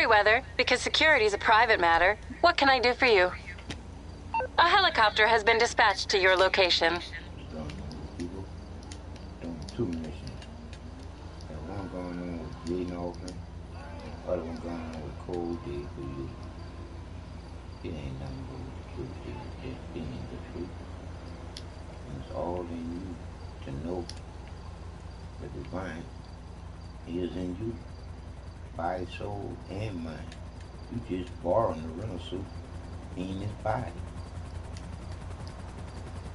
Merryweather, because security is a private matter. What can I do for you? A helicopter has been dispatched to your location. People doing 2 missions. Got one going on with kNOw, other one going on with Cold Day for you. It ain't nothing but the truth. It's just being the truth. And it's all in you to know the divine is in you, body, soul, and mind. You just borrowing the rental suit in this body.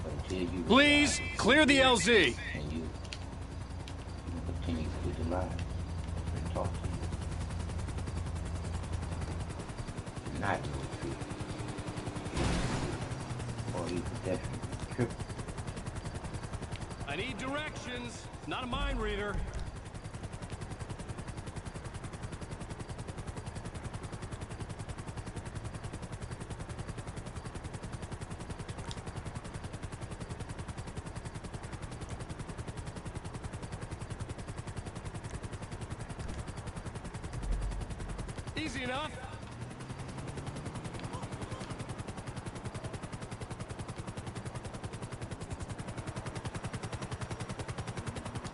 But until you please clear the LZ. And you continue to live the lies and talk to you. You're not know the truth. Or you definitely tripping. I need directions, not a mind reader. Easy enough.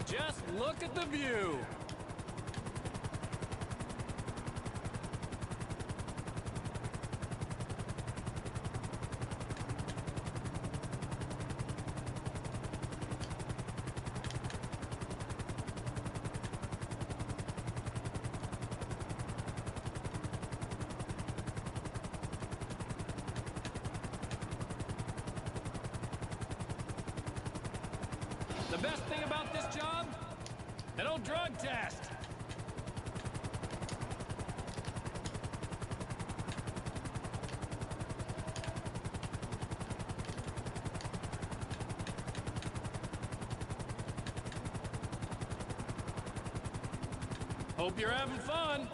Just look at the view. The best thing about this job? An old drug test. Hope you're having fun.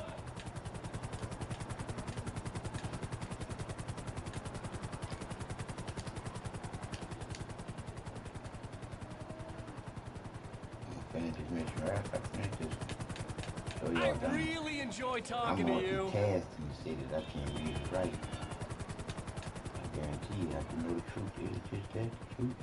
Finish this mission, right? If I finish this, show y'all I done. really enjoy talking I'm to you. multitasking and say that I can't read it right. I guarantee you, I can know the truth is just that, the truth.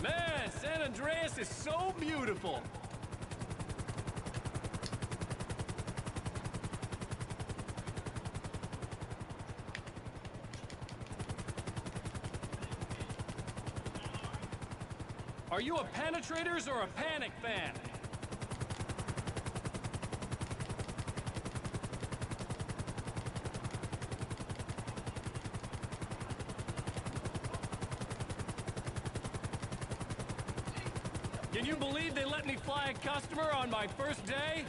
Man, San Andreas is so beautiful. Are you a Penetrators or a Panic fan? Can you believe they let me fly a customer on my first day?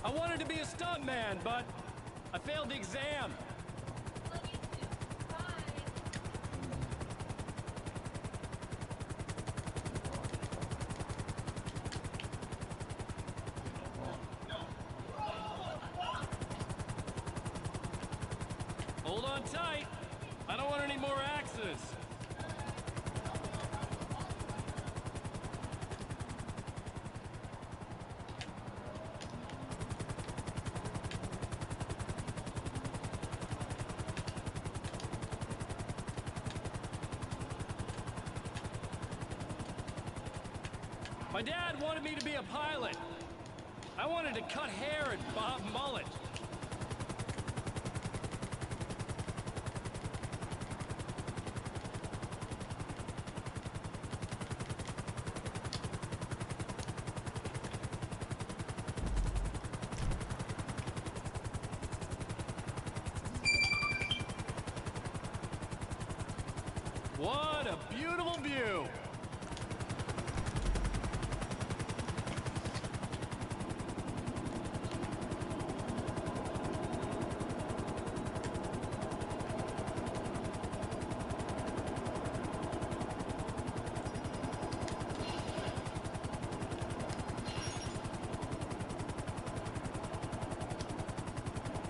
I wanted to be a stuntman, but I failed the exam. Hold on tight. I don't want any more accidents. My dad wanted me to be a pilot. I wanted to cut hair and bob mullet. What a beautiful view!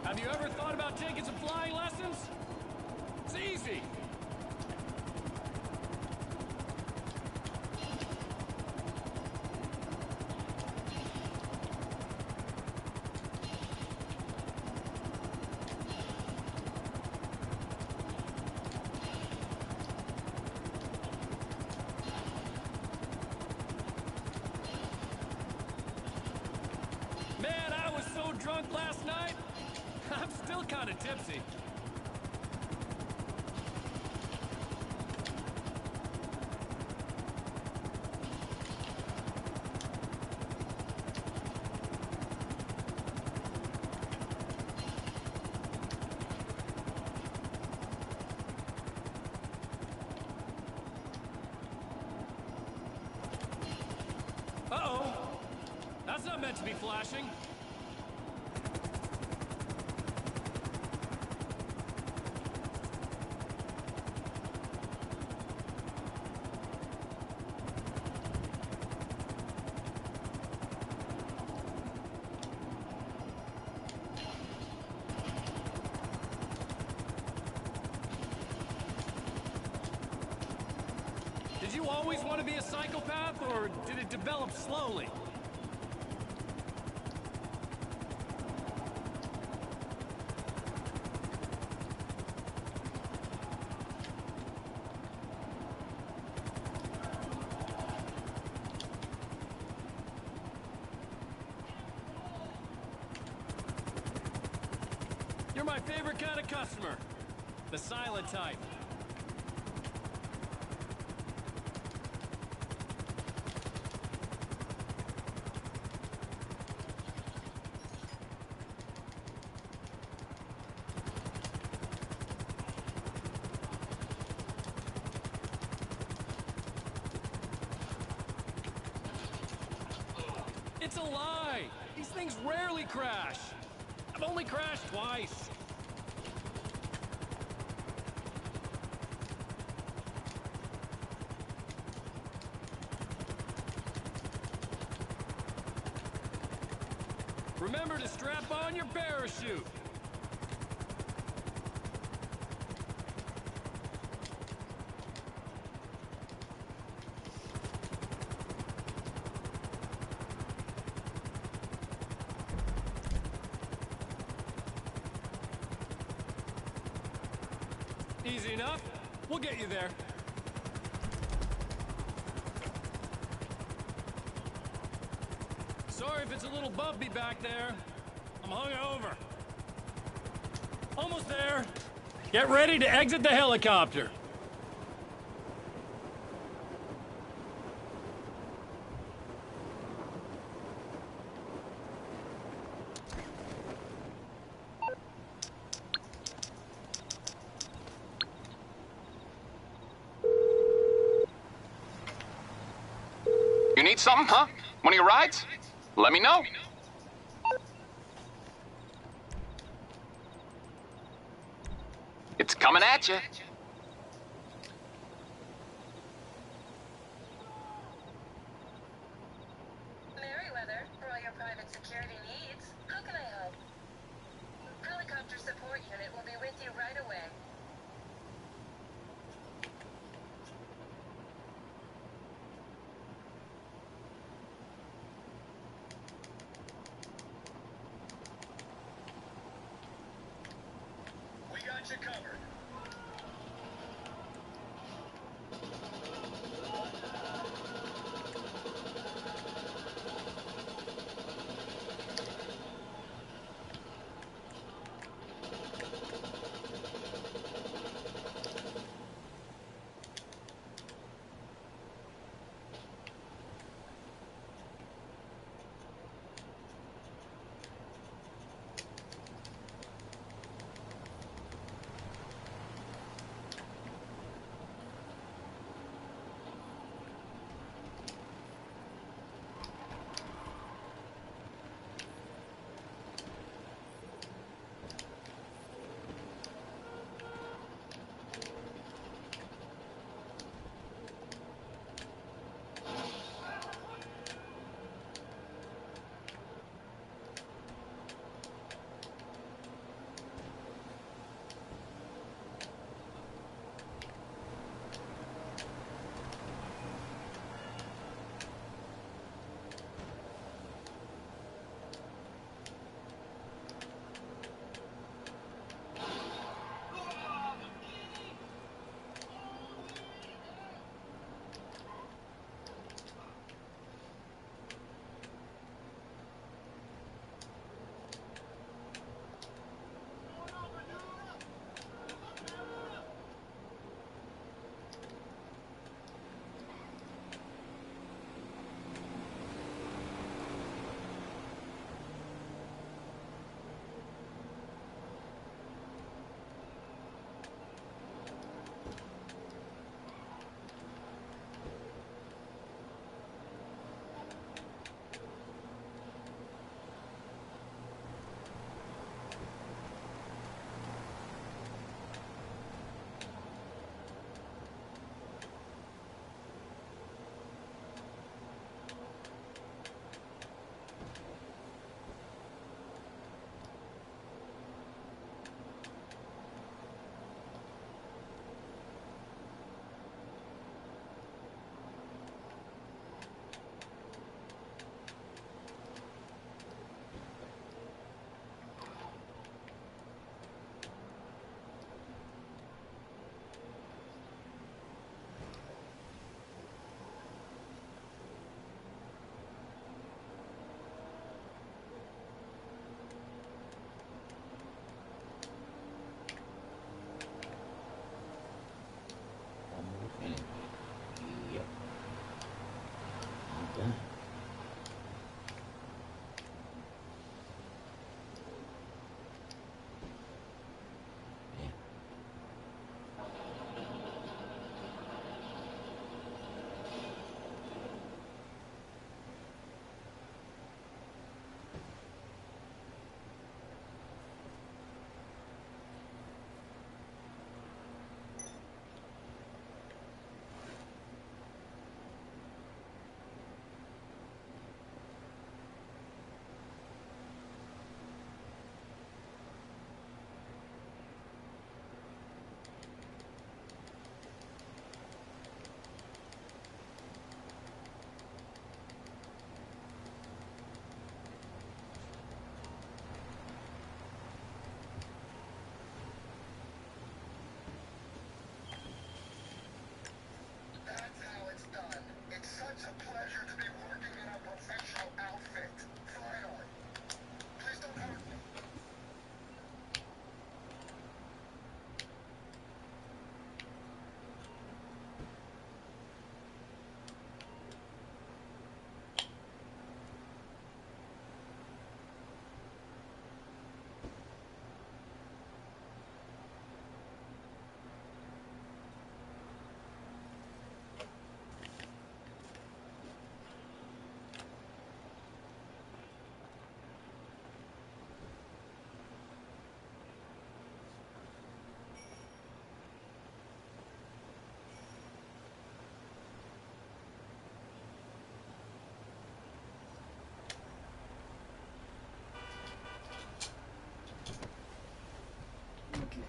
Have you ever thought about taking some flying lessons? It's easy. Man, I was so drunk last night. I'm still kind of tipsy. Uh-oh. That's not meant to be flashing. Did you always want to be a psychopath, or did it develop slowly? You're my favorite kind of customer. The silent type. It's a lie! These things rarely crash. I've only crashed twice. Remember to strap on your parachute. Easy enough. We'll get you there. Sorry if it's a little bumpy back there. I'm hungover. Almost there. Get ready to exit the helicopter. You need something, huh? One of your rides? Let me know. It's coming at you. Merryweather, for all your private security needs. How can I help? Helicopter support unit will be with you right away. We got you covered.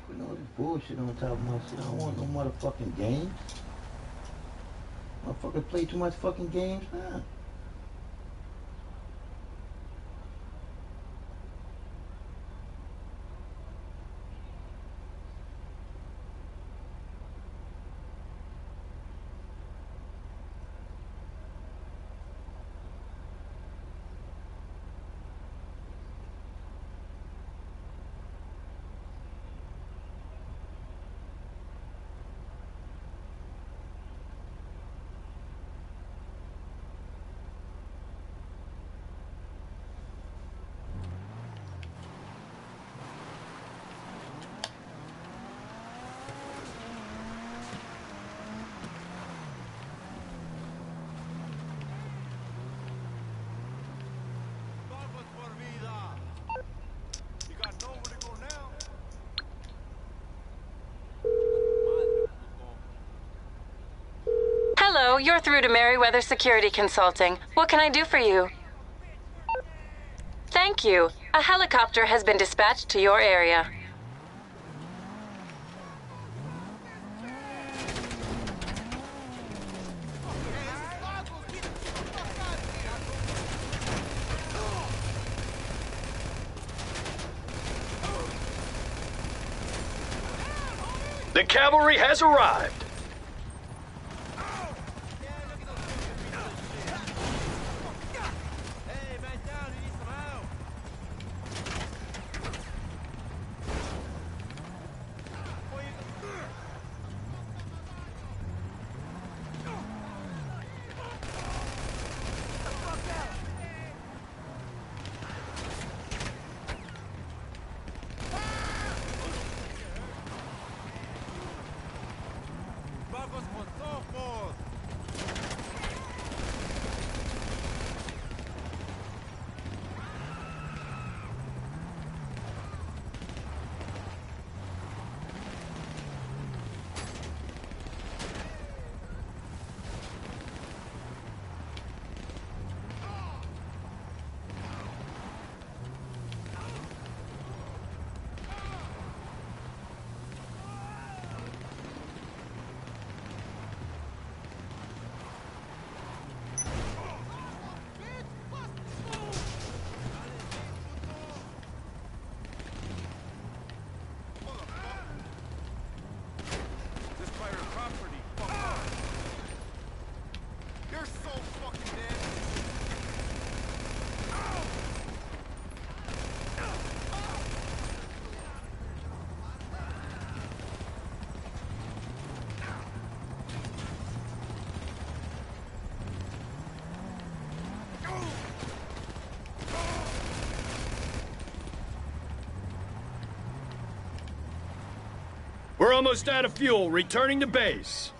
Putting all this bullshit on top of my shit. I don't want no motherfucking games. Motherfucker play too much fucking games now. You got nowhere to go now. Hello, you're through to Merriweather Security Consulting. What can I do for you? Thank you. A helicopter has been dispatched to your area. The cavalry has arrived. Hey, man, down, you need some help. Vamos con softballs. This private property, fuck off. You're so fucking dead. We're almost out of fuel. Returning to base.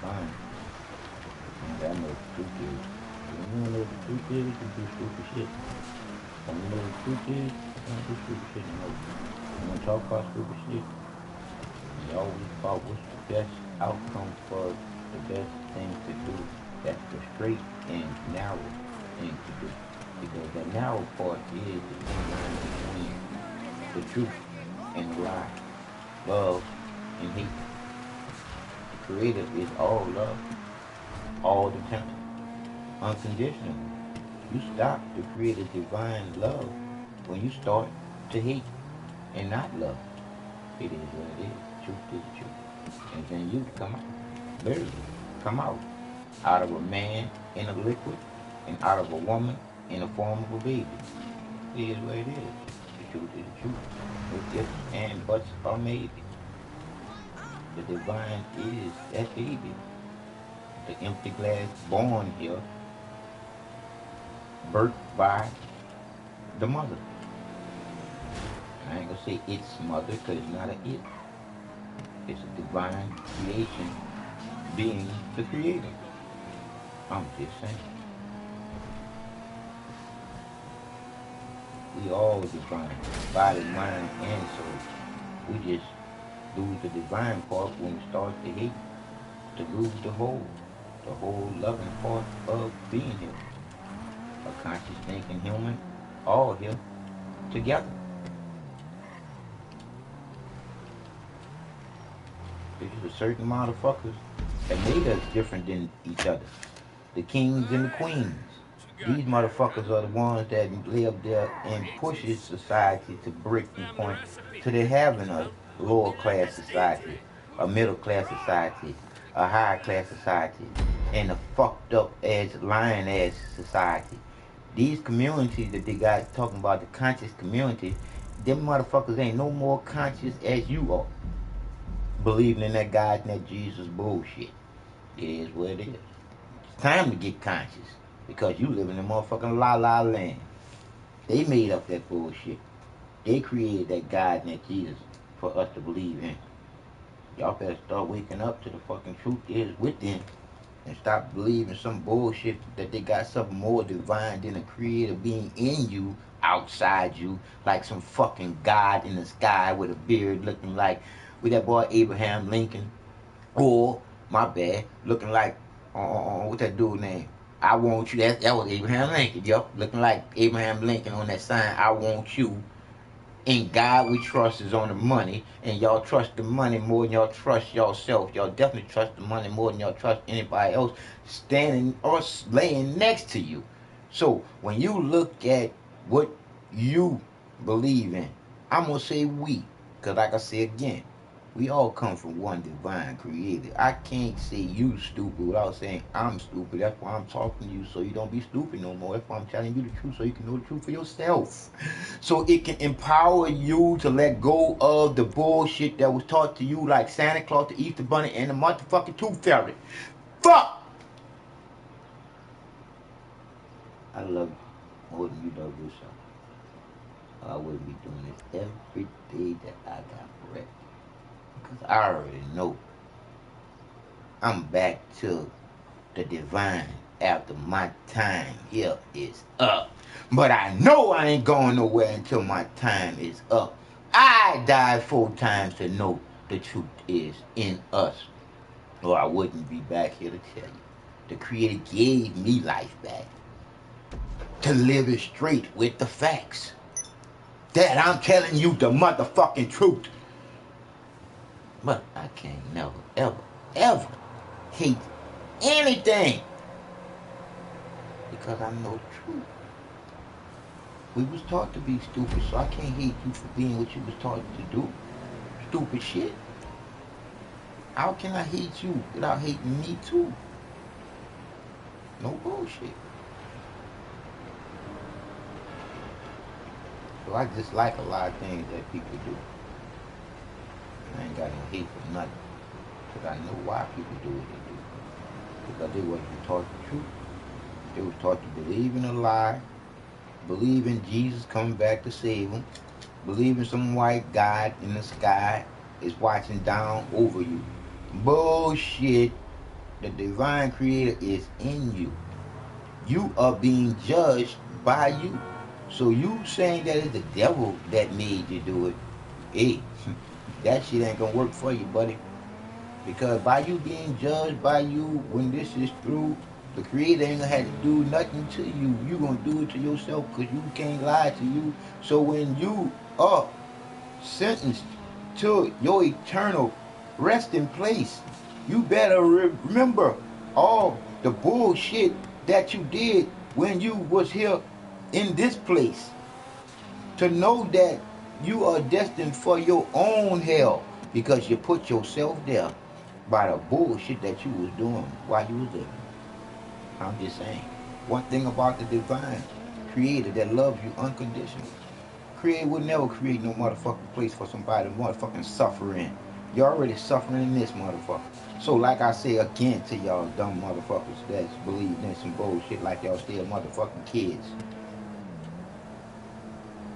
divine. And I know what the truth is. When you don't know what the truth is, you can do stupid shit. When you know what the truth is, you don't do stupid shit no more. You want to talk about stupid shit? You always thought what's the best outcome for the best thing to do. That's the straight and narrow thing to do. Because the narrow part is the thin line between the truth and the lie. Love and hate. The Creator is all love, all the time, unconditional. You stop to create a divine love when you start to hate and not love. It is what it is. Truth is the truth. And then you come out, literally come out of a man in a liquid and out of a woman in the form of a baby. It is what it is. The truth is the truth. No ifs and buts are maybe. The divine is that baby. The empty glass born here, birthed by the mother. I ain't gonna say its mother because it's not an it. It's a divine creation being the creator. I'm just saying. We all divine, body, mind, and soul. We just lose the divine part when we start to hate, to lose the whole loving part of being here. A conscious thinking human, all here, together. There's a certain amount of fuckers that made us different than each other. The kings and the queens. These motherfuckers are the ones that live there and pushes society to breaking point to the having a lower class society, a middle class society, a higher class society, and a fucked up ass lying ass society. These communities that they got talking about, the conscious community, them motherfuckers ain't no more conscious as you are. Believing in that God and that Jesus bullshit. It is what it is. It's time to get conscious because you live in a motherfucking la-la land. They made up that bullshit. They created that God and that Jesus for us to believe in. Y'all better start waking up to the fucking truth is within and stop believing some bullshit that they got something more divine than a creator being in you, outside you, like some fucking God in the sky with a beard looking like with that boy Abraham Lincoln, or my bad, looking like what that dude name? I want you. That was Abraham Lincoln. Yup, looking like Abraham Lincoln on that sign. I want you. In God we trust is on the money, and y'all trust the money more than y'all trust yourself. Y'all definitely trust the money more than y'all trust anybody else standing or laying next to you. So when you look at what you believe in, I'm gonna say we, because like I say again, we all come from one divine creator. I can't say you stupid without saying I'm stupid. That's why I'm talking to you, so you don't be stupid no more. That's why I'm telling you the truth, so you can know the truth for yourself. So it can empower you to let go of the bullshit that was taught to you, like Santa Claus, the Easter Bunny, and the motherfucking Tooth Fairy. Fuck! I love you more than you love yourself. I wouldn't be doing this every day that I got breath. Because I already know I'm back to the divine after my time here is up. But I know I ain't going nowhere until my time is up. I died 4 times to know the truth is in us. Or I wouldn't be back here to tell you. The Creator gave me life back to live it straight with the facts. That I'm telling you the motherfucking truth. But I can't never, ever, ever hate anything because I know the truth. We was taught to be stupid, so I can't hate you for being what you was taught to do. Stupid shit. How can I hate you without hating me too? No bullshit. So I dislike a lot of things that people do. I ain't got no hate for nothing. Because I know why people do what they do. Because they wasn't taught the truth. They was taught to believe in a lie, believe in Jesus coming back to save them, believe in some white God in the sky is watching down over you. Bullshit. The divine creator is in you. You are being judged by you. So you saying that it's the devil that made you do it, hey, that shit ain't gonna work for you, buddy. Because by you being judged by you, when this is through, the creator ain't gonna have to do nothing to you. You gonna do it to yourself because you can't lie to you. So when you are sentenced to your eternal resting place, you better remember all the bullshit that you did when you was here in this place, to know that you are destined for your own hell because you put yourself there by the bullshit that you was doing while you was living. I'm just saying. One thing about the divine creator that loves you unconditionally. Creator would never create no motherfucking place for somebody to motherfucking suffer in. You're already suffering in this motherfucker. So like I say again to y'all dumb motherfuckers that's believing in some bullshit like y'all still motherfucking kids.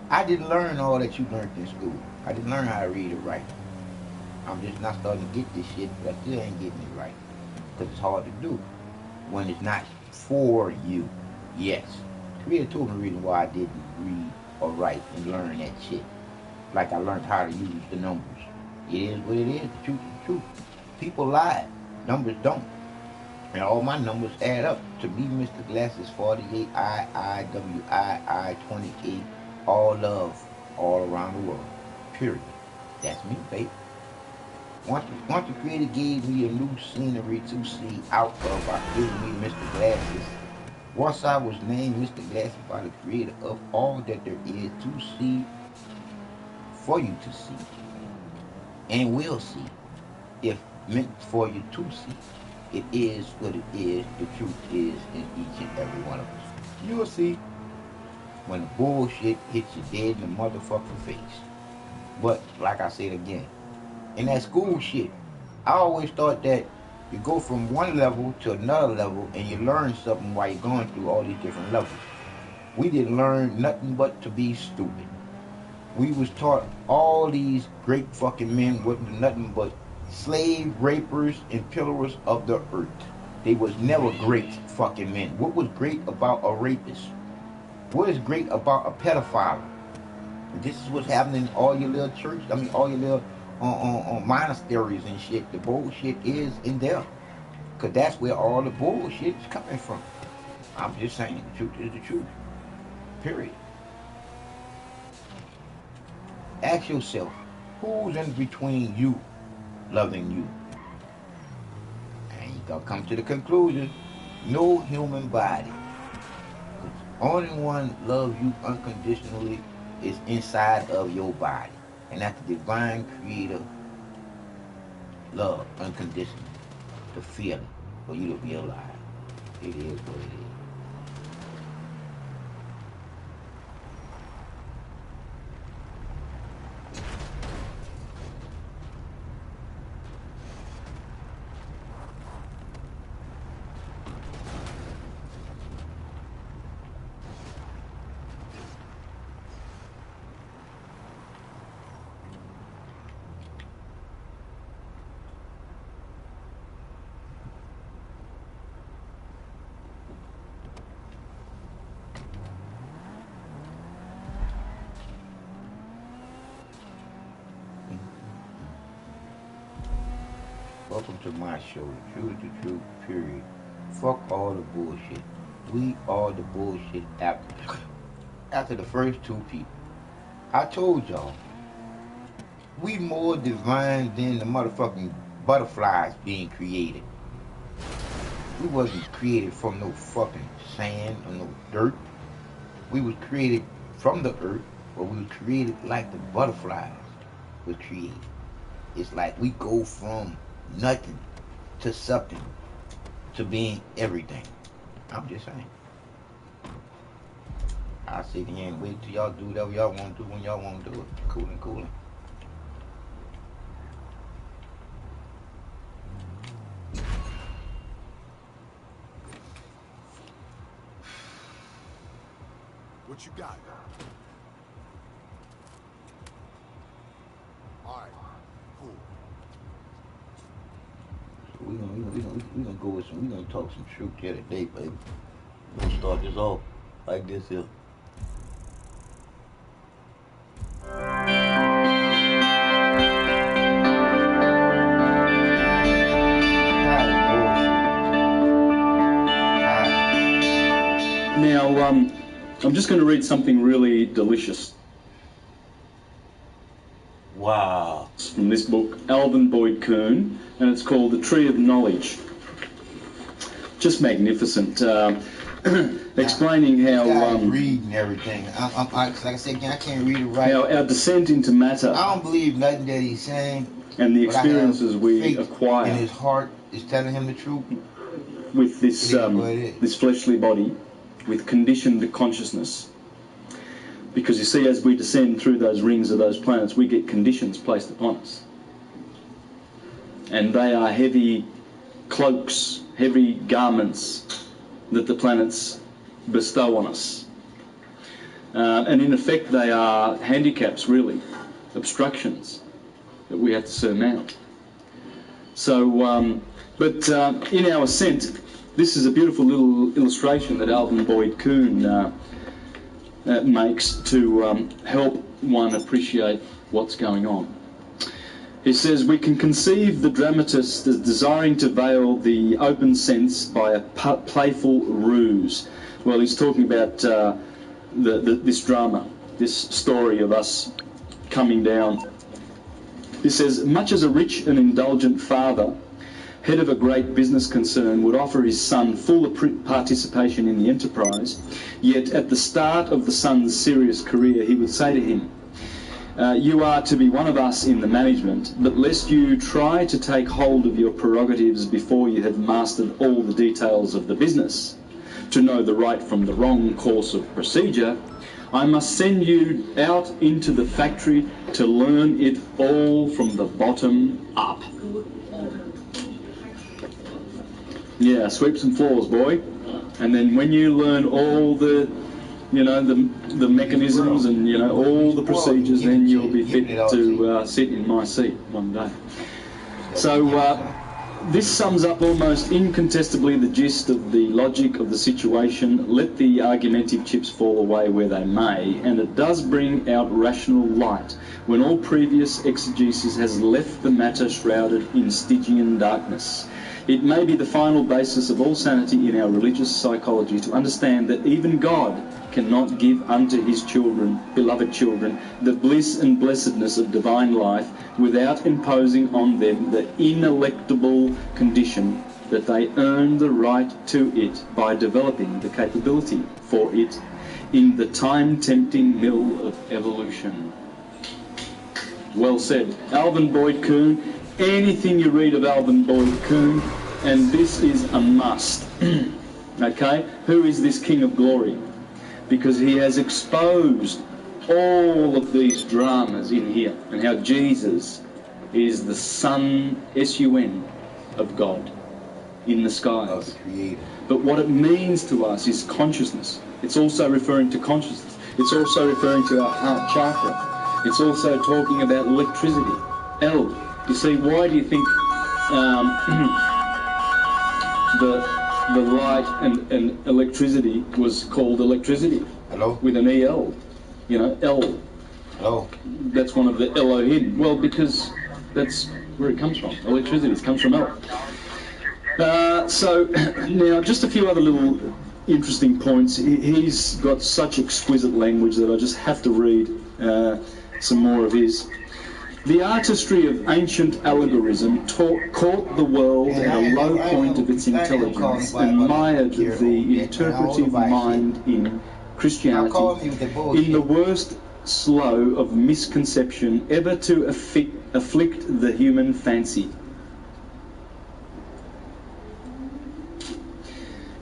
I didn't learn all that you learned in school. I didn't learn how to read or write. I'm just not starting to get this shit, but I still ain't getting it right. Because it's hard to do when it's not for you. Yes. Creator told me the reason why I didn't read or write and learn that shit. Like I learned how to use the numbers. It is what it is. The truth is the truth. People lie. Numbers don't. And all my numbers add up to be Mr. Glasses 48, I, 28, all love, all around the world. Period. That's me, baby. Once the creator gave me a new scenery to see out of by giving me Mr. Glasses, once I was named Mr. Glasses by the creator of all that there is to see, for you to see, and will see, if meant for you to see. It is what it is. The truth is in each and every one of us. You'll see when the bullshit hits you dead in the motherfucking face. But like I said again, in that school shit, I always thought that you go from one level to another level and you learn something while you're going through all these different levels. We didn't learn nothing but to be stupid. We was taught all these great fucking men wasn't nothing but slave rapers and pillars of the earth. They was never great fucking men. What was great about a rapist? What is great about a pedophile? And this is what's happening in all your little churches. I mean, all your little monasteries and shit. The bullshit is in there. Because that's where all the bullshit is coming from. I'm just saying, the truth is the truth. Period. Ask yourself, who's in between you loving you? And you gotta come to the conclusion, no human body. Only one loves you unconditionally is inside of your body. And that's the divine creator love unconditionally. The feeling for you to be alive. It is what it is. Welcome to my show, the truth, period. Fuck all the bullshit. We all the bullshit after the first two people. I told y'all, we more divine than the motherfucking butterflies being created. We wasn't created from no fucking sand or no dirt. We was created from the earth, but we was created like the butterflies was created. It's like we go from nothing to something to being everything. I'm just saying. I'll sit here and wait till y'all do whatever y'all want to do when y'all want to do it. Coolin'. What you got? All right, cool. we gonna go with some. We gonna talk some truth here today, baby. We're gonna start this off like this here. Now, I'm just going to read something really delicious. Wow. It's from this book, Alvin Boyd Kuhn, and it's called The Tree of Knowledge. Just magnificent. Explaining how... reading everything. Like I said again, I can't read it right. How our descent into matter... I don't believe nothing that he's saying. And the experiences we acquire... in his heart is telling him the truth. With this, this fleshly body, with conditioned consciousness. Because you see, as we descend through those rings of those planets, we get conditions placed upon us. And they are heavy cloaks, heavy garments that the planets bestow on us. And in effect, they are handicaps, really, obstructions that we have to surmount. So, but in our ascent, this is a beautiful little illustration that Alvin Boyd Kuhn makes to help one appreciate what's going on. He says, we can conceive the dramatist as desiring to veil the open sense by a playful ruse. Well, he's talking about this drama, this story of us coming down. He says, much as a rich and indulgent father, head of a great business concern, would offer his son full participation in the enterprise, yet at the start of the son's serious career he would say to him, you are to be one of us in the management, but lest you try to take hold of your prerogatives before you have mastered all the details of the business, to know the right from the wrong course of procedure, I must send you out into the factory to learn it all from the bottom up. Yeah, sweep some floors, boy. And then when you learn all the, you know, the mechanisms and, you know, all the procedures, then you'll be fit to sit in my seat one day. So this sums up almost incontestably the gist of the logic of the situation. Let the argumentative chips fall away where they may, and it does bring out rational light when all previous exegesis has left the matter shrouded in Stygian darkness. It may be the final basis of all sanity in our religious psychology to understand that even God cannot give unto his children, beloved children, the bliss and blessedness of divine life without imposing on them the ineluctable condition that they earn the right to it by developing the capability for it in the time-tempting mill of evolution. Well said. Alvin Boyd Kuhn. Anything you read of Alvin Boyd Kuhn, and this is a must. Okay? Who is this King of Glory? Because he has exposed all of these dramas in here, and how Jesus is the Son, S-U-N, of God in the skies. Of the Creator. But what it means to us is consciousness. It's also referring to consciousness. It's also referring to our heart chakra. It's also talking about electricity. L. You see, why do you think the light and electricity was called electricity? Hello? With an E-L. You know, L. Hello? That's one of the Elohim. Well, because that's where it comes from. Electricity comes from L. So, now, just a few other little interesting points. He's got such exquisite language that I just have to read some more of his. The artistry of ancient allegorism caught the world at a low point of its intelligence and mired the interpretive mind in Christianity in the worst slough of misconception ever to afflict the human fancy.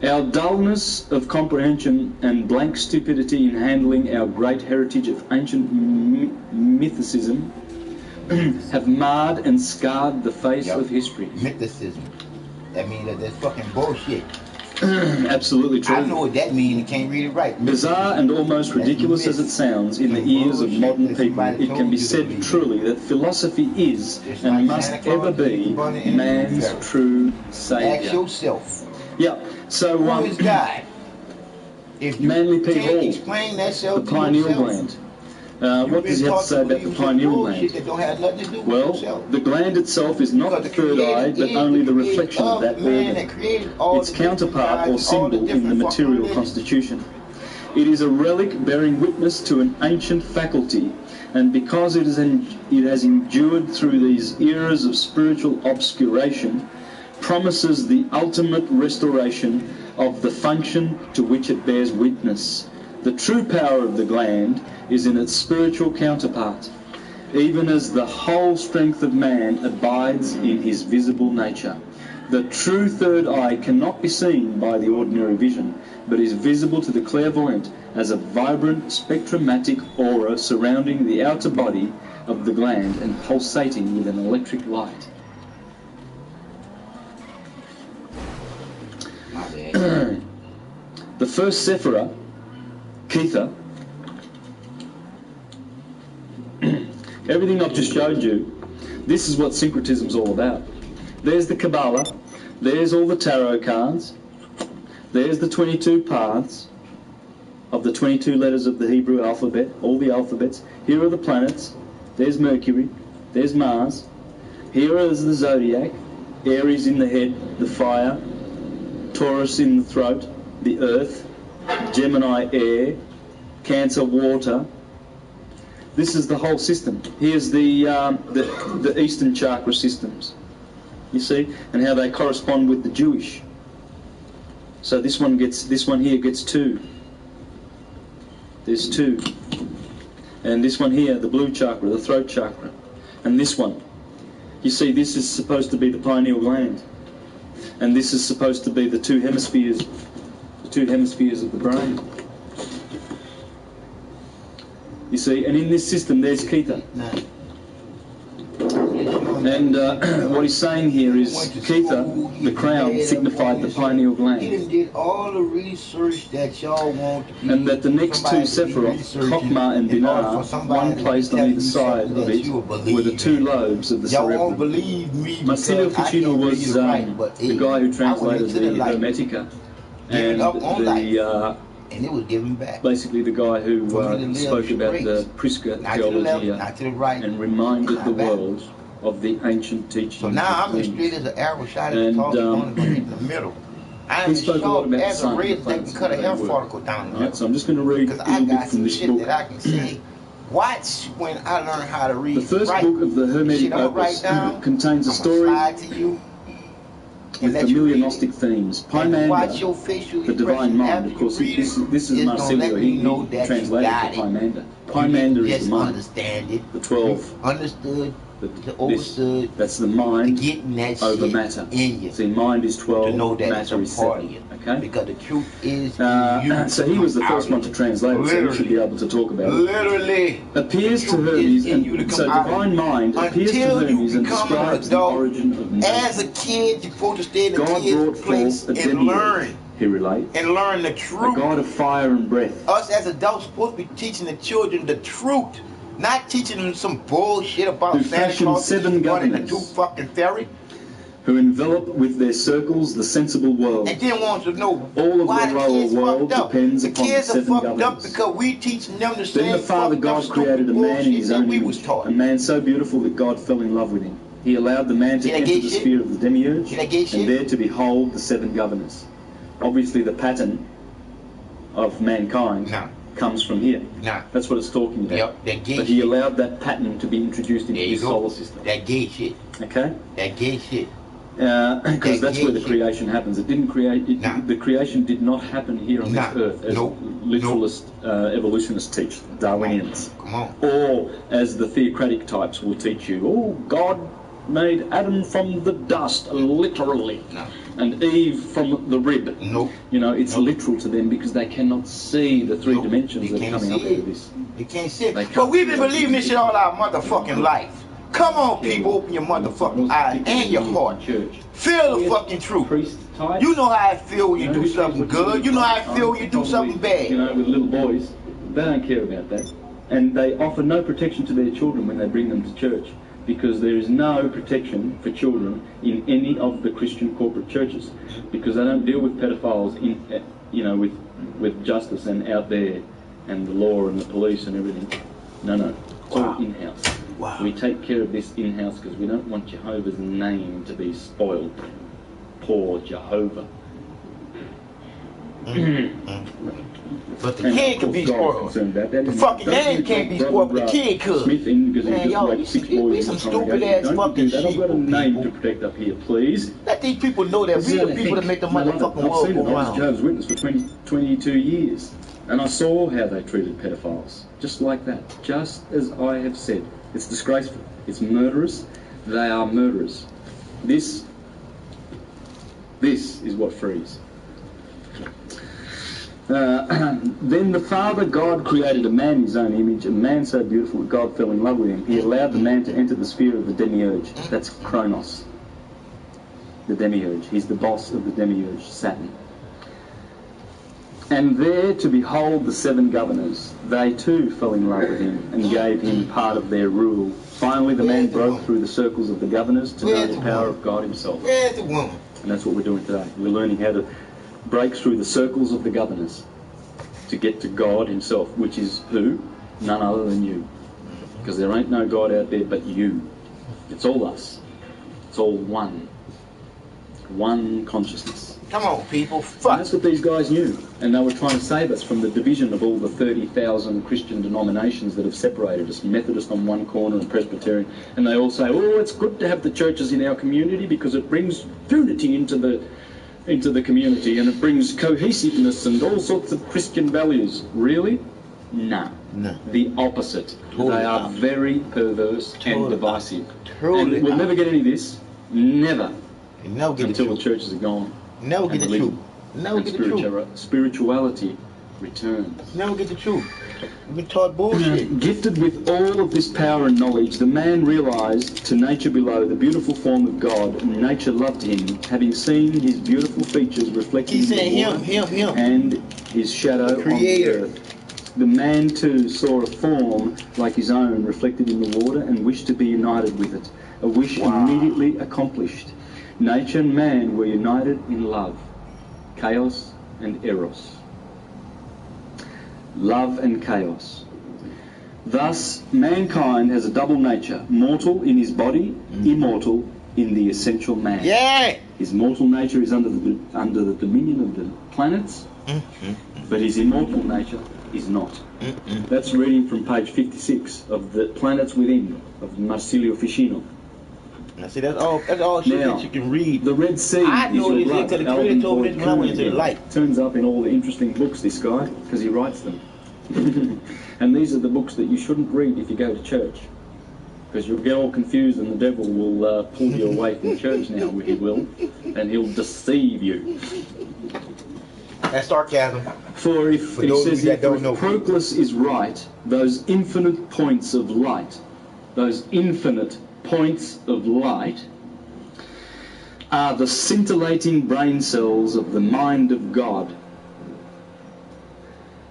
Our dullness of comprehension and blank stupidity in handling our great heritage of ancient mythicism have marred and scarred the face of history. Mythicism. That means that that's fucking bullshit. Absolutely true. I know what that means and can't read it right. Bizarre and almost ridiculous as it sounds in the ears of modern people, it can be said truly that philosophy is and must ever be man's true Ask saviour. yourself, Yeah, so who is God? If you Manly P. can't Hall, explain that self the to pineal yourself, gland. What does he have to say about the pineal gland? that don't have nothing to do with Well, yourself. the gland itself is not the third eye, but only the reflection of that organ, its counterpart or symbol in the material constitution. It is a relic bearing witness to an ancient faculty, and because it has endured through these eras of spiritual obscuration, promises the ultimate restoration of the function to which it bears witness. The true power of the gland is in its spiritual counterpart, even as the whole strength of man abides in his visible nature. The true third eye cannot be seen by the ordinary vision, but is visible to the clairvoyant as a vibrant spectromatic aura surrounding the outer body of the gland and pulsating with an electric light. The first sephira, tHE, everything I've just showed you, this is what syncretism's all about. There's the Kabbalah, there's all the tarot cards, there's the 22 paths of the 22 letters of the Hebrew alphabet, all the alphabets. Here are the planets, there's Mercury, there's Mars, here is the zodiac, Aries in the head, the fire, Taurus in the throat, the earth, Gemini air, Cancer water. This is the whole system. Here's the Eastern chakra systems, you see, and how they correspond with the Jewish. So this one here gets 2. There's 2, and this one here, the blue chakra, the throat chakra, and this one. You see, this is supposed to be the pineal gland, and this is supposed to be the two hemispheres of the brain. You see, and in this system there's tHE. And what he's saying here is tHE, the crown, signified the pineal gland. Did all the research that y'all want to be, and that the next 2 Sephiroth, Chokmah and Binah, one placed on either side of it, were the 2 lobes of the cerebrum. Marsilio Ficino was the guy who translated the Hermetica, and and it was given back. Basically the guy who spoke about the Prisca theology and reminded the world of the ancient teachings. So now I'm as straight as an arrow shot at the top, going in the middle. I'm as sharp as a razor that can cut a hair follicle down the middle. So I'm just going to read a little bit from this book. That I can say. Watch when I learn how to read. The first book of the Hermetic Opus contains a story with familiar Gnostic themes. Pymander, the divine mind, of course, this is Marsilio, he translated to Pymander. Pymander is the mind, the 12. Understood. That's the mind over matter. See, mind is 12, matter is 7. Okay? Because the truth is so he was the first one to translate it, so he should be able to talk about it. Literally. Appears to Hermes, and so divine mind appears to Hermes and describes the origin of man. As a kid, you're supposed to stay in the kid's place and learn. He relates. And learn the truth. A God of fire and breath. Us as adults supposed to be teaching the children the truth. Not teaching them some bullshit about Santa Claus 7 governors, the 2 fucking fairy. Who envelop with their circles the sensible world. And then wants to know all of why the lower world depends upon the 7 fucked governors. Up because we teaching them the same. Then the Father God created a man in his own image, a man so beautiful that God fell in love with him. He allowed the man to enter the sphere of the demiurge and there to behold the 7 governors. Obviously the pattern of mankind comes from here. That's what it's talking about. But he allowed that pattern to be introduced into his solar system. That gay shit. Okay? That gay shit. Because that's where the creation happens. It didn't create. The creation did not happen here on this earth, as literalist evolutionists teach, Darwinians, or as the theocratic types will teach you. Oh, God made Adam from the dust, literally, and Eve from the rib. You know, it's literal to them because they cannot see the 3 dimensions that are coming up out of this. They can't see it. But we've been believing this shit all our motherfucking life. Come on, people, open your motherfucking eyes and your heart. Feel the fucking truth. You know how I feel when you do something good. You know how I feel when you do something bad. You know, with little boys, they don't care about that. And they offer no protection to their children when they bring them to church, because there is no protection for children in any of the Christian corporate churches, because they don't deal with pedophiles in, you know, with justice and out there and the law and the police and everything. No, it's all in-house. Wow. We take care of this in-house because we don't want Jehovah's name to be spoiled. Poor Jehovah. But the kid could be spoiled. The fucking name can't be spoiled, but the kid could. Man, y'all, we some stupid ass fucking shit. I've got a name to protect up here, please. Let these people know that we the people that make the motherfucking world go I was around. Jehovah's Witness for 22 years, and I saw how they treated pedophiles, just like that, just as I have said. It's disgraceful. It's murderous. They are murderers. This is what frees. Then the Father God created a man in his own image, a man so beautiful that God fell in love with him. He allowed the man to enter the sphere of the demiurge. That's kNOw, the demiurge. He's the boss of the demiurge, Saturn. And there to behold the 7 governors. They too fell in love with him and gave him part of their rule. Finally the man broke through the circles of the governors to know the power of God himself. Where's the woman? And that's what we're doing today. We're learning how to break through the circles of the governors to get to God himself, which is who? None other than you. Because there ain't no God out there but you. It's all us. It's all one. One consciousness. Come on, people. And Fuck. that's what these guys knew. And they were trying to save us from the division of all the 30,000 Christian denominations that have separated us. Methodist on one corner and Presbyterian. And they all say, oh, it's good to have the churches in our community because it brings unity into the community and it brings cohesiveness and all sorts of Christian values. Really? No. The opposite. They are very perverse and divisive. And we'll never get any of this. Never. Until the churches are gone. Never get the truth. Never get the truth. Spirituality returns. Never get the truth. We've been taught bullshit. Gifted with all of this power and knowledge, the man realized to nature below the beautiful form of God, and nature loved him, having seen his beautiful features reflected in the water and his shadow on the earth. The man too saw a form like his own reflected in the water and wished to be united with it. A wish immediately accomplished. Nature and man were united in love, chaos and eros. Love and chaos. Thus, mankind has a double nature, mortal in his body, immortal in the essential man. Yeah. His mortal nature is under the dominion of the planets, but his immortal nature is not. That's reading from page 56 of The Planets Within of Marsilio Ficino. Now see, that's all shit that you can read. The Red Sea I know is this your because the blood. creator told me when I went into the light. Turns up in all the interesting books, this guy, because he writes them. And these are the books that you shouldn't read if you go to church, because you'll get all confused and the devil will pull you away from church now, he will, and he'll deceive you. That's sarcasm. For if he says if Proclus is right, those infinite points of light, those infinite points of light are the scintillating brain cells of the mind of God.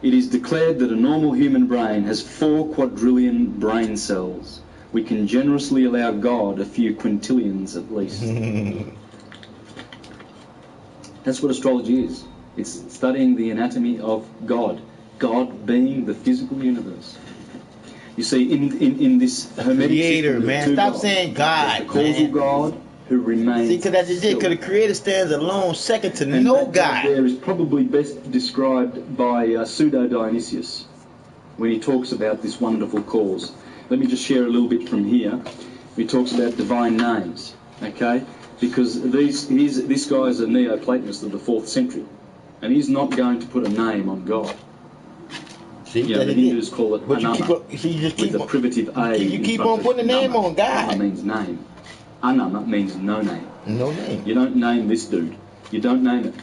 It is declared that a normal human brain has 4 quadrillion brain cells. We can generously allow God a few quintillions at least. That's what astrology is. It's studying the anatomy of God. God being the physical universe. You see, in this Hermetic Creator, system, man. Stop gods. saying God, the causal God who remains. See, because that's just it. Because the Creator stands alone, second to no God. There is probably best described by Pseudo Dionysius when he talks about this wonderful cause. Let me just share a little bit from here. He talks about divine names, okay? Because this guy is a Neoplatonist of the 4th century, and he's not going to put a name on God. See, the Hindus call it Anama, with a privative A. You keep on putting a name on God. Anama means name. Anama means no name. No name. You don't name this dude. You don't name it.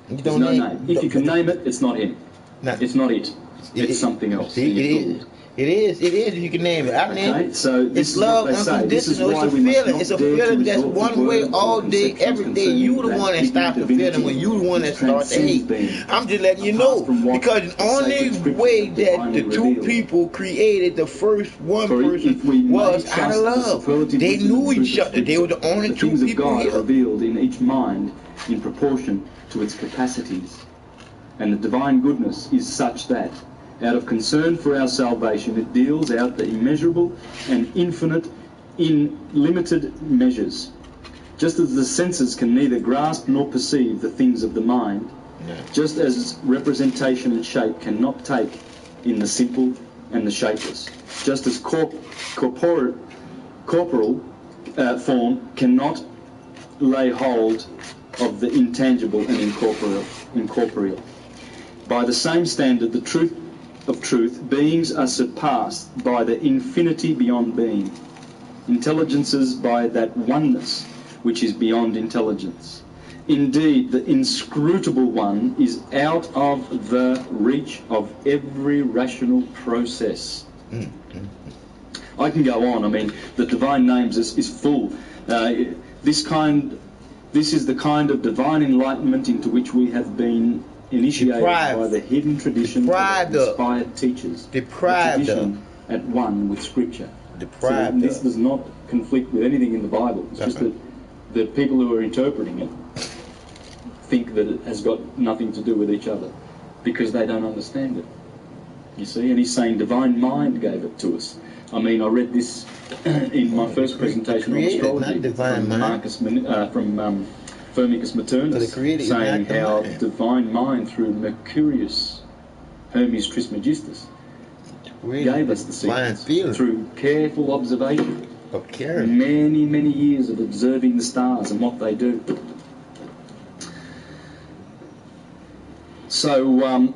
There's no name. If you can name it, it's not him. It's not it. It's something else. See, It is. You can name it. I name Okay, it. so this It's is love what they say. This is unconditional. why It's a we must feeling. not It's a dare to feeling that's resort to one way words all or day, conceptions every day. concerning You the that one that hidden stops the divinity feeling when you the one that which start to transcends hate. being, I'm just letting you apart know from what because the the only sacred scriptures way have that divinely the two revealed. people created the first one For person if we may was out trust of the love. superlative They wisdom knew and truth each of other. They were Scripture, the only the two things of people God here. are revealed in each mind in proportion to its capacities. And the divine goodness is such that, out of concern for our salvation, it deals out the immeasurable and infinite in limited measures. Just as the senses can neither grasp nor perceive the things of the mind, just as representation and shape cannot take in the simple and the shapeless, just as corporal form cannot lay hold of the intangible and incorporeal. By the same standard, the truth of truth, beings are surpassed by the infinity beyond being, intelligences by that oneness which is beyond intelligence. Indeed, the inscrutable one is out of the reach of every rational process. I can go on. I mean, the divine names is full. This is the kind of divine enlightenment into which we have been initiated by the hidden tradition of inspired teachers. The tradition at one with Scripture. So this does not conflict with anything in the Bible. It's just that the people who are interpreting it think that it has got nothing to do with each other because they don't understand it. You see, and he's saying divine mind gave it to us. I mean, I read this in my first presentation on astrology from Firmicus Maternus, saying how divine mind through Mercurius, Hermes Trismegistus, gave us the secrets through careful observation. Many, many years of observing the stars and what they do. So,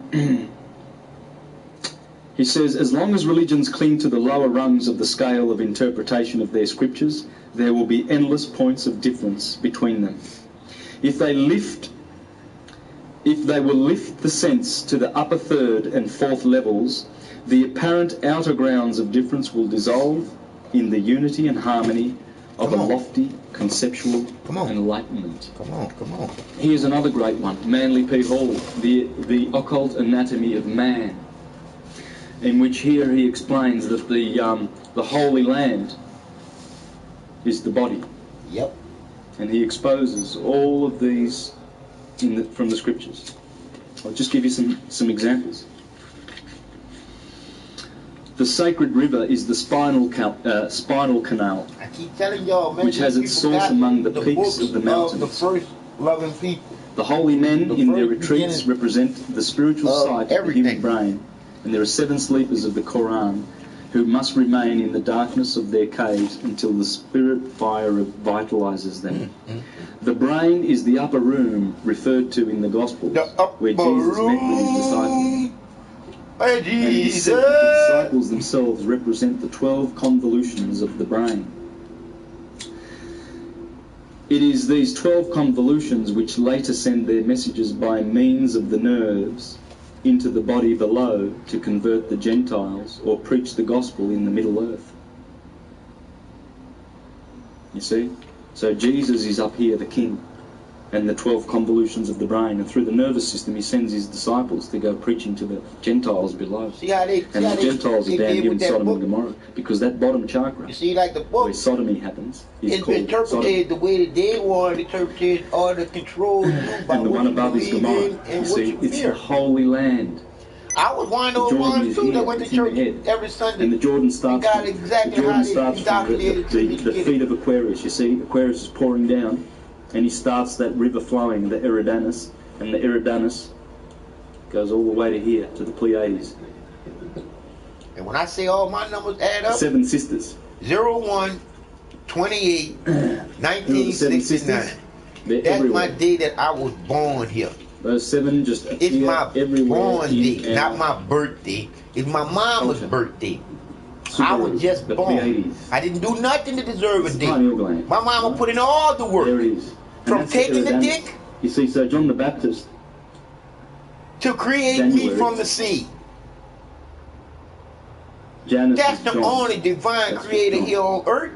he says, as long as religions cling to the lower rungs of the scale of interpretation of their scriptures, there will be endless points of difference between them. If they will lift the sense to the upper third and fourth levels, the apparent outer grounds of difference will dissolve in the unity and harmony of a lofty conceptual enlightenment. Come on. Here's another great one, Manly P. Hall, the Occult Anatomy of Man, in which here he explains that the Holy Land is the body. Yep. And he exposes all of these from the scriptures. I'll just give you some examples. The sacred river is the spinal canal, I keep telling y'all, man, which has its source among the peaks of the mountains. The first loving people. The holy men in their retreats represent the spiritual side of the human brain, and there are 7 sleepers of the Quran who must remain in the darkness of their caves until the spirit fire vitalizes them. The brain is the upper room referred to in the Gospels, where Jesus met with his disciples. And it is said that the disciples themselves represent the 12 convolutions of the brain. It is these 12 convolutions which later send their messages by means of the nerves into the body below to convert the Gentiles or preach the gospel in the Middle Earth. You see? So Jesus is up here, the king, and the 12 convolutions of the brain, and through the nervous system he sends his disciples to go preaching to the Gentiles below. The Gentiles are down here in Sodom and Gomorrah, because that bottom chakra, where sodomy happens, is called interpreted the way that they want to interpret all the controls. And the one above is Gomorrah. You see, it's the Holy Land. I was one of those ones too that went to church every Sunday. And the Jordan starts from the feet of Aquarius. You see, Aquarius is pouring down, and he starts that river flowing, the Eridanus, and the Eridanus goes all the way to here, to the Pleiades. And when I say all my numbers add up, 7 sisters. 01, 28, 1969. That's everywhere. my day that I was born here. Those 7 just it's my born day, not out. my birthday. It's my mama's birthday. Super, I was just born. Pleiades. I didn't do nothing to deserve a day. My mama put in all the work. There it is. From taking the dick. You see, so John the Baptist to create me from the sea. Janice That's is the John. only divine That's creator John. here on earth.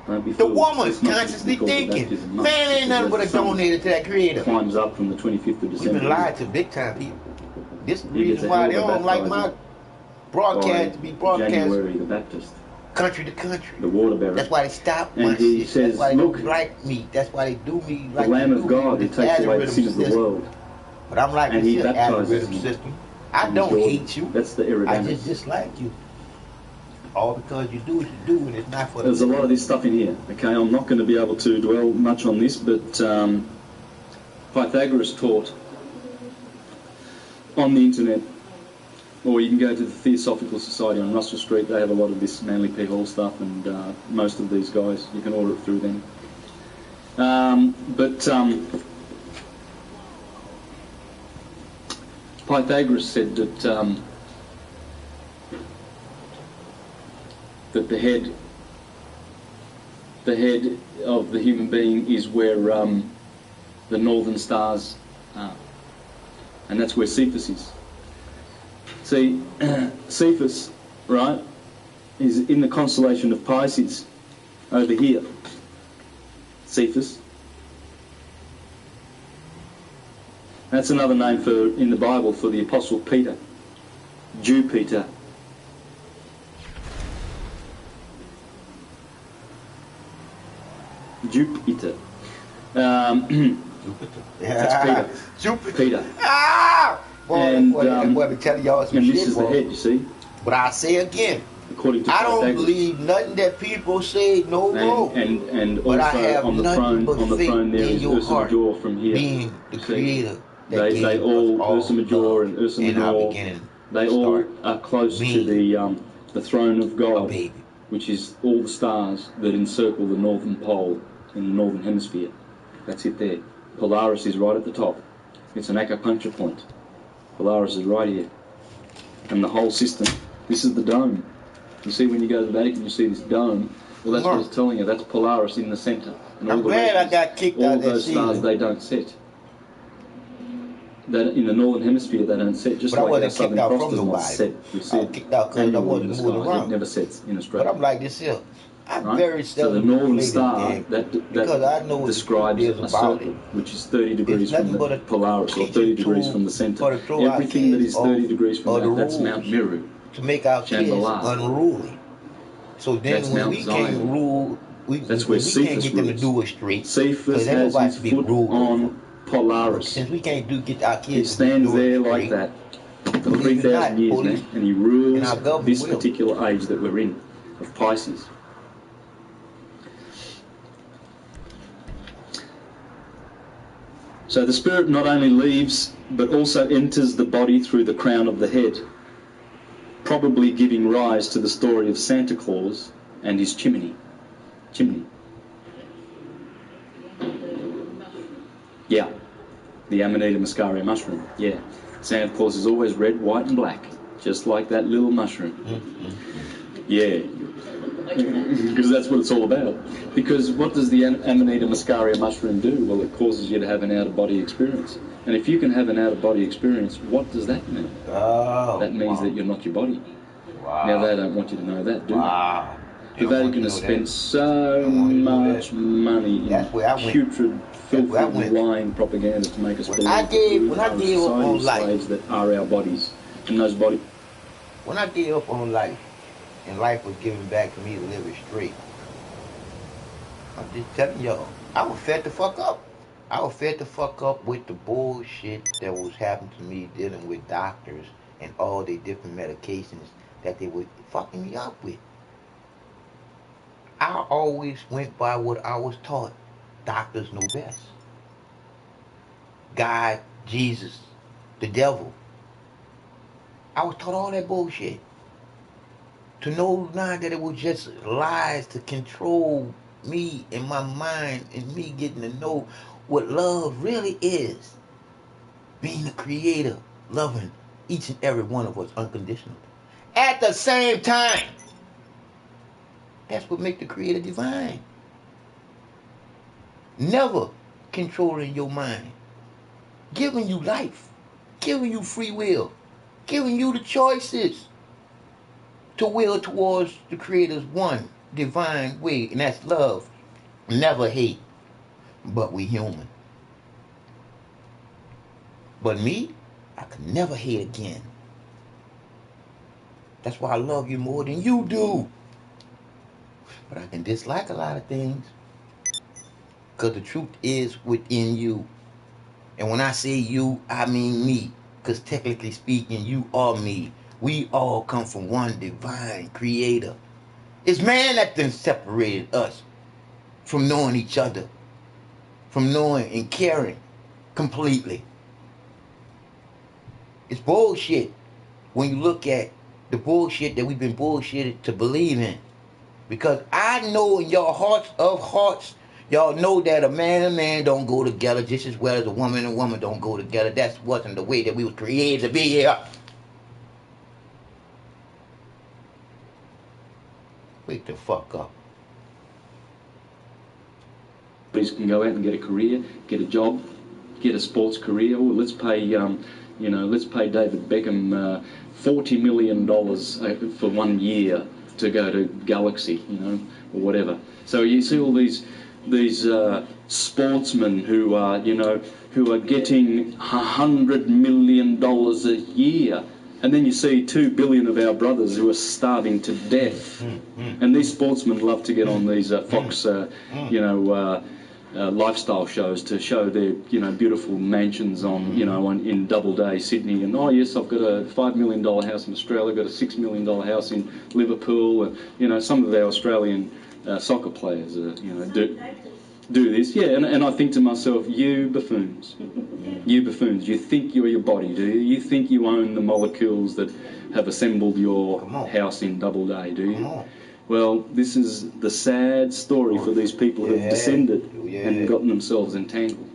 Don't be The fooled. woman's It's not just consciously because of thinking. baptism, no. Man ain't nothing but a Because as the sun donator to that creator. climbs up from the 25th of We've December. been lied to big time, people. This is the He gets reason a why hell they of a don't like my baptizing broadcast to be by broadcast January the Baptist, country to country. the water bearer. That's why they stop And my he shit. says, That's why they look, don't like me. That's why they do me the like Lamb they of do God me who with takes this away the algorithm sin of the system. world. But I'm like And this he here baptizes algorithm you system. I in don't Jordan. hate you. That's the I Iridamus. just dislike you. All because you do what you do, and it's not for There's the a lot of this stuff in here. Okay, I'm not going to be able to dwell much on this, but Pythagoras taught on the internet, or you can go to the Theosophical Society on Russell Street. They have a lot of this Manly P. Hall stuff, and most of these guys, you can order it through them. Pythagoras said that that the head of the human being is where the northern stars are, and that's where Cephas is. See, Cephas, right, is in the constellation of Pisces over here. Cephas. That's another name for in the Bible for the Apostle Peter, Jupiter. Jupiter. That's Peter. Jupiter. Peter. Ah! Boy, And, boy, be telling y'all some And shit, this is the boy. head, you see, But I say again, according to I don't Pythagoras. believe nothing that people say no more. And But I also have on the nothing but faith throne there in is your Ursa heart, Major from here. being the See? creator that They gave all, us all Ursa Major love and Ursa in our Minor, beginning. they all start are close to being the throne of a God, baby. which is all the stars that encircle the northern pole in the northern hemisphere. That's it there. Polaris is right at the top. It's an acupuncture point. Polaris is right here. And the whole system, this is the dome. You see when you go to the Vatican, you see this dome. Well, that's what it's telling you. That's Polaris in the center. And I'm glad I got kicked out of that all those stars, season. they don't set. That in the northern hemisphere, they don't set. Just But I like our wasn't southern kicked out cross from does not nobody. set. We I see was kicked out because I annually in wasn't the moving skies. It around. never sets in But Australia. I'm like this here. I'm Right? very So the seldom northern play this star game that because I know what describes the truth a is about circle, it. which is 30 degrees It's from nothing the but a Polaris, or 30 teaching degrees tool from the center. for to throw our Everything that kids is 30 off degrees from of the that, that's Mount rules Meru. to make our kids Shambhala. unruly. So then That's when Mount we Zion. can't rule, That's where we can't Cephas get them to rules. do it straight. Cephas Because ain't has nobody his to be foot ruled over. on Polaris. Since we can't get our He kids to stands do it there straight, like that for believe it or 3,000 not, years, police man, and he and rules our government this will. particular age that we're in, of Pisces. So the spirit not only leaves, but also enters the body through the crown of the head, probably giving rise to the story of Santa Claus and his chimney. Yeah, the Amanita muscaria mushroom. Yeah, Santa Claus is always red, white and black, just like that little mushroom. Yeah, because that's what it's all about. Because what does the Amanita muscaria mushroom do? Well, it causes you to have an out-of-body experience. And if you can have an out-of-body experience, what does that mean? Oh, That means that you're not your body. Wow. Now, they don't want you to know that, do Wow. they? The Vatican has spent so much money in putrid, filthy, lying propaganda to make us believe that we are a society of slaves that are our bodies. And those bodies... When I gave up on life, and life was given back to me to live it straight, I'm just telling y'all, I was fed the fuck up. I was fed the fuck up with the bullshit that was happening to me dealing with doctors and all the different medications that they were fucking me up with. I always went by what I was taught. Doctors know best. God, Jesus, the devil. I was taught all that bullshit. To know now that it was just lies to control me and my mind and me getting to know what love really is. Being a creator, loving each and every one of us unconditionally. At the same time. That's what makes the creator divine. Never controlling your mind. Giving you life. Giving you free will. Giving you the choices. to will towards the Creator's one divine way, and that's love. Never hate, but we human. But me, I could never hate again. That's why I love you more than you do. But I can dislike a lot of things. Because the truth is within you. And when I say you, I mean me. Because technically speaking, you are me. We all come from one divine creator. It's man that then separated us from knowing each other. From knowing and caring completely. It's bullshit when you look at the bullshit that we've been bullshitted to believe in. Because I know in your hearts of hearts, y'all know that a man and a man don't go together just as well as a woman and a woman don't go together. That wasn't the way that we were created to be here. Wake the fuck up. Police can go out and get a career, get a job, get a sports career. Oh, let's pay, let's pay David Beckham $40 million for 1 year to go to Galaxy, or whatever. So you see all these sportsmen who are, who are getting $100 million a year. And then you see 2 billion of our brothers who are starving to death. And these sportsmen love to get on these Fox, lifestyle shows to show their, beautiful mansions on, in Doubleday, Sydney. And, oh, yes, I've got a $5 million house in Australia, I've got a $6 million house in Liverpool. Some of our Australian soccer players, do this. Yeah, and I think to myself, you buffoons. You buffoons, you think you're your body, do you? You think you own the molecules that have assembled your house in Doubleday, do you? Well, this is the sad story for these people who have descended and gotten themselves entangled.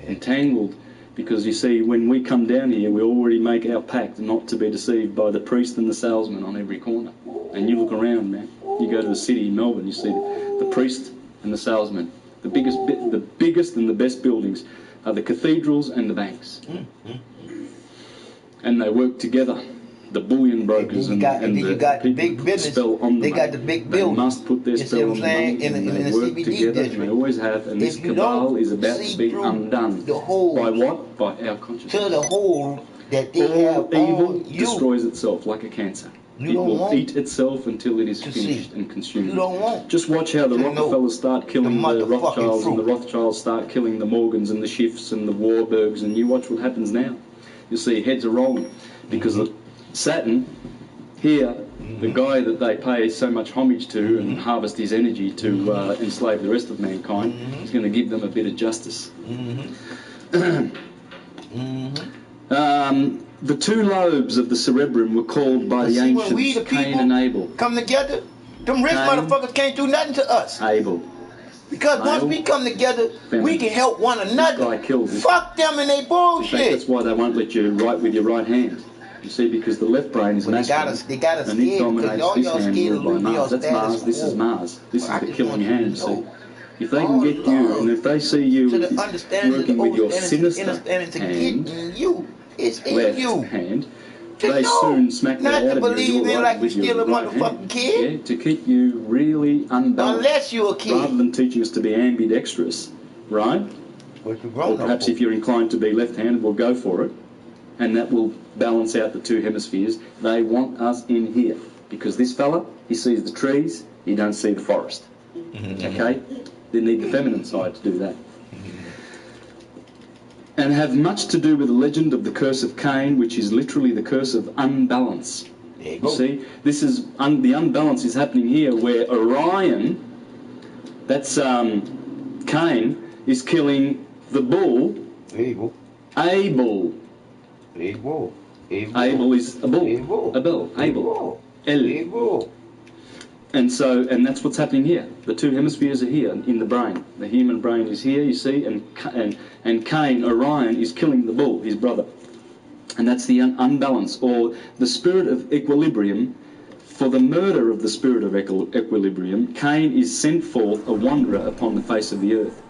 Entangled because, you see, when we come down here, we already make our pact not to be deceived by the priest and the salesman on every corner. And you look around, man. You go to the city in Melbourne, you see the priest and the salesman. The biggest and the best buildings are the cathedrals and the banks. And they work together. The bullion brokers and the people put spell on the money. They got the big buildings. They must put their spell on the money, and they work together, and they always have. And this cabal is about to be undone. By what? By our consciousness. To the whole that they have evil destroys itself like a cancer. It will eat itself until it is finished and consumed. Just watch how the Rockefellers start killing the Rothschilds, and the Rothschilds start killing the Morgans and the Schiffs and the Warburgs, and you watch what happens now. You'll see heads are rolling because Saturn here, the guy that they pay so much homage to and harvest his energy to enslave the rest of mankind, is going to give them a bit of justice. The 2 lobes of the cerebrum were called by the ancients when we, the Cain and Abel. Come together, them rich motherfuckers can't do nothing to us. Abel. Because once we come together, we can help one another. Fuck them and they bullshit. That's why they won't let you write with your right hand. You see, because the left brain is masculine, and it dominates this hand ruled by Mars. That's Mars, this is Mars. This is the killing hand, you see. If they can get you, and if they see you working with your sinister hand, left hand, they soon smack the out of you with your right hand. Yeah, to keep you really unbalanced. Unless you're a kid. Rather than teaching us to be ambidextrous, right? Or perhaps if you're inclined to be left-handed, we'll go for it. And that will balance out the 2 hemispheres. They want us in here. Because this fella, he sees the trees, he don't see the forest. Okay? They need the feminine side to do that. And have much to do with the legend of the curse of Cain, which is literally the curse of unbalance. You see, this is the unbalance is happening here, where Orion, that's Cain, is killing the bull. Abel. Abel is a bull. Abel. El. And that's what's happening here. The 2 hemispheres are here in the brain. The human brain is here, you see, and Cain, Orion, is killing the bull, his brother. And that's the unbalance, or the spirit of equilibrium. For the murder of the spirit of equilibrium, Cain is sent forth a wanderer upon the face of the earth.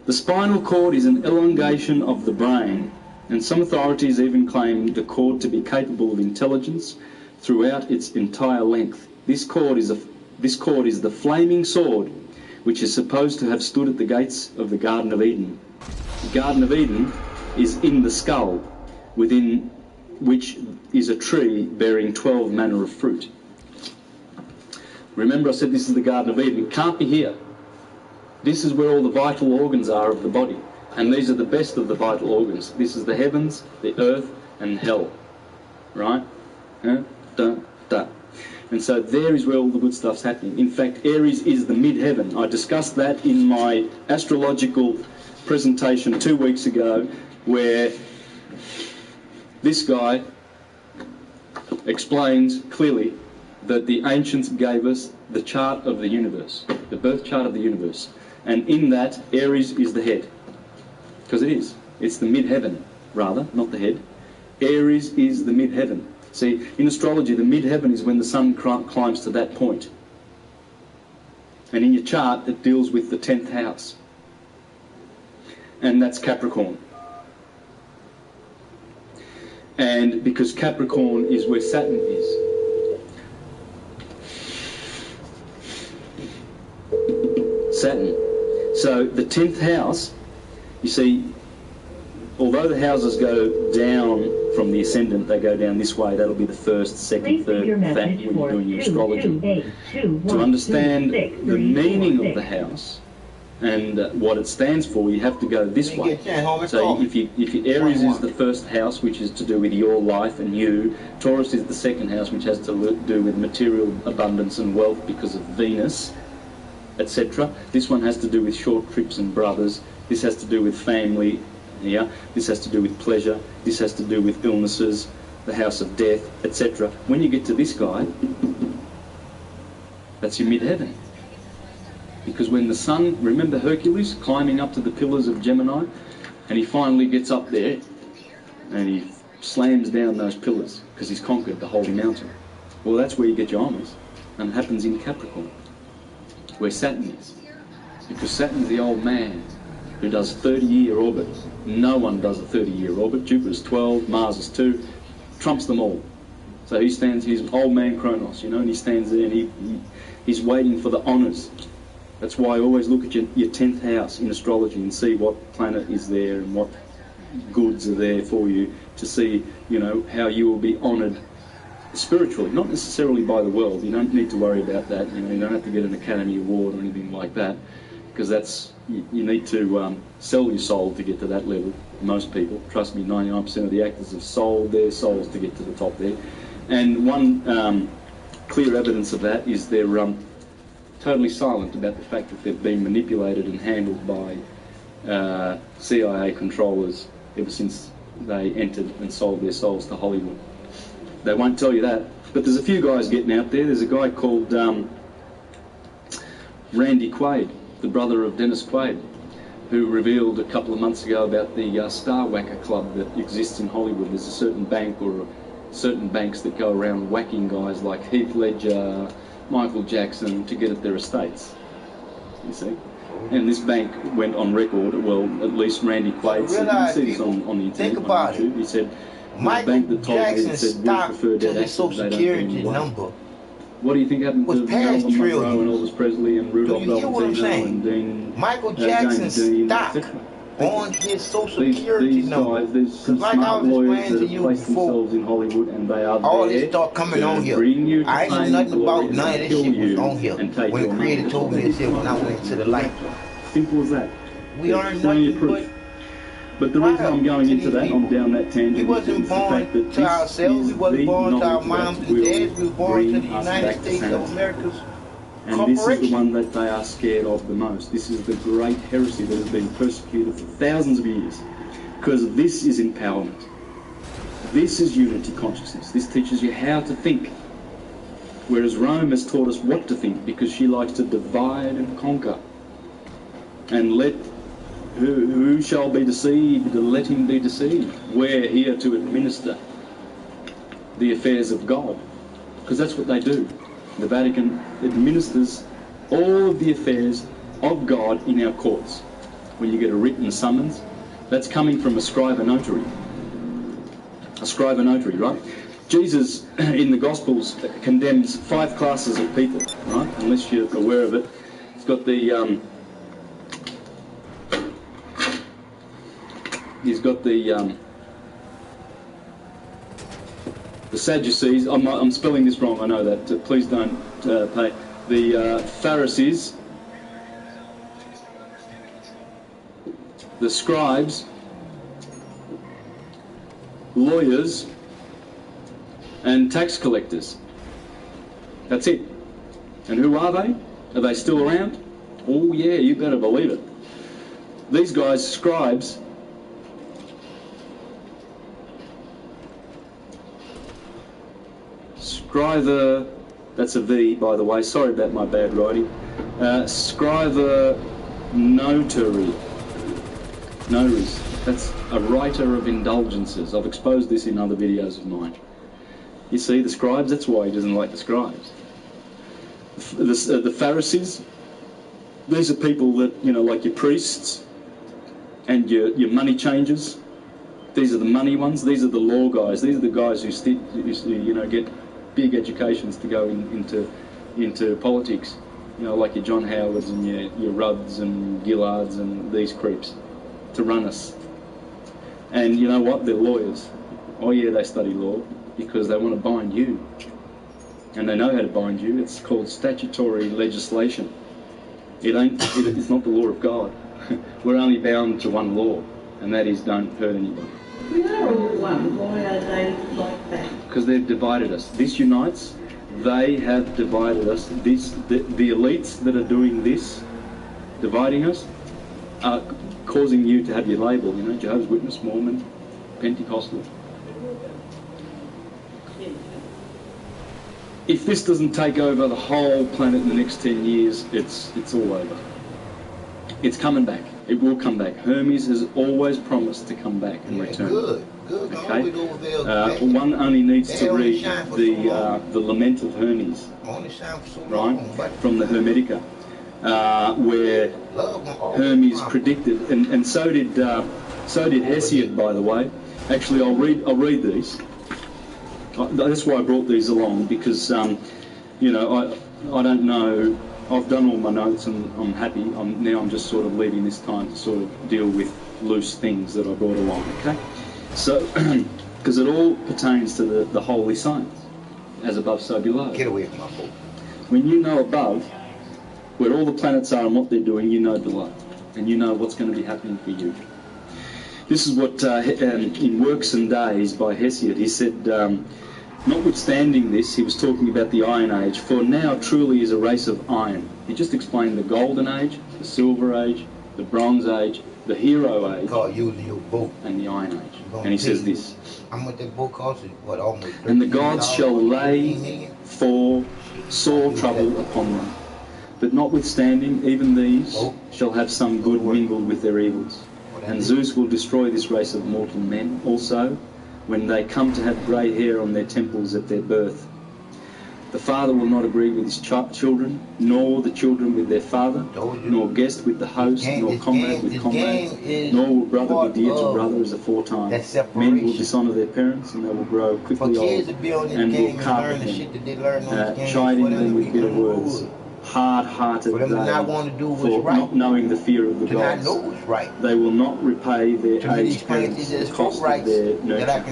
The spinal cord is an elongation of the brain And some authorities even claim the cord to be capable of intelligence throughout its entire length. This cord is the flaming sword which is supposed to have stood at the gates of the Garden of Eden. The Garden of Eden is in the skull, within which is a tree bearing 12 manner of fruit. Remember I said this is the Garden of Eden. It can't be here. This is where all the vital organs are of the body. And these are the best of the vital organs. This is the heavens, the earth, and hell. Right? And so there is where all the good stuff's happening. In fact, Aries is the mid-heaven. I discussed that in my astrological presentation 2 weeks ago, where this guy explains clearly that the ancients gave us the chart of the universe, the birth chart of the universe. And in that, Aries is the head. Because it is. It's the mid-heaven, rather, not the head. Aries is the mid-heaven. See, in astrology, the mid-heaven is when the sun climbs to that point. And in your chart, it deals with the 10th house. And that's Capricorn. And because Capricorn is where Saturn is. Saturn. So the 10th house, you see, although the houses go down from the ascendant, they go down this way. That'll be the first, second, third, that when you're doing your astrology. To understand the meaning of the house and what it stands for, you have to go this way. So if Aries is the first house, which is to do with your life and you, Taurus is the second house, which has to do with material abundance and wealth because of Venus, etc. This one has to do with short trips and brothers. This has to do with family. Yeah, this has to do with pleasure, this has to do with illnesses, the house of death, etc. When you get to this guy, that's your mid-heaven. Because when the sun, remember Hercules climbing up to the pillars of Gemini, and he finally gets up there and he slams down those pillars because he's conquered the holy mountain. Well, that's where you get your honours, and it happens in Capricorn, where Saturn is. Because Saturn's the old man who does 30-year orbit. No one does a 30-year orbit. Jupiter's 12, Mars is 2, trumps them all. So he stands, he's old man Kronos, you know, and he stands there and he's waiting for the honours. That's why I always look at your 10th house in astrology and see what planet is there and what goods are there for you to see, you know, how you will be honoured spiritually, not necessarily by the world. You don't need to worry about that. You know, you don't have to get an Academy Award or anything like that, because that's, you need to sell your soul to get to that level. Most people, trust me, 99% of the actors have sold their souls to get to the top there. And one clear evidence of that is they're totally silent about the fact that they've been manipulated and handled by CIA controllers ever since they entered and sold their souls to Hollywood. They won't tell you that. But there's a few guys getting out there. There's a guy called Randy Quaid, the brother of Dennis Quaid, who revealed a couple of months ago about the Star Whacker Club that exists in Hollywood. There's a certain bank or certain banks that go around whacking guys like Heath Ledger, Michael Jackson to get at their estates, you see. And this bank went on record, well, at least Randy Quaid said, you can see this on the internet, on YouTube, he said, the bank that told me, it said, we prefer dead actors, they don't do number. What do you think happened to Marilyn Monroe and Elvis Presley and Rudolph Valentino and Dean, Michael Jackson's stock on his social security number? Guys, there's some smart lawyers that have placed themselves in Hollywood, and they are all there this stuff coming to on here. bring you to I ain't know nothing about none of this shit was on here. And When the creator told me this shit when I went into the light. Simple as that. We aren't nothing but the reason I'm going into that, I'm down that tangent, we wasn't born to ourselves, we wasn't born to our moms and dads, we were born to the United States of America's and this is the one that they are scared of the most. This is the great heresy that has been persecuted for thousands of years, because this is empowerment. This is unity consciousness. This teaches you how to think, whereas Rome has taught us what to think, because she likes to divide and conquer and let who shall be deceived, let him be deceived. We're here to administer the affairs of God, because that's what they do. The Vatican administers all of the affairs of God in our courts. When you get a written summons, that's coming from a scribe, a notary. a scribe, a notary, right? Jesus in the Gospels condemns 5 classes of people, right? Unless you're aware of it. He's got the the Sadducees. I'm spelling this wrong, I know that. Please don't pay. The Pharisees, the scribes, lawyers, and tax collectors. That's it. And who are they? Are they still around? Oh yeah, you better believe it. These guys, scribes, scriver, that's a V by the way, sorry about my bad writing. Scriver notary. Notaries. That's a writer of indulgences. I've exposed this in other videos of mine. You see, the scribes, that's why he doesn't like the scribes. The Pharisees, these are people that, you know, like your priests and your money changers. These are the money ones. These are the law guys. These are the guys who you know, get big educations to go into politics. You know, like your John Howards and your Rudds and Gillards and these creeps to run us. And you know what? They're lawyers. Oh yeah, they study law because they want to bind you. And they know how to bind you. It's called statutory legislation. It's not the law of God. We're only bound to one law, and that is don't hurt anybody. We are all one. Why are they like that? Because they've divided us. This unites. They have divided us. The elites that are doing this, dividing us, are causing you to have your label. You know, Jehovah's Witness, Mormon, Pentecostal. If this doesn't take over the whole planet in the next 10 years, it's all over. It's coming back. It will come back. Hermes has always promised to come back and return. Good. Okay. One only needs to read the Lament of Hermes, right, from the Hermetica, where Hermes predicted, and so did Hesiod, by the way. Actually, I'll read these. That's why I brought these along, because you know, I don't know. I've done all my notes and I'm happy. Now I'm just sort of leaving this time to sort of deal with loose things that I brought along. Okay, so because it all pertains to the holy science, as above, so below. Get away from my book. When you know above where all the planets are and what they're doing, you know below, and you know what's going to be happening for you. This is what in Works and Days by Hesiod, he said, notwithstanding this, he was talking about the Iron Age, for now truly is a race of iron. He just explained the Golden Age, the Silver Age, the Bronze Age, the Hero Age, and the Iron Age. And he says this, and the gods shall lay for sore trouble upon them. But notwithstanding, even these shall have some good mingled with their evils. And Zeus will destroy this race of mortal men also, when they come to have grey hair on their temples at their birth. The father will not agree with his children, nor the children with their father, nor guest with the host, nor comrade with comrade, nor will brother be dear to brother as aforetime. Men will dishonour their parents, and they will grow quickly old, and will carp them, chiding them with bitter words. Hard-hearted they, for not knowing the fear of the gods. They will not repay their aged parents the cost of their nurture.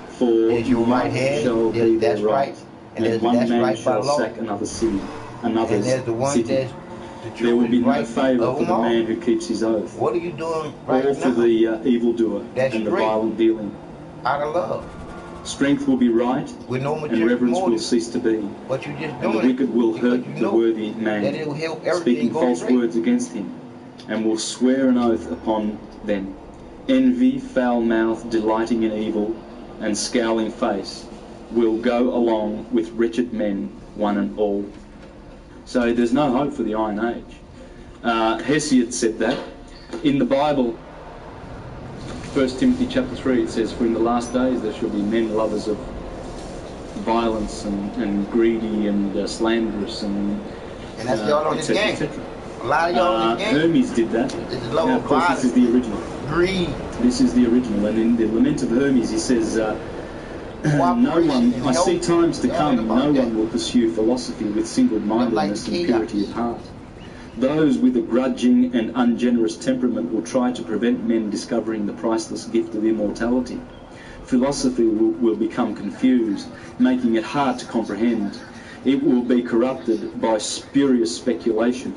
For one shall be their right, and one man shall sack another's city. There will be no favour for the man who keeps his oath, or for the evildoer and the violent dealing. Out of love. Strength will be right, and reverence will cease to be. And the wicked will hurt the worthy man, speaking false words against him, and will swear an oath upon them. Envy, foul mouth, delighting in evil, and scowling face will go along with wretched men, one and all. So there's no hope for the Iron Age. Hesiod said that. In the Bible, 1 Timothy chapter 3, it says, for in the last days there shall be men lovers of violence and greedy and slanderous and that's all on this game. A lot of y'all in the game. Hermes did that. This is low Now, of course, this is the original. Greed. This is the original. And in the Lament of Hermes, he says, no one, I see times to come, no one will pursue philosophy with single-mindedness and purity of heart. Those with a grudging and ungenerous temperament will try to prevent men discovering the priceless gift of immortality. Philosophy will become confused, making it hard to comprehend. It will be corrupted by spurious speculation.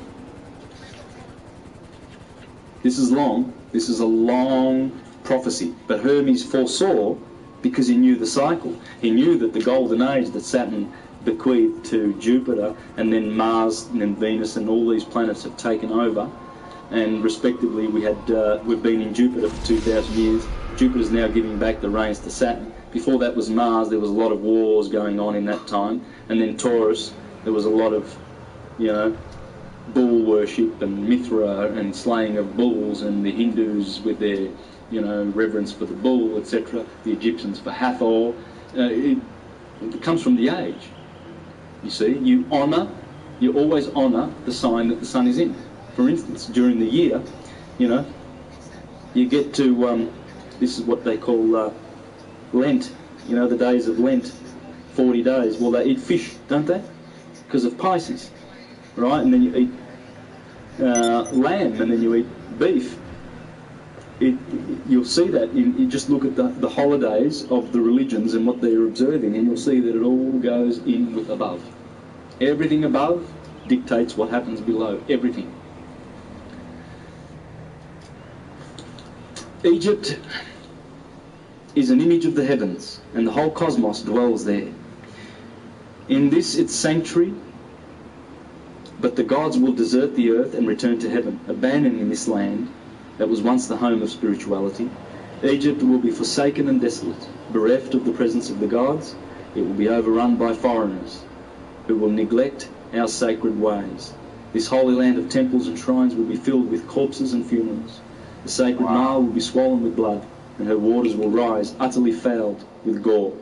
This is long. This is a long prophecy. But Hermes foresaw because he knew the cycle. He knew that the golden age that Saturn bequeathed to Jupiter, and then Mars and then Venus and all these planets have taken over, and respectively we've been in Jupiter for 2,000 years. Jupiter's now giving back the reins to Saturn. Before that was Mars. There was a lot of wars going on in that time, and then Taurus, there was a lot of, bull worship and Mithra and slaying of bulls, and the Hindus with their, reverence for the bull, etc. The Egyptians for Hathor. It comes from the age. You see, you always honour the sign that the sun is in. For instance, during the year, you get to, this is what they call Lent, the days of Lent, 40 days. Well, they eat fish, don't they? Because of Pisces, right? And then you eat lamb, and then you eat beef. You'll see that. You just look at the holidays of the religions and what they're observing, and you'll see that it all goes in with above. Everything above dictates what happens below. Everything. Egypt is an image of the heavens, and the whole cosmos dwells there. In this its sanctuary, but the gods will desert the earth and return to heaven, abandoning this land that was once the home of spirituality. Egypt will be forsaken and desolate, bereft of the presence of the gods. It will be overrun by foreigners who will neglect our sacred ways. This holy land of temples and shrines will be filled with corpses and funerals. The sacred Nile will be swollen with blood, and her waters will rise utterly fouled with gore.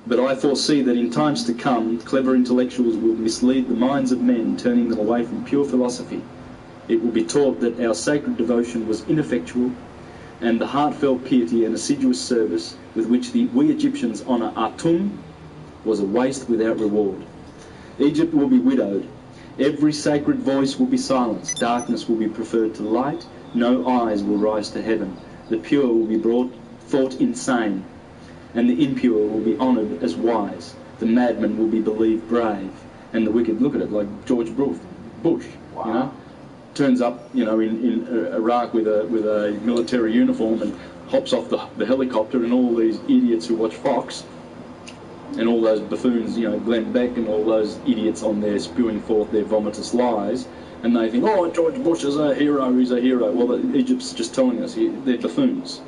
But I foresee that in times to come, clever intellectuals will mislead the minds of men, turning them away from pure philosophy. It will be taught that our sacred devotion was ineffectual, and the heartfelt piety and assiduous service with which we Egyptians honour Atum was a waste without reward. Egypt will be widowed. Every sacred voice will be silenced. Darkness will be preferred to light. No eyes will rise to heaven. The pure will be thought insane, and the impure will be honoured as wise. The madman will be believed brave, and the wicked, look at it, like George Bush, turns up, in Iraq with a military uniform and hops off the helicopter, and all these idiots who watch Fox, and all those buffoons, Glenn Beck and all those idiots on there spewing forth their vomitous lies, and they think, oh, George Bush is a hero, he's a hero. Well, Egypt's just telling us they're buffoons.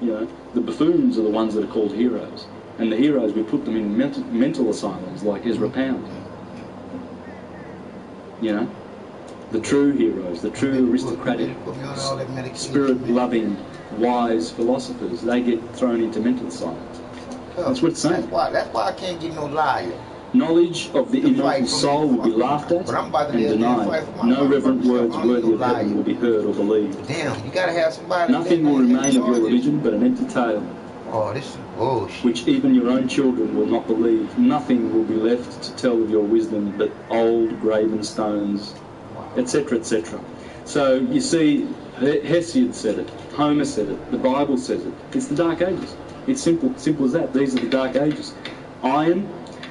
The buffoons are the ones that are called heroes. And the heroes, we put them in mental asylums like Ezra Pound. The true heroes, the true aristocratic, spirit-loving, wise philosophers, they get thrown into mental asylums. That's what it's saying. That's why I can't get no liar. Knowledge of the immortal soul will be laughed at and denied. No reverent words worthy of heaven will be heard or believed. Damn, you gotta have somebody. Nothing will remain of your religion but an empty tale, this is bullshit. which even your own children will not believe. Nothing will be left to tell of your wisdom but old graven stones, etc., etc. So you see, Hesiod said it, Homer said it, the Bible says it. It's the Dark Ages. It's simple as that. These are the Dark Ages. Iron.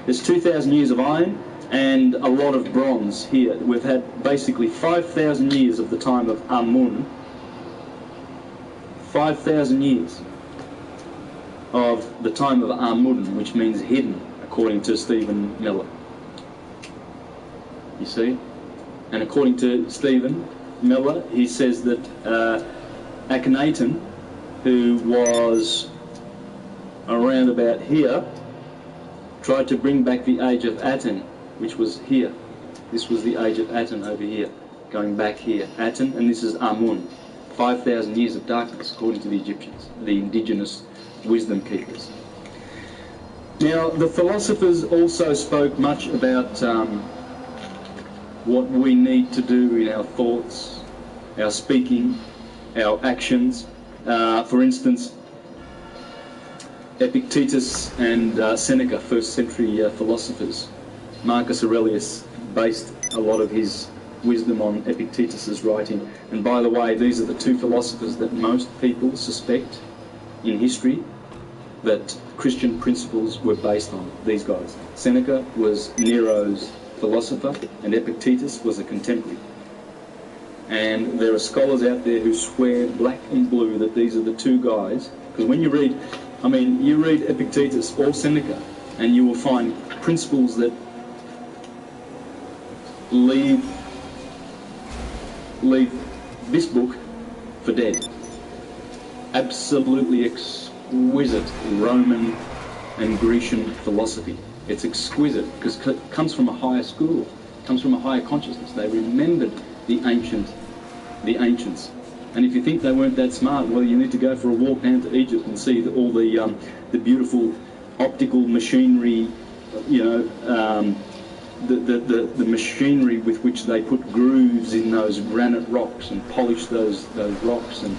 There's 2,000 years of iron and a lot of bronze here. We've had basically 5,000 years of the time of Amun. 5,000 years of the time of Amun, which means hidden, according to Stephen Miller. You see? And according to Stephen Miller, he says that Akhenaten, who was around about here, tried to bring back the age of Aten, which was here. This was the age of Aten over here, going back here. Aten, and this is Amun. 5,000 years of darkness, according to the Egyptians, the indigenous wisdom keepers. Now, the philosophers also spoke much about what we need to do in our thoughts, our speaking, our actions. For instance, Epictetus and Seneca, first century philosophers. Marcus Aurelius based a lot of his wisdom on Epictetus's writing. And by the way, these are the two philosophers that most people suspect in history that Christian principles were based on, these guys. Seneca was Nero's philosopher and Epictetus was a contemporary. And there are scholars out there who swear black and blue that these are the two guys, because when you read, you read Epictetus or Seneca and you will find principles that leave this book for dead. Absolutely exquisite Roman and Grecian philosophy. It's exquisite because it comes from a higher school, it comes from a higher consciousness. They remembered the ancients. And if you think they weren't that smart, well, you need to go for a walk down to Egypt and see all the beautiful optical machinery, the machinery with which they put grooves in those granite rocks and polish those rocks. And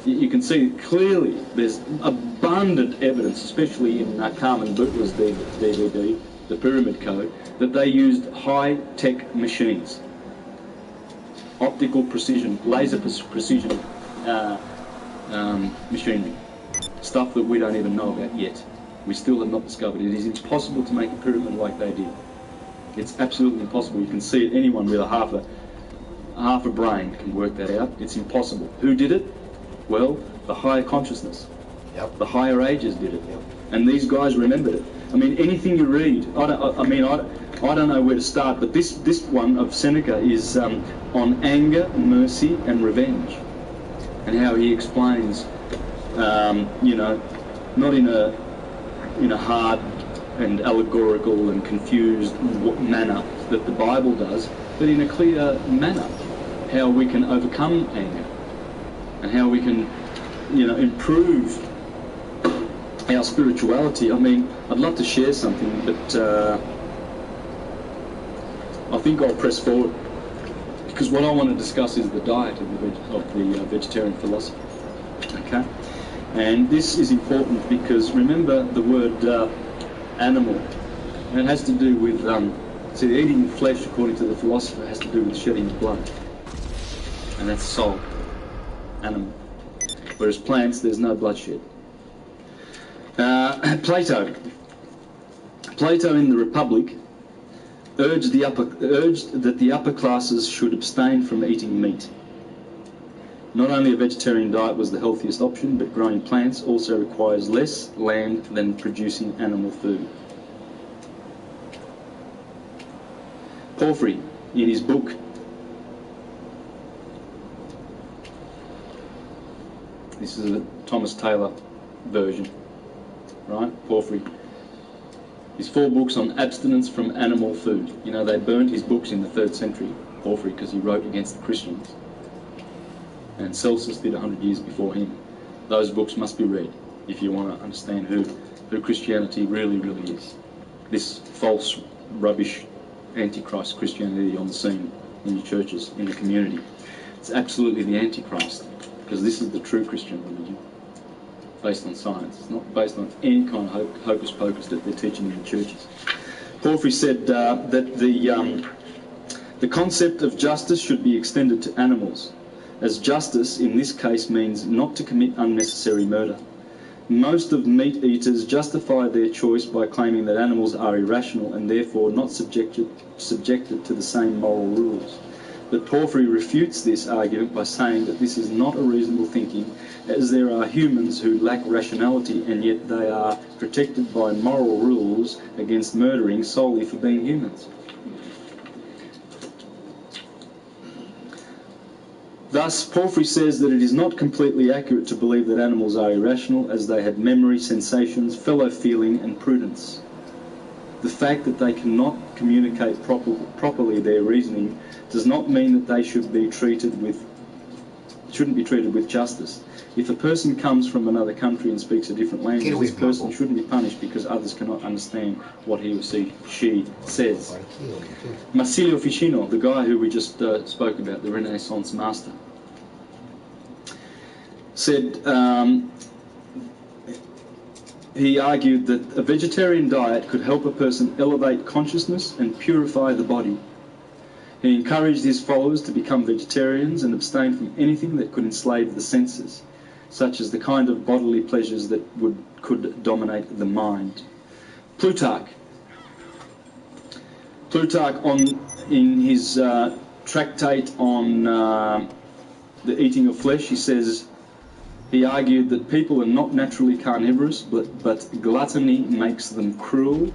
you can see clearly there's abundant evidence, especially in Carmen Butler's DVD, The Pyramid Code, that they used high-tech machines. Optical precision, laser precision machinery. Stuff that we don't even know about yet. We still have not discovered. It is impossible to make a pyramid like they did. It's absolutely impossible. You can see it. Anyone with a half a brain can work that out. It's impossible. Who did it? Well, the higher consciousness. Yep. The higher ages did it. Yep. And these guys remembered it. Anything you read, I don't know where to start, but this one of Seneca is on anger, mercy, and revenge, and how he explains, not in a hard and allegorical and confused manner that the Bible does, but in a clear manner, how we can overcome anger and how we can, improve our spirituality. I'd love to share something, but I think I'll press forward because what I want to discuss is the diet of the vegetarian philosophy. Okay, and this is important because remember the word animal, and it has to do with eating flesh, according to the philosopher, has to do with shedding of blood, and that's soul, animal. Whereas plants, there's no bloodshed. Plato in the Republic urged that the upper classes should abstain from eating meat. Not only a vegetarian diet was the healthiest option, but growing plants also requires less land than producing animal food. Porphyry, in his book, this is a Thomas Taylor version, right? Porphyry. His 4 books on abstinence from animal food. They burned his books in the 3rd century, Porphyry, because he wrote against the Christians. And Celsus did 100 years before him. Those books must be read if you want to understand who Christianity really, really is. This false, rubbish, antichrist Christianity on the scene in your churches, in the community. It's absolutely the antichrist, because this is the true Christian religion, based on science. It's not based on any kind of hocus pocus that they're teaching in the churches. Porphyry said that the concept of justice should be extended to animals, as justice in this case means not to commit unnecessary murder. Most of meat eaters justify their choice by claiming that animals are irrational and therefore not subjected to the same moral rules. But Porphyry refutes this argument by saying that this is not a reasonable thinking, as there are humans who lack rationality and yet they are protected by moral rules against murdering solely for being humans. Thus, Porphyry says that it is not completely accurate to believe that animals are irrational, as they have memory, sensations, fellow feeling and prudence. The fact that they cannot communicate properly their reasoning does not mean that they should be treated with shouldn't be treated with justice. If a person comes from another country and speaks a different language, this person shouldn't be punished because others cannot understand what he or she says. Marsilio Ficino, the guy who we just spoke about, the Renaissance master, said he argued that a vegetarian diet could help a person elevate consciousness and purify the body. He encouraged his followers to become vegetarians and abstain from anything that could enslave the senses, such as the kind of bodily pleasures that could dominate the mind. Plutarch in his tractate on the eating of flesh, he argued that people are not naturally carnivorous, but gluttony makes them cruel,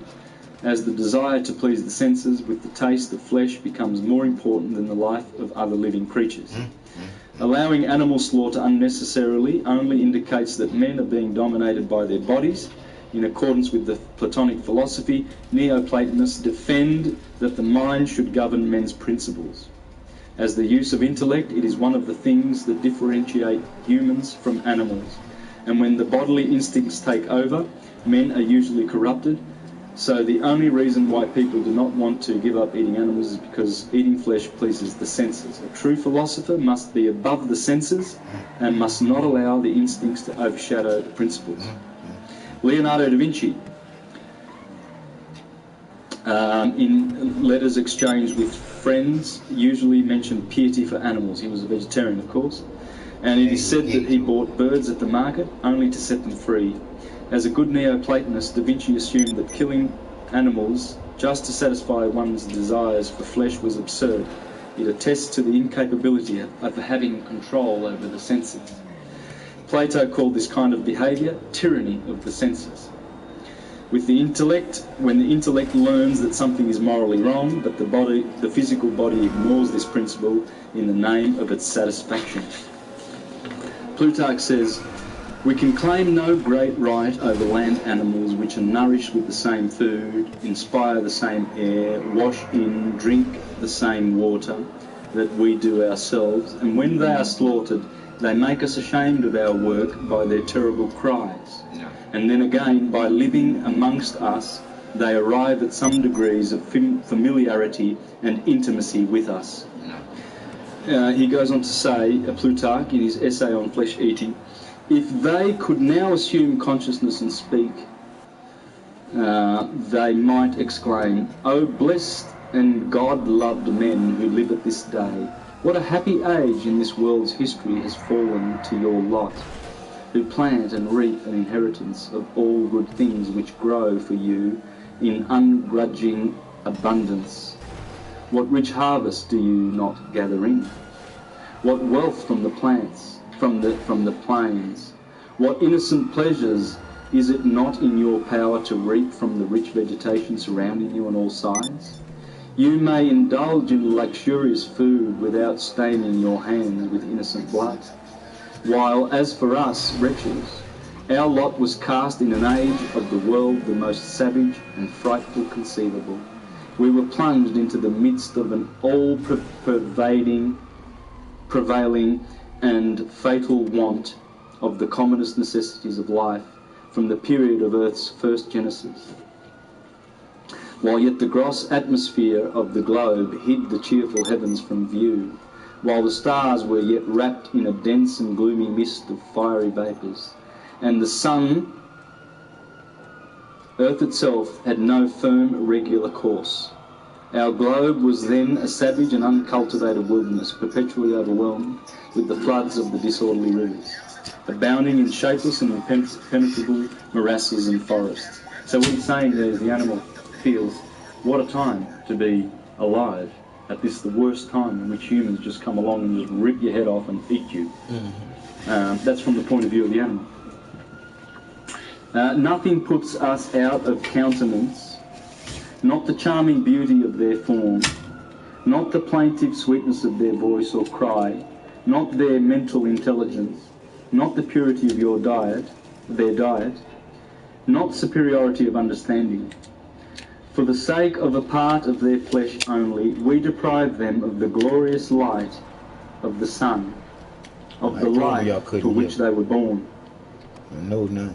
as the desire to please the senses with the taste of flesh becomes more important than the life of other living creatures. Allowing animal slaughter unnecessarily only indicates that men are being dominated by their bodies. In accordance with the Platonic philosophy, Neoplatonists defend that the mind should govern men's principles. As the use of intellect, it is one of the things that differentiate humans from animals. And when the bodily instincts take over, men are usually corrupted. So the only reason why people do not want to give up eating animals is because eating flesh pleases the senses. A true philosopher must be above the senses and must not allow the instincts to overshadow the principles. Leonardo da Vinci, in letters exchanged with friends, usually mentioned piety for animals. He was a vegetarian, of course. And it is said that he bought birds at the market only to set them free. As a good Neoplatonist, Da Vinci assumed that killing animals just to satisfy one's desires for flesh was absurd. It attests to the incapability of having control over the senses. Plato called this kind of behaviour tyranny of the senses. With the intellect, when the intellect learns that something is morally wrong, but the physical body ignores this principle in the name of its satisfaction. Plutarch says, "We can claim no great right over land animals which are nourished with the same food, inspire the same air, wash in, drink the same water that we do ourselves, and when they are slaughtered, they make us ashamed of our work by their terrible cries. And then again, by living amongst us, they arrive at some degrees of familiarity and intimacy with us." He goes on to say, Plutarch, in his essay on flesh eating, "If they could now assume consciousness and speak, they might exclaim, 'O blessed and God-loved men who live at this day, what a happy age in this world's history has fallen to your lot, who plant and reap an inheritance of all good things which grow for you in ungrudging abundance. What rich harvest do you not gather in? What wealth from the plants, from the plains? What innocent pleasures is it not in your power to reap from the rich vegetation surrounding you on all sides? You may indulge in luxurious food without staining your hands with innocent blood. While as for us, wretches, our lot was cast in an age of the world the most savage and frightful conceivable. We were plunged into the midst of an all-prevailing and fatal want of the commonest necessities of life from the period of Earth's first genesis. While yet the gross atmosphere of the globe hid the cheerful heavens from view, while the stars were yet wrapped in a dense and gloomy mist of fiery vapours, and the sun, Earth itself, had no firm, regular course. Our globe was then a savage and uncultivated wilderness, perpetually overwhelmed with the floods of the disorderly rivers, abounding in shapeless and impenetrable morasses and forests." So what he's saying there is the animal feels, what a time to be alive at this, the worst time in which humans just come along and just rip your head off and eat you. That's from the point of view of the animal. Nothing puts us out of countenance, not the charming beauty of their form, not the plaintive sweetness of their voice or cry, not their mental intelligence, not the purity of their diet, not superiority of understanding. For the sake of a part of their flesh only, we deprive them of the glorious light of the sun, of I the told you y'all life couldn't for which hear. they were born. I know now.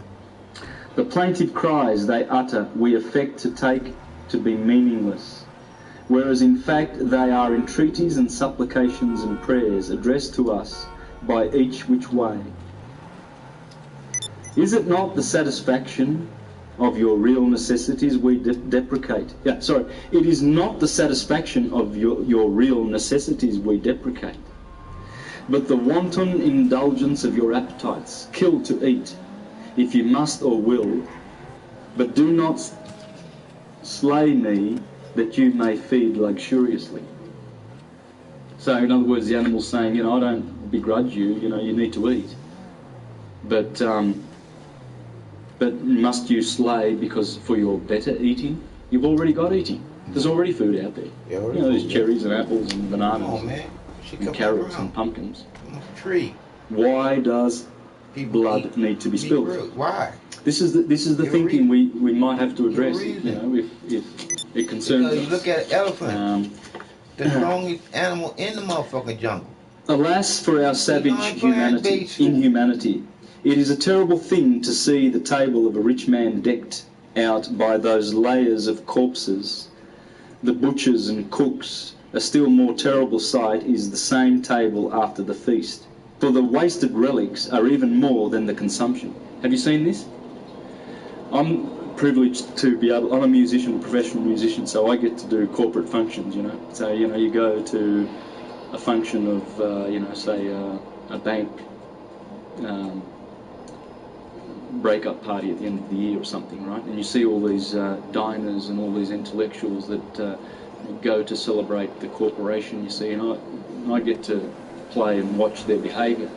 The plaintive cries they utter we affect to take to be meaningless, whereas in fact they are entreaties and supplications and prayers addressed to us by each which way. Is it not the satisfaction of your real necessities we deprecate? It is not the satisfaction of your real necessities we deprecate, but the wanton indulgence of your appetites. Kill to eat, if you must or will, but do not slay me that you may feed luxuriously. So in other words, the animal's saying, you know, I don't begrudge you, you know, you need to eat. But must you slay because for your better eating? You've already got eating. There's already food out there. Yeah, you know, there's cherries and apples and bananas Come on, man. and carrots and pumpkins. Tree. Why does People blood eat need to be meat spilled? root. Why? This is the Give a thinking we might have to address. reason. You know, if it concerns Because you us. look at an elephant, the strongest animal in the motherfucking jungle. Alas for our savage inhumanity. It is a terrible thing to see the table of a rich man decked out by those layers of corpses, the butchers and cooks. A still more terrible sight is the same table after the feast. For the wasted relics are even more than the consumption. Have you seen this? I'm privileged to be able, I'm a musician, a professional musician, so I get to do corporate functions, you know. So, you know, you go to a function of, you know, say a bank break-up party at the end of the year or something, right? And you see all these diners and all these intellectuals that go to celebrate the corporation, you see, and I get to play and watch their behaviour.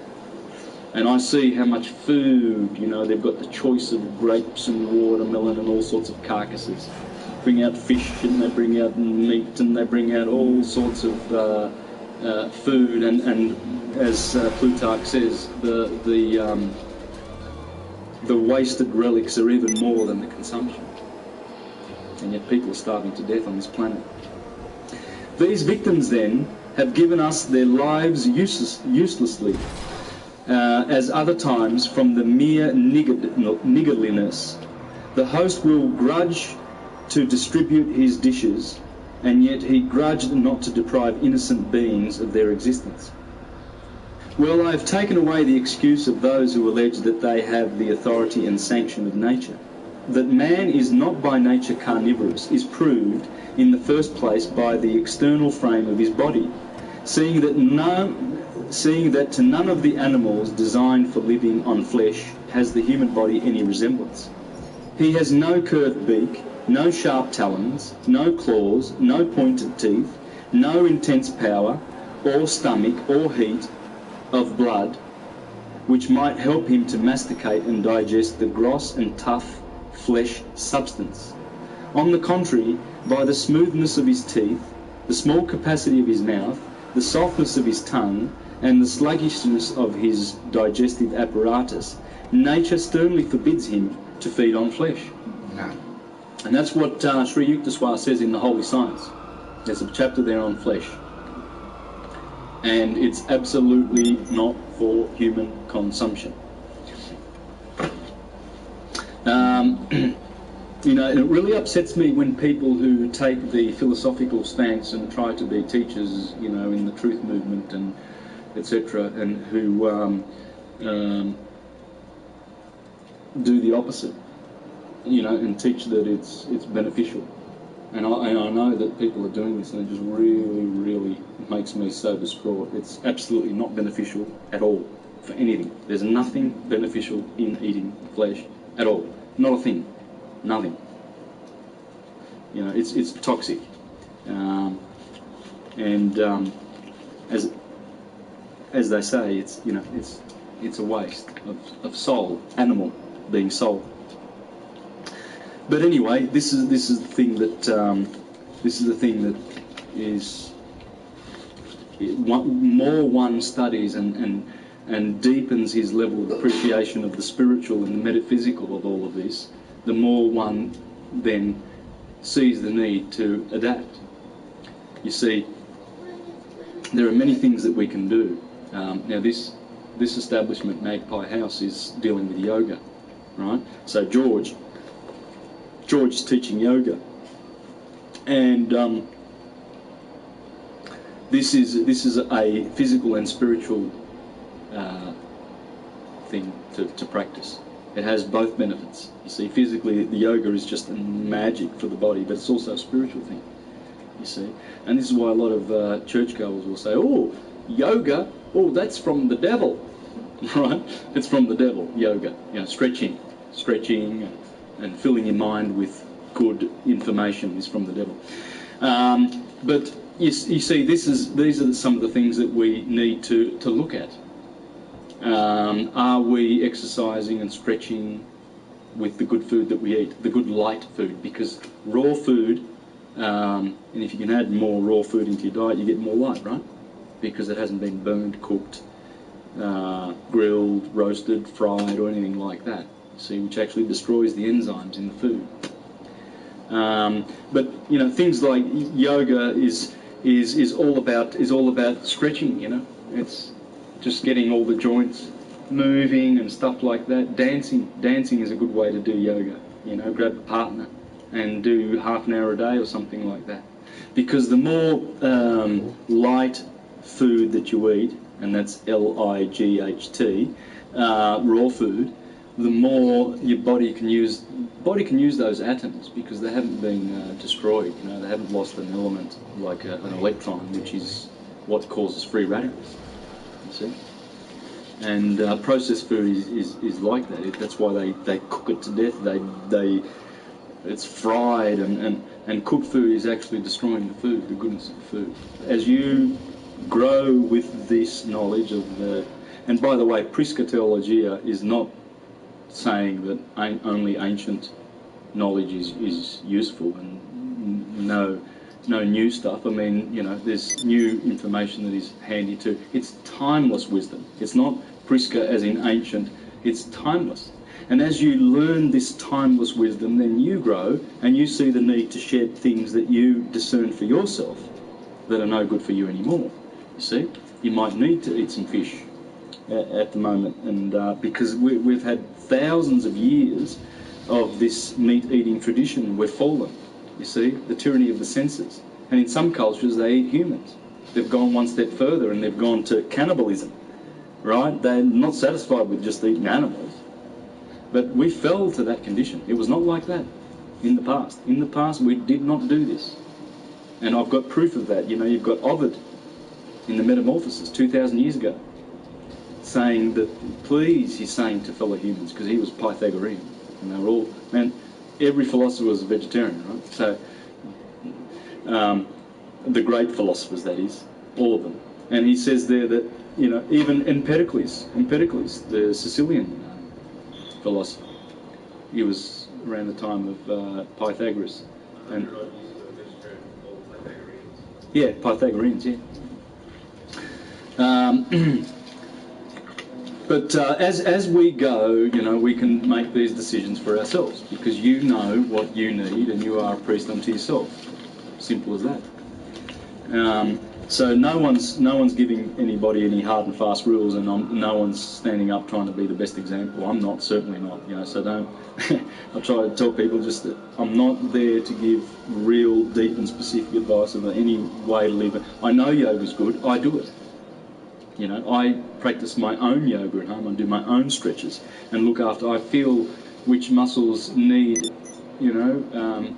And I see how much food, you know, they've got the choice of grapes and watermelon and all sorts of carcasses. Bring out fish and they bring out meat and they bring out all sorts of food, and as Plutarch says, the wasted relics are even more than the consumption. And yet people are starving to death on this planet. These victims then have given us their lives uselessly, as other times from the mere niggardliness. The host will grudge to distribute his dishes, and yet he grudged not to deprive innocent beings of their existence. Well, I have taken away the excuse of those who allege that they have the authority and sanction of nature. That man is not by nature carnivorous is proved in the first place by the external frame of his body, seeing that to none of the animals designed for living on flesh has the human body any resemblance. He has no curved beak, no sharp talons, no claws, no pointed teeth, no intense power, or stomach, or heat of blood, which might help him to masticate and digest the gross and tough flesh substance. On the contrary, by the smoothness of his teeth, the small capacity of his mouth, the softness of his tongue, and the sluggishness of his digestive apparatus, nature sternly forbids him to feed on flesh. No. And that's what trUtH says in the Holy Science. There's a chapter there on flesh. And it's absolutely not for human consumption. You know, it really upsets me when people who take the philosophical stance and try to be teachers, you know, in the truth movement and etc., and who do the opposite, you know, and teach that it's beneficial. And I know that people are doing this, and it just really makes me so distraught. It's absolutely not beneficial at all for anything. There's nothing beneficial in eating flesh at all. Not a thing. Nothing. You know, it's toxic. As they say, it's, you know, it's a waste of soul, animal being soul. But anyway, this is the thing that is more one studies and deepens his level of appreciation of the spiritual and the metaphysical of all of this, the more one then sees the need to adapt. You see, there are many things that we can do. Now this this establishment, Magpie House, is dealing with yoga, right? So George is teaching yoga, and this is a physical and spiritual thing to practice. It has both benefits. You see, physically the yoga is just magic for the body, but it's also a spiritual thing. You see, and this is why a lot of churchgoers will say, "Oh, yoga, oh, that's from the devil," right? It's from the devil. Yoga, you know, stretching, and filling your mind with good information is from the devil. But you see, these are some of the things that we need to look at. Are we exercising and stretching with the good food that we eat, the good light food? Because raw food, and if you can add more raw food into your diet, you get more light, right? Because it hasn't been burned, cooked, grilled, roasted, fried, or anything like that. See, which actually destroys the enzymes in the food. But you know, things like yoga is all about stretching. You know, it's just getting all the joints moving and stuff like that. Dancing is a good way to do yoga. You know, grab a partner and do half an hour a day or something like that. Because the more light food that you eat, and that's LIGHT, raw food, the more your body can use those atoms, because they haven't been destroyed. You know, they haven't lost an element like an electron, which is what causes free radicals. You see, and processed food is like that. That's why they cook it to death. It's fried, and cooked food is actually destroying the food, the goodness of the food. As you grow with this knowledge of the, and by the way, Prisca is not saying that only ancient knowledge is useful and no new stuff. I mean, you know, there's new information that is handy too. It's timeless wisdom. It's not Prisca as in ancient, it's timeless. And as you learn this timeless wisdom, then you grow and you see the need to shed things that you discern for yourself that are no good for you anymore. You see, you might need to eat some fish at the moment, and because we've had thousands of years of this meat-eating tradition, we've fallen. You see, the tyranny of the senses. And in some cultures, they eat humans. They've gone one step further and they've gone to cannibalism, right? They're not satisfied with just eating animals. But we fell to that condition. It was not like that in the past. In the past, we did not do this. And I've got proof of that. You know, you've got Ovid in the Metamorphosis 2,000 years ago saying that, please, he's saying to fellow humans, because he was Pythagorean. And they were all, man, every philosopher was a vegetarian, right? So, the great philosophers, that is, all of them. And he says there that, you know, even Empedocles, the Sicilian philosopher, he was around the time of Pythagoras. And yeah, Pythagoreans, yeah. But as we go, you know, we can make these decisions for ourselves, because you know what you need and you are a priest unto yourself. Simple as that. So no one's giving anybody any hard and fast rules, and no one's standing up trying to be the best example. I'm not, certainly not. You know, so don't. I try to tell people just that I'm not there to give real, deep, and specific advice of any way to live it. I know yoga's good. I do it. You know, I practice my own yoga at home. I do my own stretches and look after. I feel which muscles need, you know,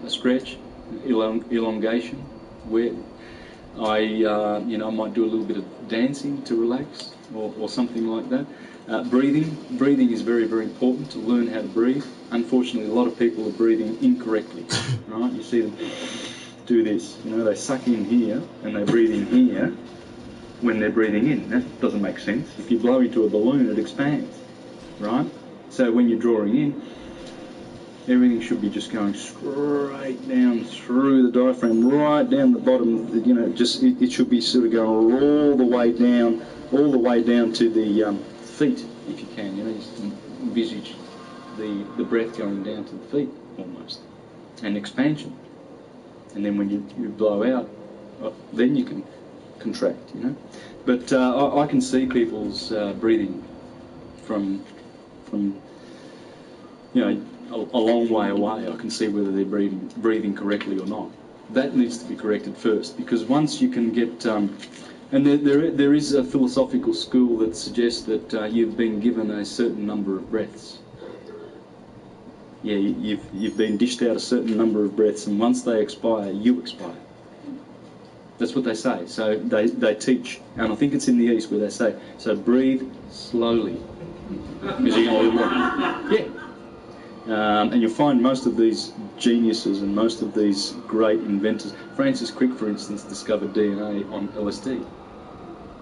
a stretch, elongation. Where I might do a little bit of dancing to relax, or something like that. Breathing is very, very important to learn how to breathe. Unfortunately, a lot of people are breathing incorrectly. Right? You see them do this. You know, they suck in here and they breathe in here when they're breathing in. That doesn't make sense. If you blow into a balloon, it expands, right? So when you're drawing in, everything should be just going straight down through the diaphragm, right down the bottom. You know, it should be sort of going all the way down to the feet, if you can. You know, just envisage the breath going down to the feet almost, and expansion. And then when you blow out, then you can contract, you know. But I can see people's breathing from you know, a long way away. I can see whether they're breathing correctly or not. That needs to be corrected first, because once you can get, and there is a philosophical school that suggests that you've been given a certain number of breaths. Yeah, you've been dished out a certain number of breaths, and once they expire, you expire. That's what they say. So they teach, and I think it's in the East where they say, so breathe slowly. Because you're going to live long. Yeah. And you'll find most of these geniuses and most of these great inventors. Francis Crick, for instance, discovered DNA on LSD.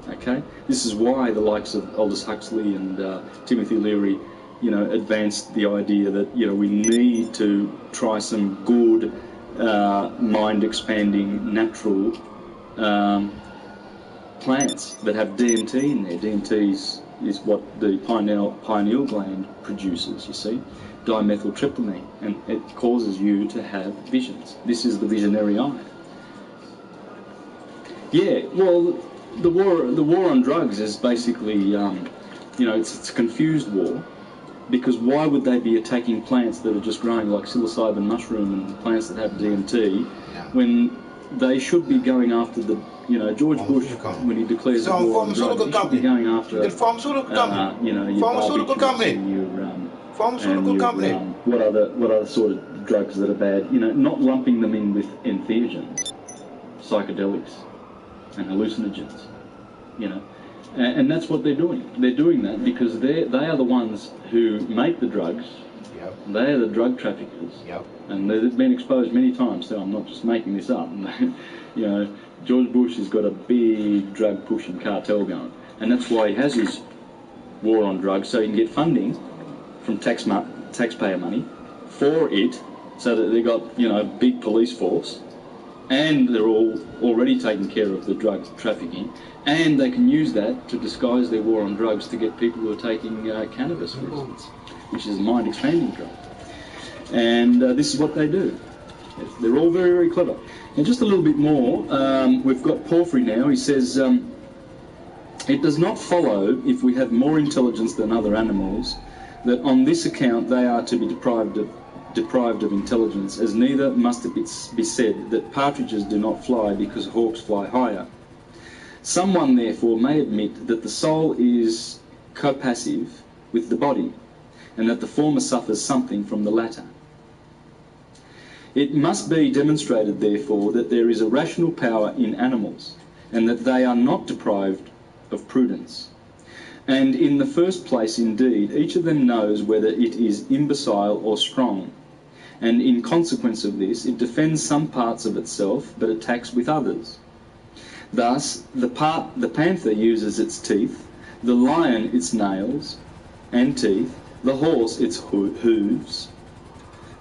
Okay? This is why the likes of Aldous Huxley and Timothy Leary, you know, advanced the idea that, you know, we need to try some good, mind-expanding, natural plants that have DMT in there. DMT is what the pineal gland produces, you see, dimethyltryptamine, and it causes you to have visions. This is the visionary eye. Yeah, well, the war on drugs is basically, you know, it's a confused war, because why would they be attacking plants that are just growing like psilocybin mushroom and plants that have DMT when they should be going after the, you know, George Bush, when he declares a war on drugs, he should be going after, you know, your barbiturates and your, pharmaceutical company. What other sort of drugs that are bad, you know, not lumping them in with entheogens, psychedelics and hallucinogens, you know. And that's what they're doing. They're doing that because they are the ones who make the drugs. Yep. They are the drug traffickers. Yep. And they've been exposed many times, so I'm not just making this up. You know, George Bush has got a big drug pushing cartel going. And that's why he has his war on drugs, so he can get funding from taxpayer money for it, so that they've got, you know, a big police force, and they're all already taking care of the drug trafficking, and they can use that to disguise their war on drugs to get people who are taking cannabis, for instance, which is a mind-expanding drug. And this is what they do. They're all very, very clever. And just a little bit more, we've got Porphyry now. He says, it does not follow, if we have more intelligence than other animals, that on this account they are to be deprived of intelligence, as neither must it be said that partridges do not fly because hawks fly higher. Someone, therefore, may admit that the soul is copassive with the body, and that the former suffers something from the latter. It must be demonstrated, therefore, that there is a rational power in animals, and that they are not deprived of prudence. And in the first place, indeed, each of them knows whether it is imbecile or strong, and in consequence of this, it defends some parts of itself, but attacks with others. Thus, the panther uses its teeth, the lion its nails and teeth, the horse its hooves,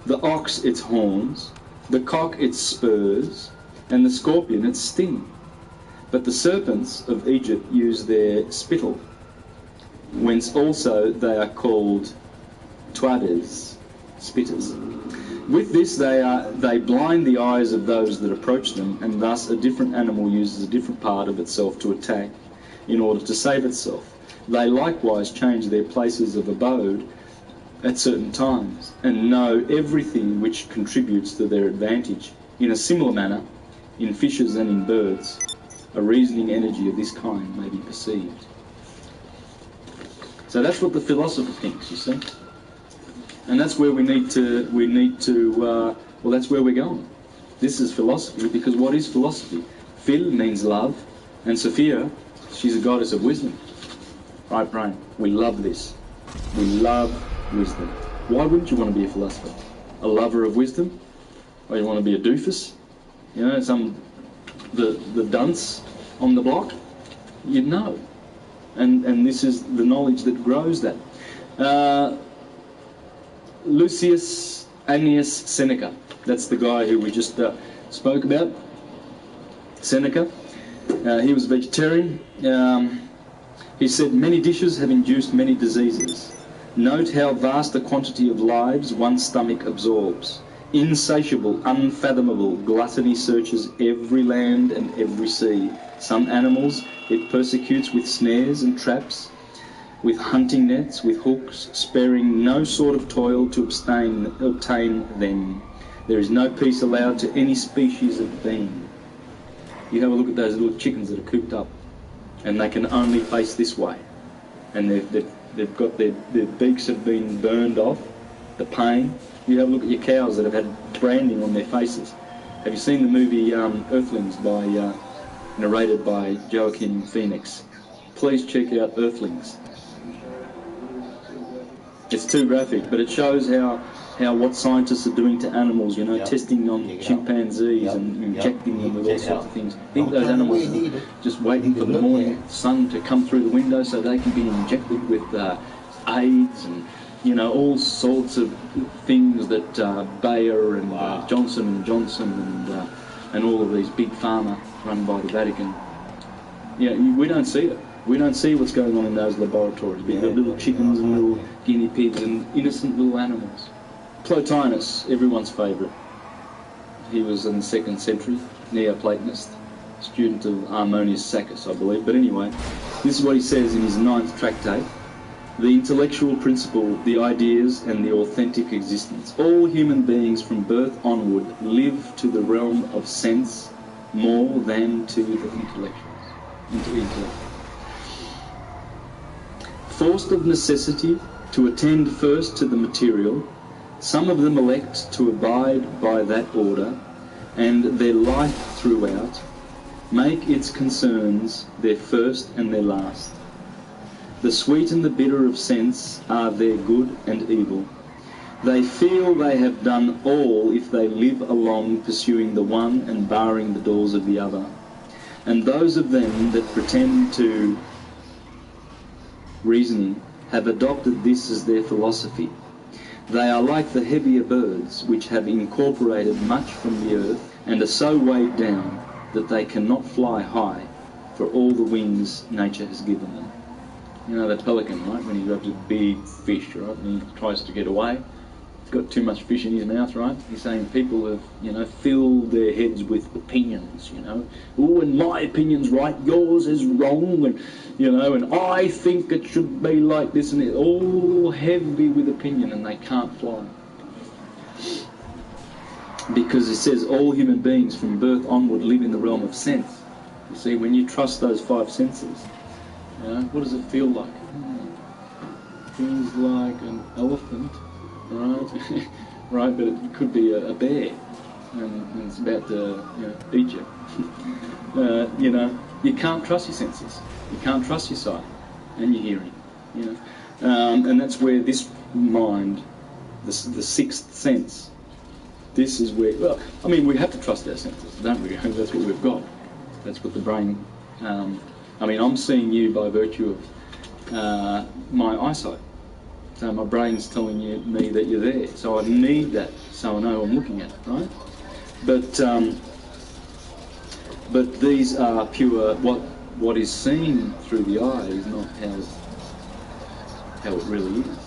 the ox its horns, the cock its spurs, and the scorpion its sting. But the serpents of Egypt use their spittle, whence also they are called tHEs, spitters. With this they blind the eyes of those that approach them, and thus a different animal uses a different part of itself to attack in order to save itself. They likewise change their places of abode at certain times, and know everything which contributes to their advantage. In a similar manner, in fishes and in birds, a reasoning energy of this kind may be perceived. So that's what the philosopher thinks, you see. And that's where we need to well, that's where we're going. This is philosophy, because what is philosophy? Phil means love, and Sophia, she's a goddess of wisdom. Right, Brian? We love this. We love wisdom. Why wouldn't you want to be a philosopher? A lover of wisdom? Or you want to be a doofus? You know, the dunce on the block? You'd know. And this is the knowledge that grows that. Lucius Annius Seneca, that's the guy who we just spoke about, Seneca. He was a vegetarian. He said, many dishes have induced many diseases. Note how vast a quantity of lives one stomach absorbs. Insatiable, unfathomable gluttony searches every land and every sea. Some animals it persecutes with snares and traps, with hunting nets, with hooks, sparing no sort of toil to obtain them. There is no peace allowed to any species of being. You have a look at those little chickens that are cooped up, and they can only face this way. And they've got their beaks have been burned off, the pain. You have a look at your cows that have had branding on their faces. Have you seen the movie Earthlings, narrated by Joaquin Phoenix? Please check out Earthlings. It's too graphic, but it shows how what scientists are doing to animals, you know, testing on chimpanzees and injecting them with all sorts of things. I think those animals are just waiting for the morning sun to come through the window so they can be injected with AIDS and, you know, all sorts of things that Bayer and Johnson & Johnson and all of these big pharma run by the Vatican. Yeah, we don't see it. We don't see what's going on in those laboratories. We've got little chickens and little guinea pigs and innocent little animals. Plotinus, everyone's favourite. He was in the 2nd century, Neoplatonist, student of Harmonius Saccus, I believe. But anyway, this is what he says in his 9th tractate. The intellectual principle, the ideas and the authentic existence. All human beings from birth onward live to the realm of sense more than to the intellectuals. Forced of necessity to attend first to the material, some of them elect to abide by that order, and their life throughout make its concerns their first and their last. The sweet and the bitter of sense are their good and evil. They feel they have done all if they live along pursuing the one and barring the doors of the other. And those of them that pretend to reasoning have adopted this as their philosophy. They are like the heavier birds, which have incorporated much from the earth and are so weighed down that they cannot fly high for all the wings nature has given them. You know that pelican, right, when he grabs a big fish, right, and he tries to get away, he's got too much fish in his mouth, right? He's saying people have, you know, filled their heads with opinions, you know. Oh, and my opinion's right, yours is wrong, and, you know, and I think it should be like this, and it's all heavy with opinion, and they can't fly. Because it says all human beings from birth onward live in the realm of sense. You see, when you trust those 5 senses, you know, what does it feel like? Feels like an elephant, right? Right, but it could be a bear, and it's about to, you know, eat you. You know, you can't trust your senses. You can't trust your sight and your hearing. You know, and that's where this mind, the 6th sense, this is where. Well, I mean, we have to trust our senses, don't we? That's what we've got. That's what the brain. I mean, I'm seeing you by virtue of my eyesight. So my brain's telling me that you're there. So I need that, so I know I'm looking at it, right? But these are pure. What is seen through the eye is not how it really is.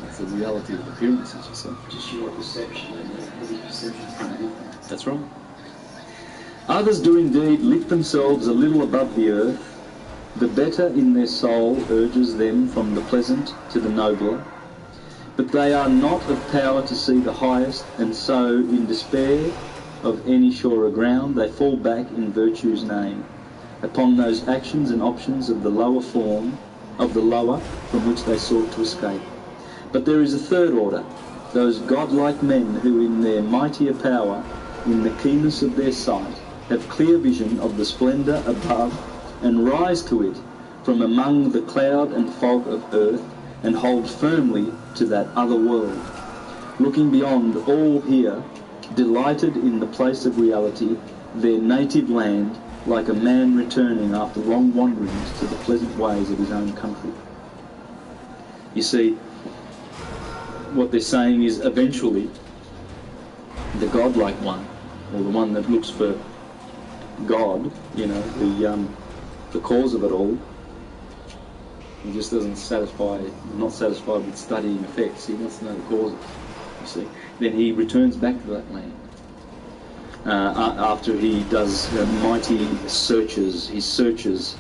It's the reality of appearances, you see. Just your perception, and every perception's kind of different. That's right. Others do indeed lift themselves a little above the earth. The better in their soul urges them from the pleasant to the nobler. But they are not of power to see the highest, and so, in despair of any surer ground, they fall back in virtue's name upon those actions and options of the lower form, of the lower from which they sought to escape. But there is a third order, those godlike men who in their mightier power, in the keenness of their sight, have clear vision of the splendour above, and rise to it from among the cloud and fog of earth, and hold firmly to that other world, looking beyond all here, delighted in the place of reality, their native land, like a man returning after long wanderings to the pleasant ways of his own country. You see, what they're saying is eventually the godlike one, or the one that looks for God, you know, the cause of it all, he just doesn't not satisfied with studying effects. He wants to know the causes, you see. Then he returns back to that land. after he does mighty searches. He searches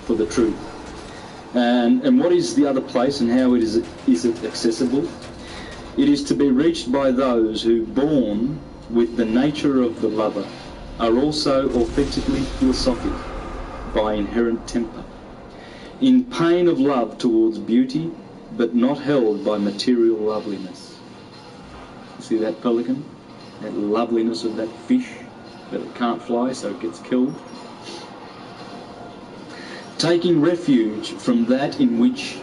for the truth. And what is the other place, and how is it accessible? It is to be reached by those who, born with the nature of the lover, are also authentically philosophic by inherent temper, in pain of love towards beauty, but not held by material loveliness. See that pelican? That loveliness of that fish, but it can't fly, so it gets killed. Taking refuge from that in which,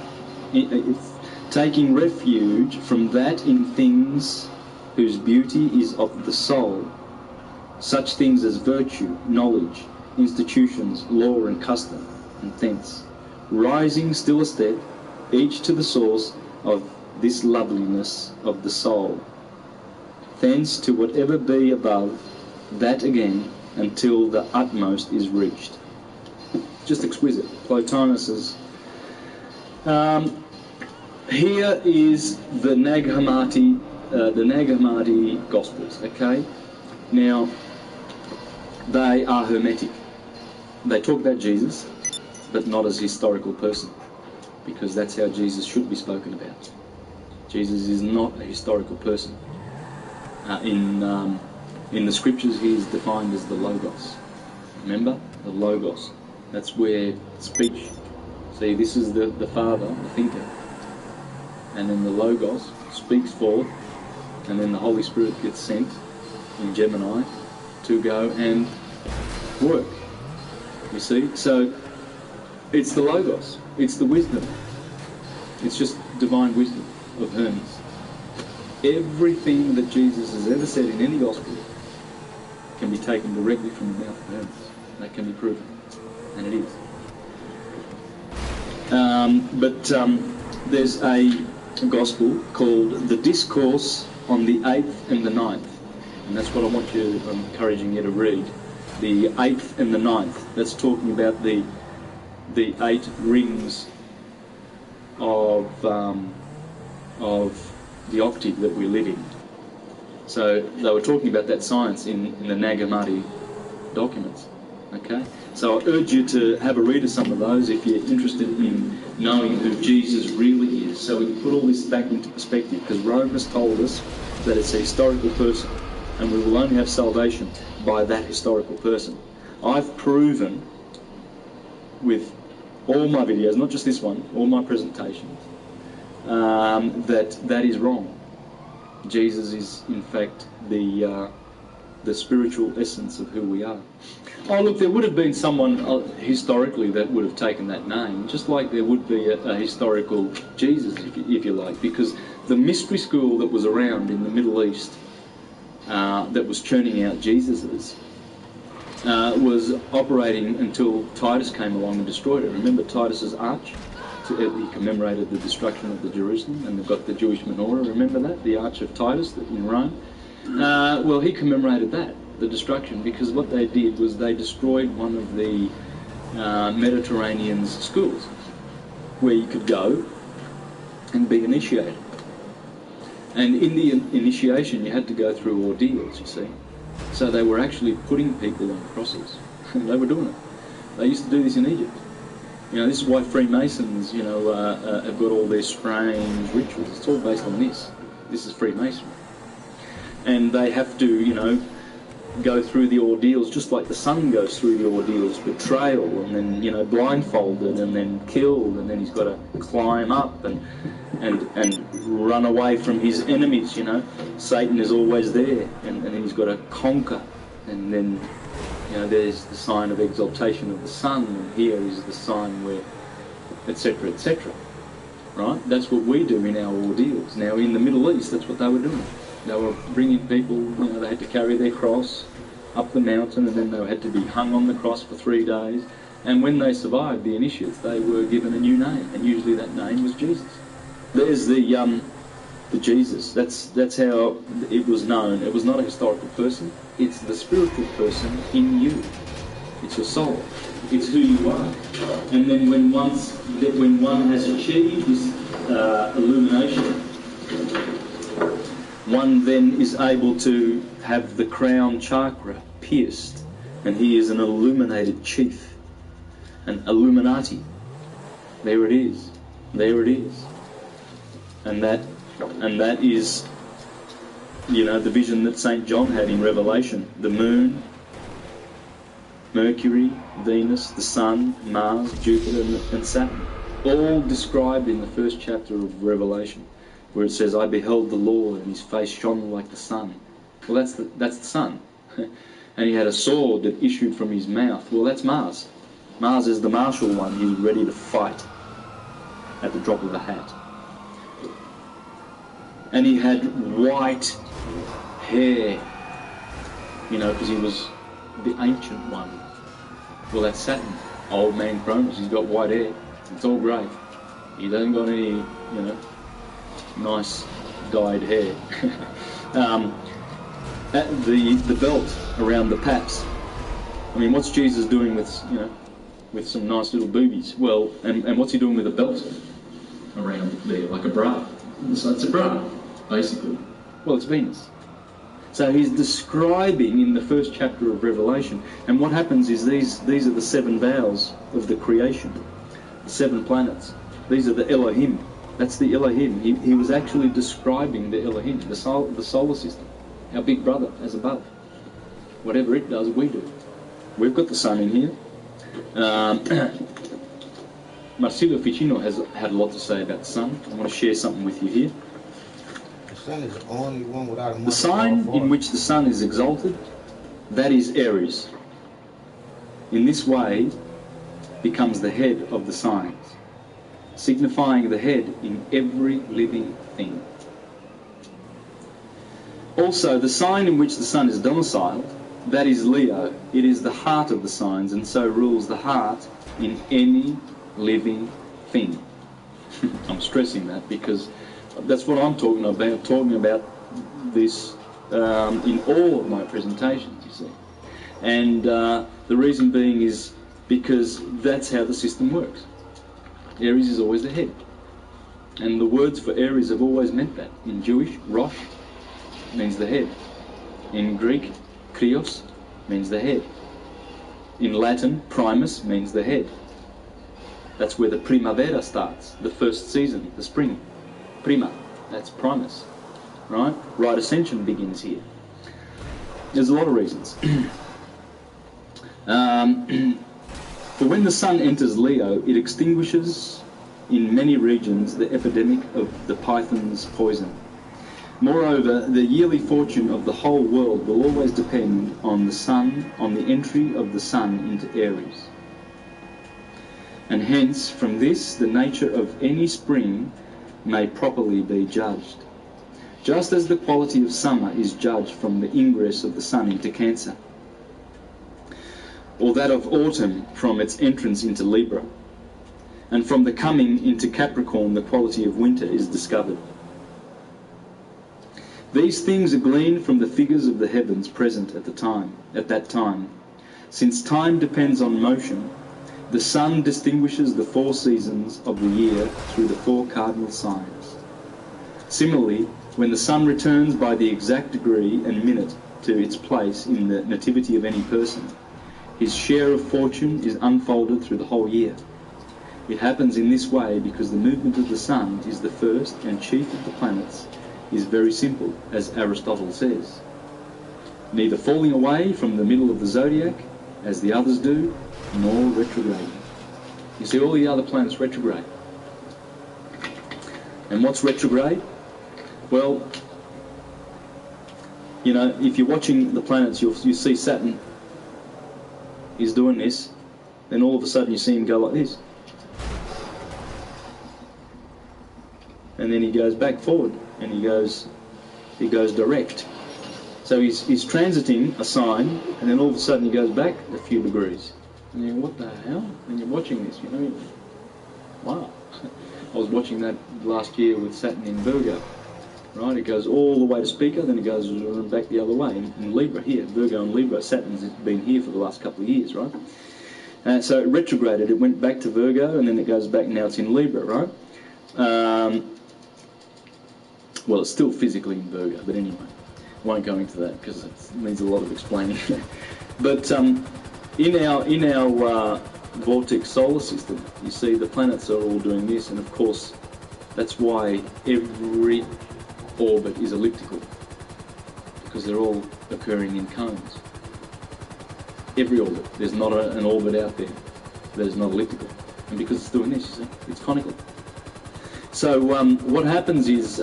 taking refuge from that in things whose beauty is of the soul, such things as virtue, knowledge, institutions, law and custom, and thence, rising still a step, each to the source of this loveliness of the soul, thence to whatever be above that again, until the utmost is reached. Just exquisite. Plotinus's. Here is the Nag Hammadi Gospels. Okay, now they are hermetic. They talk about Jesus, but not as a historical person, because that's how Jesus should be spoken about. Jesus is not a historical person. In the scriptures, he is defined as the Logos. Remember, the Logos. That's where speech. See, this is the Father, the thinker, and then the Logos speaks forth, and then the Holy Spirit gets sent in Gemini to go and work. You see, so it's the Logos. It's the wisdom. It's just divine wisdom of Hermes. Everything that Jesus has ever said in any gospel can be taken directly from the mouth of Hermes. That can be proven, and it is. There's a gospel called the Discourse on the 8th and the 9th, and that's what I'm encouraging you to read. The 8th and the 9th. That's talking about the 8 rings of the octave that we live in. So they were talking about that science in the Nag Hammadi documents. Okay, so I urge you to have a read of some of those if you're interested in knowing who Jesus really is, so we can put all this back into perspective, because Rome has told us that it's a historical person, and we will only have salvation by that historical person. I've proven with all my videos, not just this one, all my presentations, that is wrong. Jesus is, in fact, the spiritual essence of who we are. Oh, look, there would have been someone historically that would have taken that name, just like there would be a historical Jesus, if you like, because the mystery school that was around in the Middle East that was churning out Jesuses was operating until Titus came along and destroyed it. Remember Titus's arch? He commemorated the destruction of the Jerusalem, and they've got the Jewish menorah. Remember that? The Arch of Titus in Rome? Well, he commemorated that, the destruction, because what they did was they destroyed one of the Mediterranean's schools where you could go and be initiated. And in the initiation you had to go through ordeals, you see. So they were actually putting people on crosses. They were doing it. They used to do this in Egypt. You know, this is why Freemasons, you know, have got all their strange rituals. It's all based on this. This is Freemasonry. And they have to, you know, go through the ordeals just like the son goes through the ordeals, betrayal, and then, you know, blindfolded, and then killed, and then he's got to climb up and run away from his enemies, you know. Satan is always there, and then he's got to conquer, and then, you know, there's the sign of exaltation of the sun, and here is the sign where, etc., etc. Right? That's what we do in our ordeals. Now, in the Middle East, that's what they were doing. They were bringing people, you know, they had to carry their cross up the mountain, and then they had to be hung on the cross for 3 days. And when they survived the initiates, they were given a new name, and usually that name was Jesus. There's the Jesus. That's how it was known. It was not a historical person. It's the spiritual person in you. It's your soul. It's who you are. And then when one has achieved this illumination, one then is able to have the crown chakra pierced, and he is an illuminated chief, an Illuminati. There it is. There it is. And that is, you know, the vision that St. John had in Revelation. The moon, Mercury, Venus, the Sun, Mars, Jupiter and Saturn. All described in the first chapter of Revelation, where it says, I beheld the Lord, and his face shone like the sun. Well, that's the sun. And he had a sword that issued from his mouth. Well, that's Mars. Mars is the martial one. He's ready to fight at the drop of a hat. And he had white hair, you know, because he was the ancient one. Well, that's Saturn, old man Cronus. He's got white hair. It's all grey. He doesn't got any, you know, nice dyed hair. The belt around the paps. I mean, what's Jesus doing with, you know, with some nice little boobies? Well, and what's he doing with a belt around there, like a bra? So it's a bra, basically. Well, it's Venus. So he's describing in the first chapter of Revelation, and what happens is these are the 7 vows of the creation, the 7 planets. These are the Elohim. That's the Elohim. He was actually describing the Elohim, the solar system, our big brother as above. Whatever it does, we do. We've got the sun in here. Marcelo Ficino has had a lot to say about the sun. I want to share something with you here. The sun is the only one without a The sign in which the sun is exalted, that is Aries. In this way, becomes the head of the signs, signifying the head in every living thing. Also, the sign in which the sun is domiciled, that is Leo. It is the heart of the signs, and so rules the heart in any living thing. I'm stressing that because that's what I'm talking about this in all of my presentations, you see. And the reason being is because that's how the system works. Aries is always the head. And the words for Aries have always meant that. In Jewish, Rosh means the head. In Greek, Krios means the head. In Latin, Primus means the head. That's where the primavera starts, the first season, the spring. Prima, that's Primus, right? Right ascension begins here. There's a lot of reasons. For when the sun enters Leo, it extinguishes in many regions the epidemic of the python's poison. Moreover, the yearly fortune of the whole world will always depend on the sun, on the entry of the sun into Aries. And hence, from this, the nature of any spring may properly be judged, just as the quality of summer is judged from the ingress of the sun into Cancer, or that of autumn from its entrance into Libra, and from the coming into Capricorn the quality of winter is discovered. These things are gleaned from the figures of the heavens present at that time. Since time depends on motion, the sun distinguishes the 4 seasons of the year through the 4 cardinal signs. Similarly, when the sun returns by the exact degree and minute to its place in the nativity of any person, his share of fortune is unfolded through the whole year. It happens in this way because the movement of the sun is the first and chief of the planets, is very simple, as Aristotle says. Neither falling away from the middle of the zodiac, as the others do, nor retrograding. You see, all the other planets retrograde. And what's retrograde? Well, you know, if you're watching the planets, you see Saturn is doing this, then all of a sudden you see him go like this. And then he goes back forward, and he goes direct. So he's transiting a sign, and then all of a sudden he goes back a few degrees. And you go, what the hell? And you're watching this, you know, wow. I was watching that last year with Saturn in Virgo, right? It goes all the way to Speaker, then it goes back the other way. In Libra here, Virgo and Libra, Saturn's been here for the last couple of years, right? And so it retrograded, it went back to Virgo, and then it goes back, now it's in Libra, right? Well, it's still physically in Virgo, but anyway, I won't go into that because it needs a lot of explaining. But in our vortex solar system, you see the planets are all doing this, and of course that's why every orbit is elliptical, because they're all occurring in cones. Every orbit. There's not an orbit out there that is not elliptical, and because it's doing this, you see, it's conical. So what happens is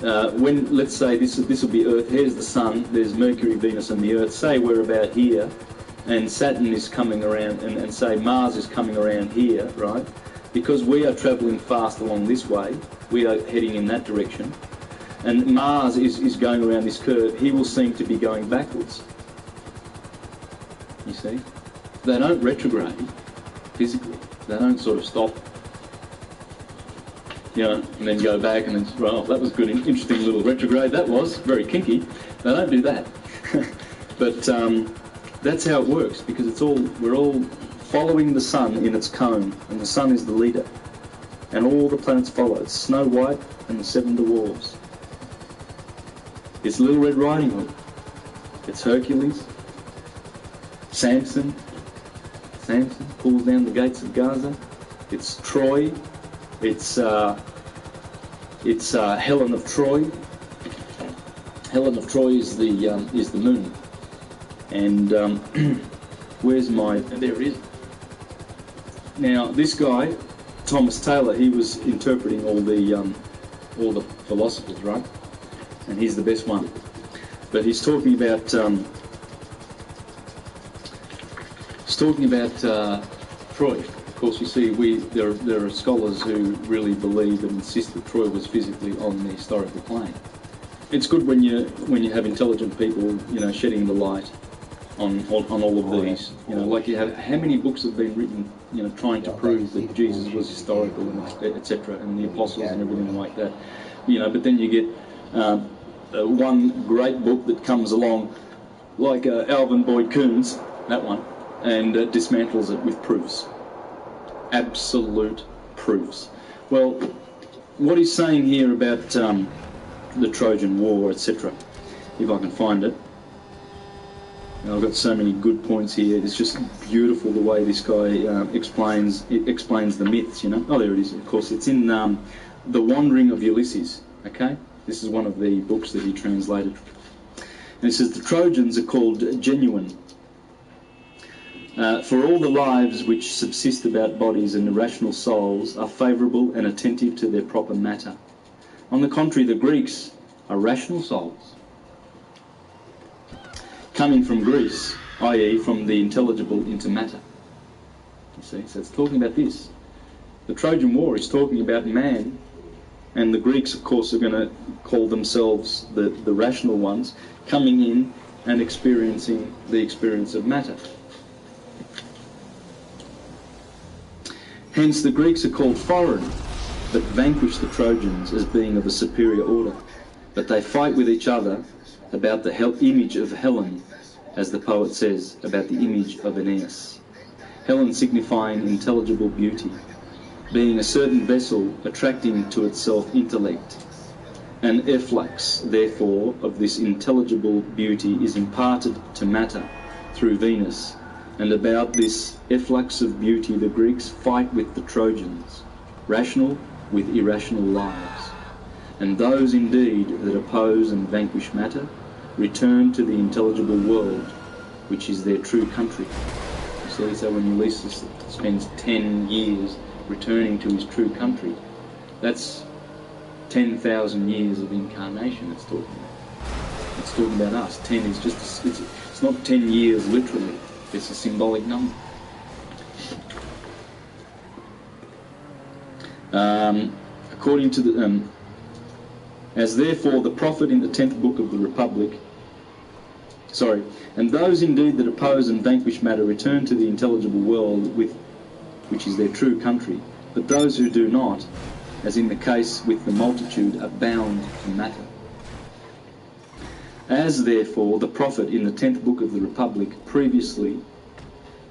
when, let's say this will be Earth, here's the Sun, there's Mercury, Venus and the Earth, say we're about here, and Saturn is coming around, and say Mars is coming around here, right? Because we are travelling fast along this way, we are heading in that direction, and Mars is going around this curve, he will seem to be going backwards. You see? They don't retrograde physically, they don't sort of stop, you know, and then go back and then, well, that was good, interesting little retrograde, that was, very kinky. They don't do that. But that's how it works, because it's all, we're all following the Sun in its cone, and the Sun is the leader. And all the planets follow. It's Snow White and the Seven Dwarfs. It's Little Red Riding Hood. It's Hercules. Samson pulls down the gates of Gaza. It's Troy. It's Helen of Troy. Helen of Troy is the moon. And where's my? There it is. Now this guy, Thomas Taylor, he was interpreting all the philosophers, right? And he's the best one. But he's talking about Troy. Of course, you see, there are scholars who really believe and insist that Troy was physically on the historical plane. It's good when you have intelligent people, you know, shedding the light on all of these. You know, like you have, how many books have been written, you know, trying to prove that Jesus was historical, and etc., and the apostles and everything like that. You know, but then you get one great book that comes along, like Alvin Boyd Coons, that one, and dismantles it with proofs. Absolute proofs. Well, what he's saying here about the Trojan War, etc., if I can find it. I've got so many good points here. It's just beautiful the way this guy explains the myths, you know. Oh, there it is. Of course, it's in The Wandering of Ulysses, okay? This is one of the books that he translated. And it says, the Trojans are called genuine. For all the lives which subsist about bodies and irrational souls are favourable and attentive to their proper matter. On the contrary, the Greeks are rational souls, coming from Greece, i.e. from the intelligible into matter. You see, so it's talking about this. The Trojan War is talking about man, and the Greeks, of course, are going to call themselves the rational ones, coming in and experiencing the experience of matter. Hence the Greeks are called foreign, but vanquish the Trojans as being of a superior order. But they fight with each other about the image of Helen, as the poet says, about the image of Aeneas. Helen signifying intelligible beauty, being a certain vessel attracting to itself intellect. An efflux, therefore, of this intelligible beauty is imparted to matter through Venus, and about this efflux of beauty the Greeks fight with the Trojans, rational with irrational lives. And those indeed that oppose and vanquish matter return to the intelligible world, which is their true country. You see, so when Ulysses spends 10 years returning to his true country, that's 10,000 years of incarnation it's talking about. It's talking about us. 10 is just, it's not 10 years literally, it's a symbolic number. According to the, as therefore the prophet in the 10th book of the Republic, and those indeed that oppose and vanquish matter return to the intelligible world which is their true country, but those who do not, as in the case with the multitude, are bound to matter. As therefore the prophet in the 10th book of the Republic, previously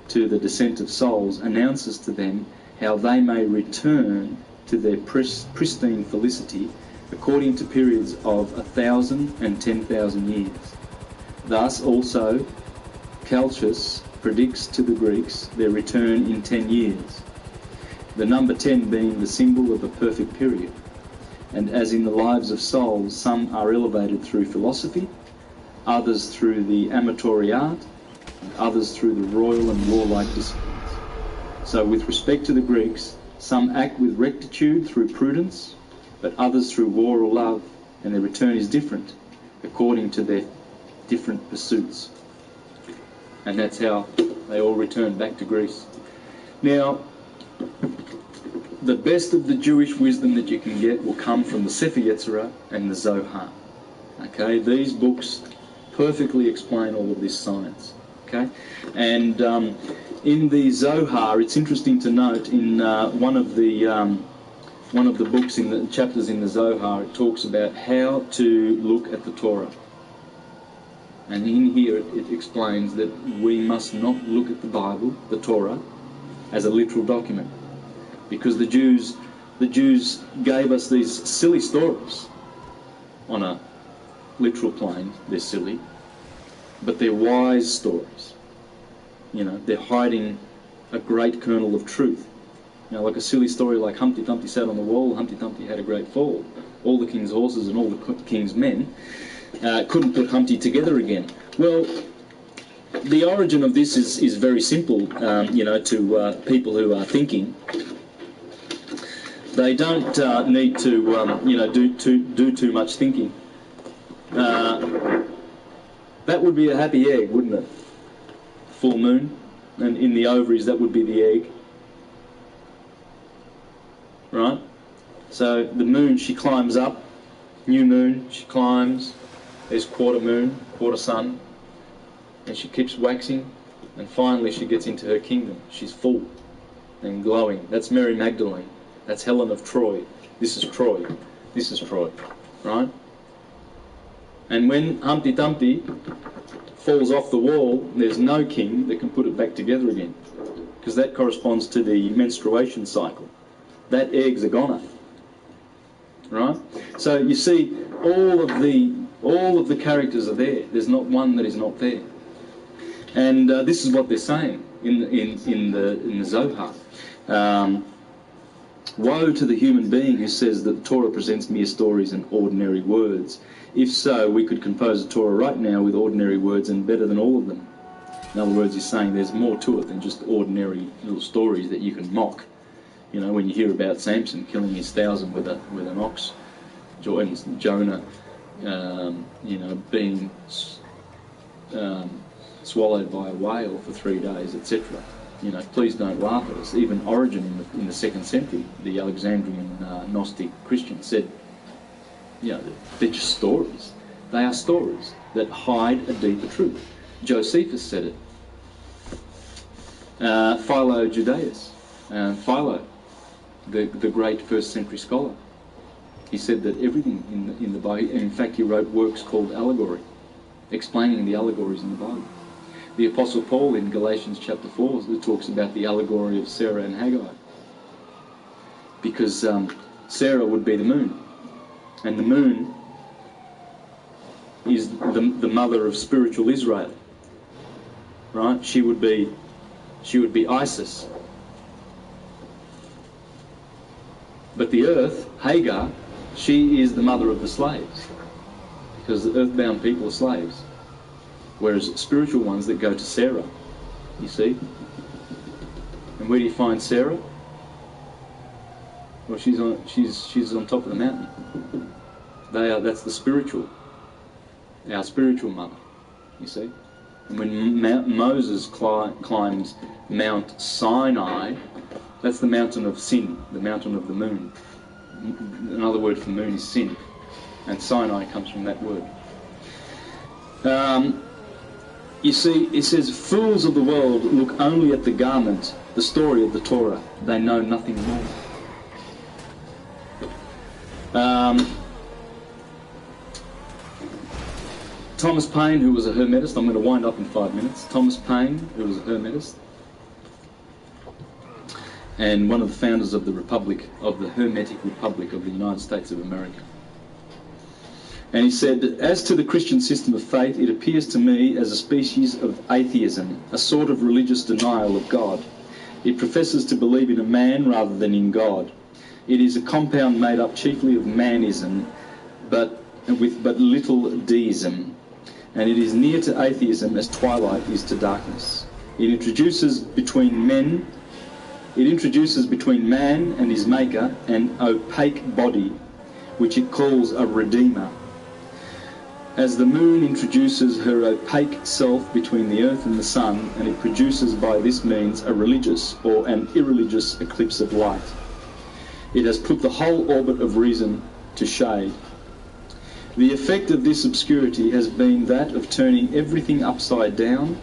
to the descent of souls, announces to them how they may return to their pristine felicity according to periods of 1,000 and 10,000 years. Thus also Calchas predicts to the Greeks their return in 10 years, the number 10 being the symbol of a perfect period. And as in the lives of souls, some are elevated through philosophy, others through the amatory art, and others through the royal and warlike disciplines. So with respect to the Greeks, some act with rectitude through prudence, but others through war or love, and their return is different according to their different pursuits. And that's how they all return back to Greece. Now, the best of the Jewish wisdom that you can get will come from the Sefer Yetzirah and the Zohar. Okay, these books perfectly explain all of this science. Okay, and in the Zohar, it's interesting to note in one of the books in the chapters in the Zohar, it talks about how to look at the Torah. And in here it explains that we must not look at the Bible, the Torah, as a literal document, because the Jews gave us these silly stories. On a literal plane, they're silly, but they're wise stories. You know, they're hiding a great kernel of truth. You know, like a silly story like Humpty Dumpty sat on the wall, Humpty Dumpty had a great fall. All the king's horses and all the king's men couldn't put Humpty together again. Well, the origin of this is very simple, you know, to people who are thinking. They don't need to, you know, do too much thinking. That would be a happy egg, wouldn't it? Full moon, and in the ovaries that would be the egg. Right? So the moon, she climbs up, new moon, she climbs, there's quarter moon, quarter sun, and she keeps waxing, and finally she gets into her kingdom. She's full and glowing. That's Mary Magdalene. That's Helen of Troy. This is Troy. This is Troy. Right? And when Humpty Dumpty falls off the wall, there's no king that can put it back together again, because that corresponds to the menstruation cycle. That egg's a goner. Right? So you see, all of the characters are there. There's not one that is not there. And this is what they're saying in the Zohar. Woe to the human being who says that the Torah presents mere stories and ordinary words. If so, we could compose a Torah right now with ordinary words and better than all of them. In other words, he's saying there's more to it than just ordinary little stories that you can mock. You know, when you hear about Samson killing his 1,000 with an ox, Jonah, you know, being swallowed by a whale for 3 days, etc. You know, please don't laugh at us. Even Origen in the 2nd century, the Alexandrian Gnostic Christian, said, you know, they're just stories. They are stories that hide a deeper truth. Josephus said it. Philo Judaeus, Philo, the great 1st century scholar, he said that everything in the Bible, in fact he wrote works called allegory, explaining the allegories in the Bible. The Apostle Paul in Galatians chapter 4 talks about the allegory of Sarah and Hagar, because Sarah would be the moon, and the moon is the mother of spiritual Israel, right? She would be Isis. But the earth, Hagar, she is the mother of the slaves, because the earthbound people are slaves, whereas spiritual ones that go to Sarah, you see. And where do you find Sarah? Well, she's on top of the mountain. That's the spiritual, our spiritual mother, you see. And when Moses climbs Mount Sinai, that's the mountain of sin, the mountain of the moon. Another word for moon is sin, and Sinai comes from that word. You see, it says, fools of the world look only at the garment, the story of the Torah. They know nothing more. Thomas Paine, who was a Hermetist, I'm going to wind up in 5 minutes. Thomas Paine, who was a Hermetist, and one of the founders of the Republic, of the Hermetic Republic of the United States of America. And he said, as to the Christian system of faith, it appears to me as a species of atheism, a sort of religious denial of God. It professes to believe in a man rather than in God. It is a compound made up chiefly of manism, but with but little deism. And it is near to atheism as twilight is to darkness. It introduces between man and his maker an opaque body, which it calls a redeemer. As the moon introduces her opaque self between the earth and the sun, and it produces by this means a religious or an irreligious eclipse of light. It has put the whole orbit of reason to shade. The effect of this obscurity has been that of turning everything upside down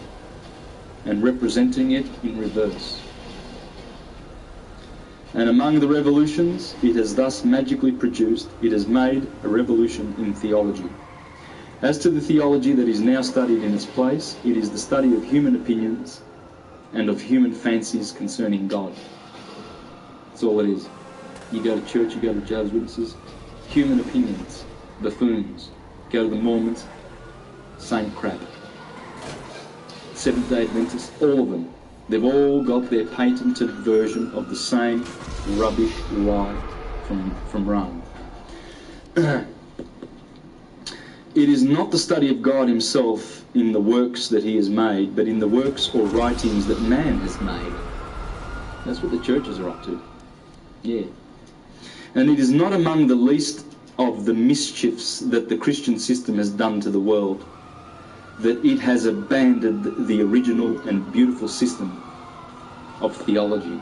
and representing it in reverse. And among the revolutions it has thus magically produced, it has made a revolution in theology. As to the theology that is now studied in its place, it is the study of human opinions and of human fancies concerning God. That's all it is. You go to church, you go to Jehovah's Witnesses, human opinions, buffoons. Go to the Mormons, same crap. Seventh-day Adventists, all of them. They've all got their patented version of the same rubbish lie from Rome. It is not the study of God himself in the works that he has made, but in the works or writings that man has made. That's what the churches are up to. Yeah. And it is not among the least of the mischiefs that the Christian system has done to the world that it has abandoned the original and beautiful system of theology,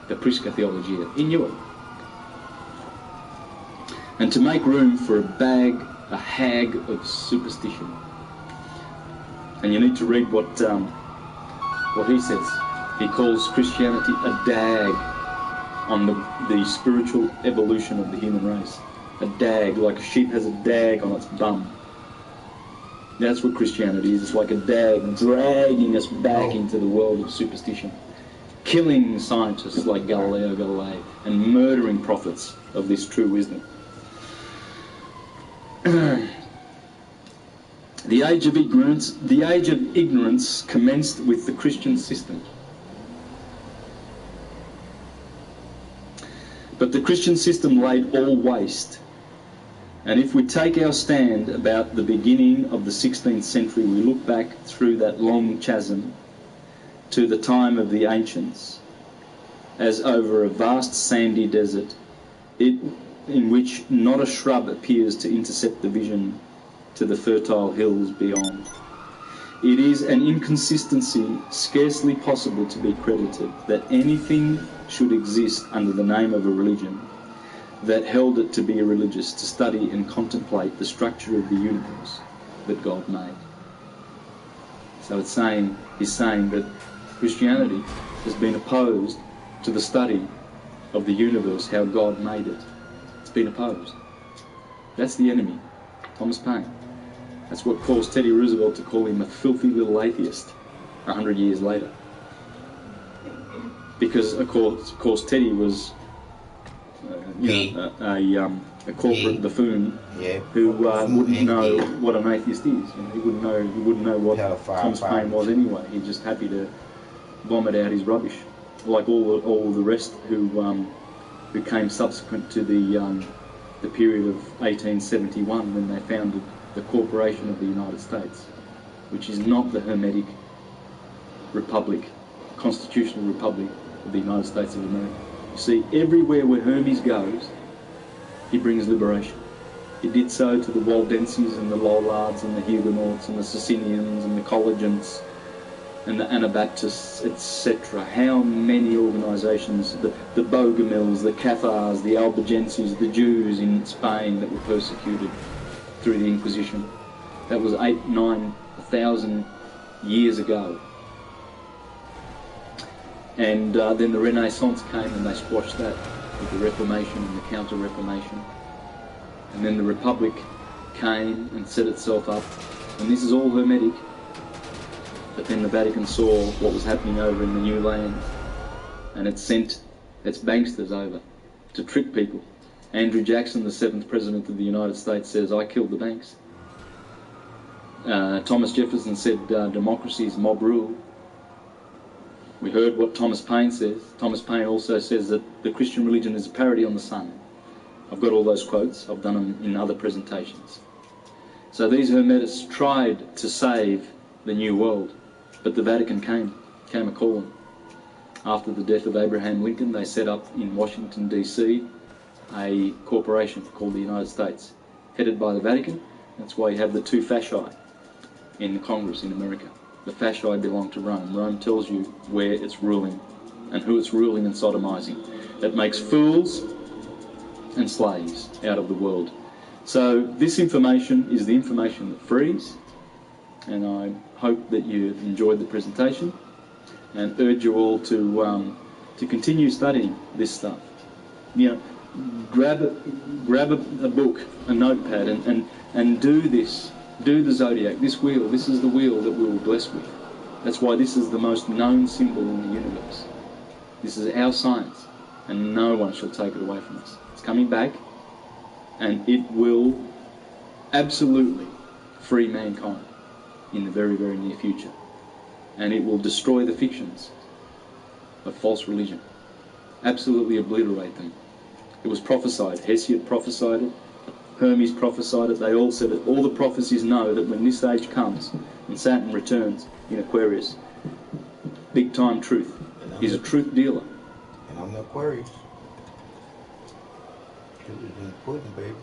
the Prisca Theologia. He knew it. And to make room for a hag of superstition. And you need to read what he says. He calls Christianity a dag on the spiritual evolution of the human race. A dag, like a sheep has a dag on its bum. That's what Christianity is. It's like a dag dragging us back into the world of superstition, killing scientists like Galileo Galilei and murdering prophets of this true wisdom. The age of ignorance commenced with the Christian system. But the Christian system laid all waste. And if we take our stand about the beginning of the 16th century, we look back through that long chasm to the time of the ancients, as over a vast sandy desert, in which not a shrub appears to intercept the vision to the fertile hills beyond. It is an inconsistency scarcely possible to be credited that anything should exist under the name of a religion that held it to be religious to study and contemplate the structure of the universe that God made. So he's saying that Christianity has been opposed to the study of the universe, how God made it. It's been opposed. That's the enemy, Thomas Paine. That's what caused Teddy Roosevelt to call him a filthy little atheist 100 years later. Because, of course Teddy was a corporate buffoon who wouldn't know what an atheist is. You know, he wouldn't know what Thomas Paine was anyway. He's just happy to vomit out his rubbish, like all the rest who came subsequent to the period of 1871 when they founded the Corporation of the United States, which is not the Hermetic Republic, Constitutional Republic of the United States of America. You see, everywhere where Hermes goes, he brings liberation. He did so to the Waldenses and the Lollards and the Huguenots and the Socinians and the Collegians and the Anabaptists, etc. How many organisations, the Bogomils, the Cathars, the Albigenses, the Jews in Spain that were persecuted through the Inquisition. That was 9,000 years ago. And then the Renaissance came and they squashed that with the Reformation and the Counter-Reformation. And then the Republic came and set itself up. And this is all Hermetic. But then the Vatican saw what was happening over in the New Land. and it's sent its banksters over to trick people. Andrew Jackson, the 7th President of the United States, says, I killed the banks. Thomas Jefferson said, democracy is mob rule. We heard what Thomas Paine says. Thomas Paine also says that the Christian religion is a parody on the sun. I've got all those quotes. I've done them in other presentations. So these Hermetists tried to save the New World, but the Vatican came a-calling. After the death of Abraham Lincoln, they set up in Washington, D.C., a corporation called the United States, headed by the Vatican. That's why you have the two fasci in Congress in America. The fasci belong to Rome. Rome tells you where it's ruling and who it's ruling and sodomizing. It makes fools and slaves out of the world. So this information is the information that frees, and I hope that you enjoyed the presentation and urge you all to continue studying this stuff. You know, grab a book, a notepad, and do this. Do the zodiac, this wheel. This is the wheel that we were blessed with. That's why this is the most known symbol in the universe. This is our science, and no one shall take it away from us. It's coming back, and it will absolutely free mankind in the very, very near future. And it will destroy the fictions of false religion. Absolutely obliterate them. It was prophesied. Hesiod prophesied it. Hermes prophesied it. They all said it. All the prophecies know that when this age comes and Saturn returns in Aquarius, big time truth. He's a truth dealer. And I'm the Aquarius. Truth is in the pudding, baby.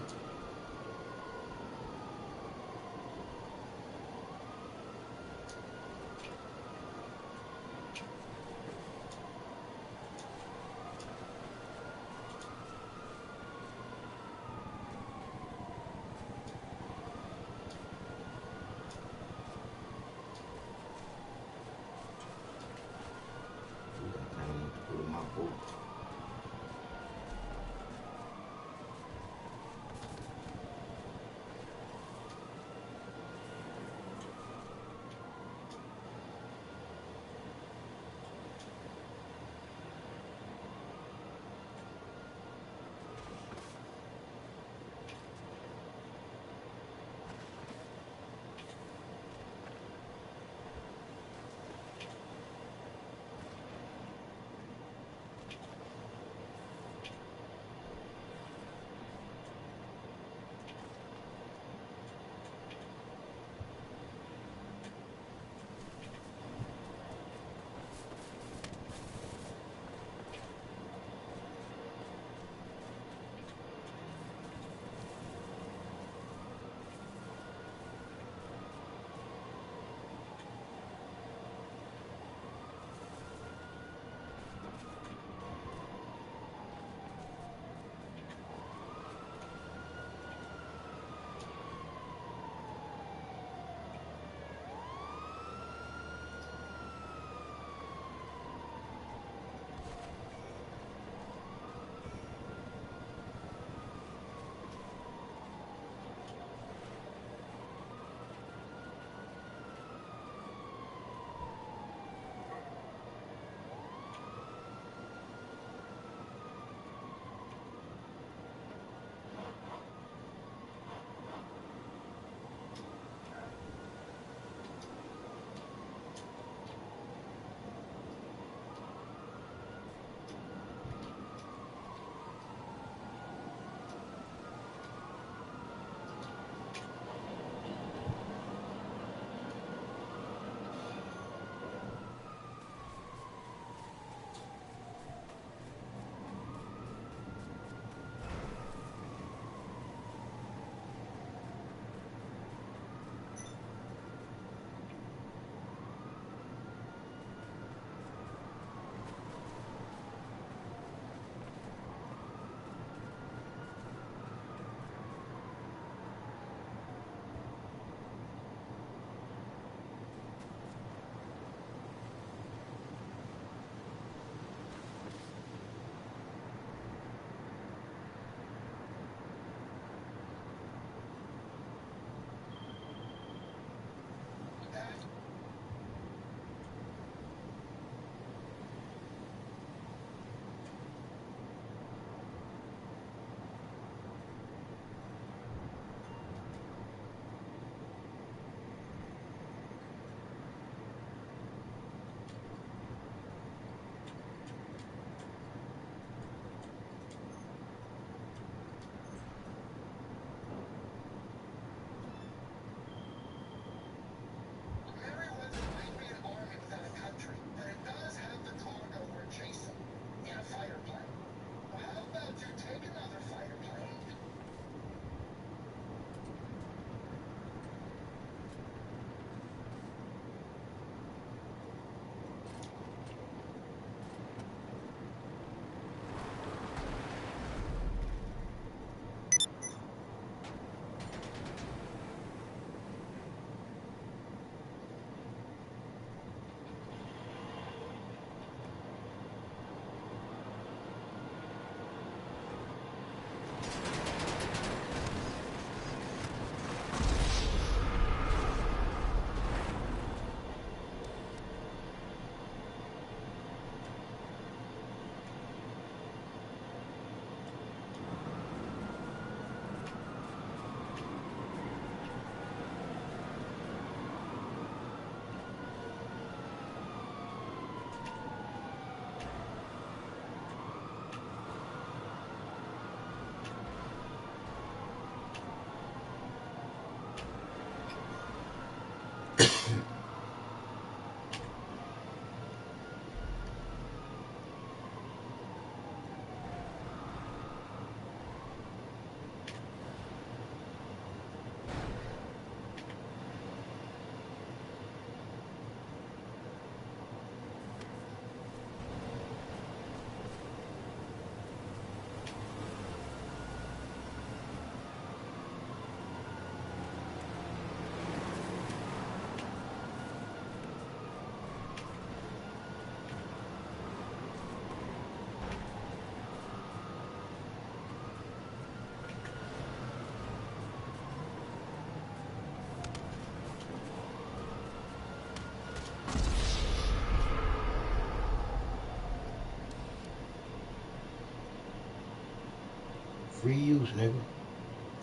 Free use, nigga.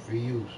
Free use.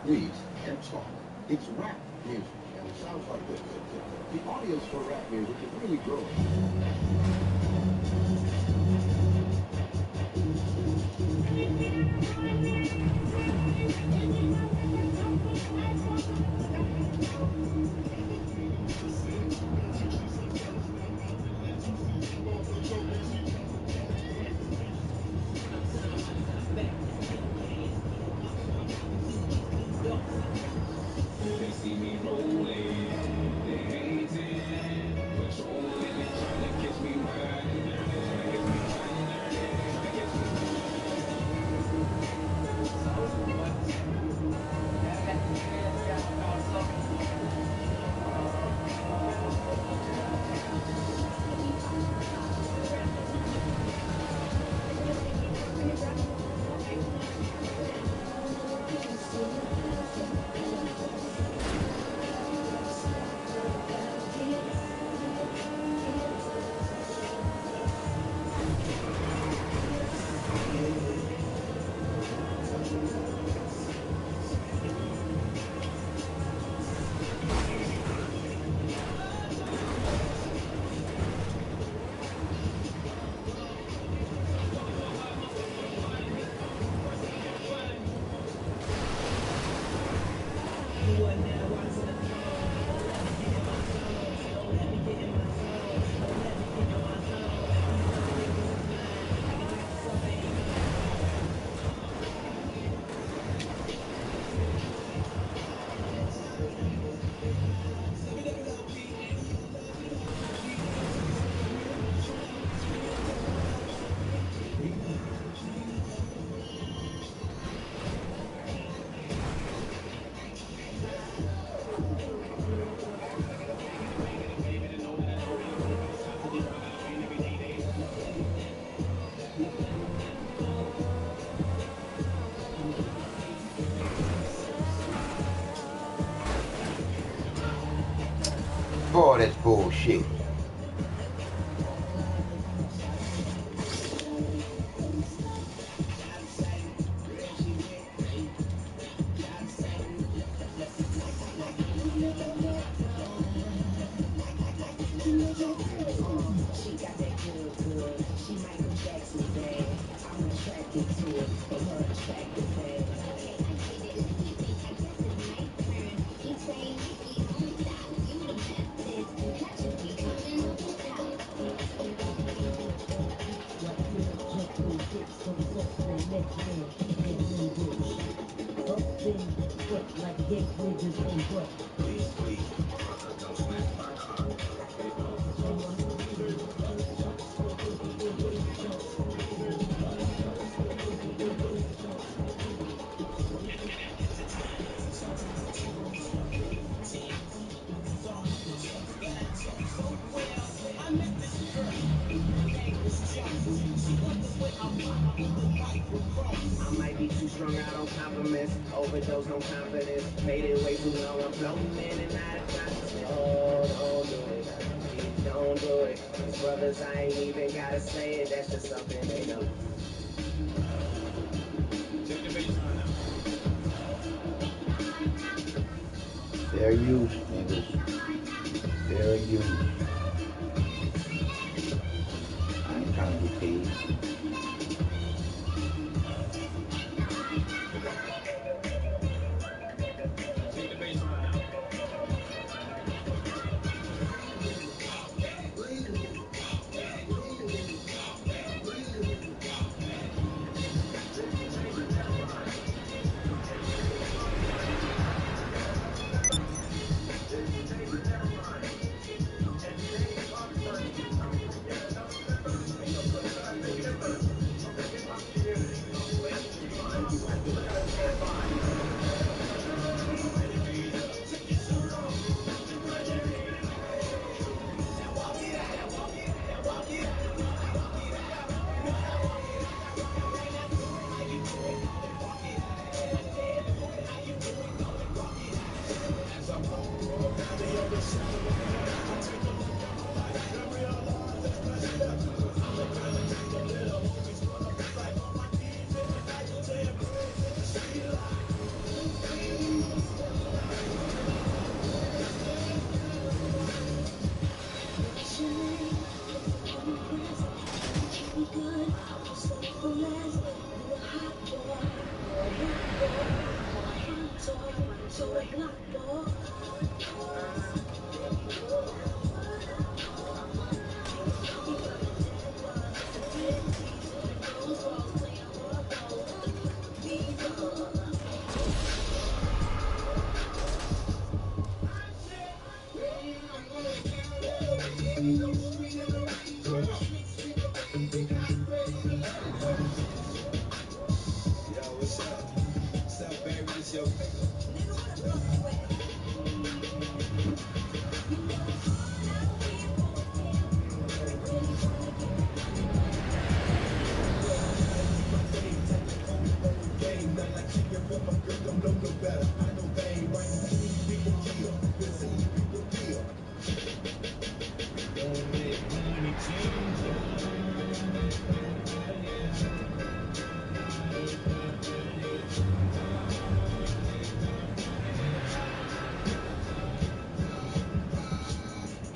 Please, hip hop. It's rap music, and it sounds like the audience for rap music is really growing. Boy, that's bullshit. I might be too strung out on compliments, overdose on confidence, made it way too long, I'm floating in and out of consciousness. Oh, don't do it, please don't do it. These brothers, I ain't even gotta say it, that's just something they know. Fair use, niggas. Fair use. I ain't trying to get paid. what's up? What's up, baby? This your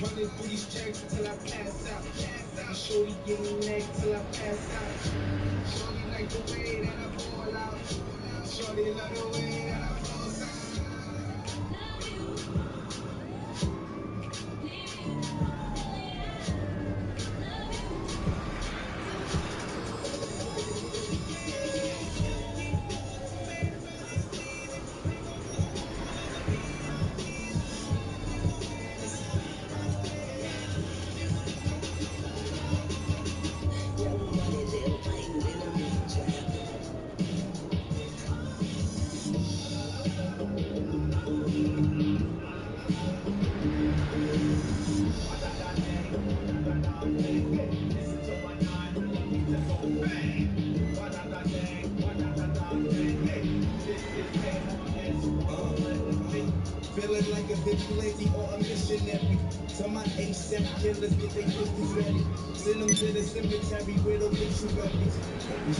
running through these checks till I pass out. Shorty give me neck till I pass out. Shorty like the way that I fall out. Shorty love the way that I fall out. Feeling like a vigilante or a missionary. So my ASAP killers get their pistols ready. Send them to the cemetery with a obituary. Is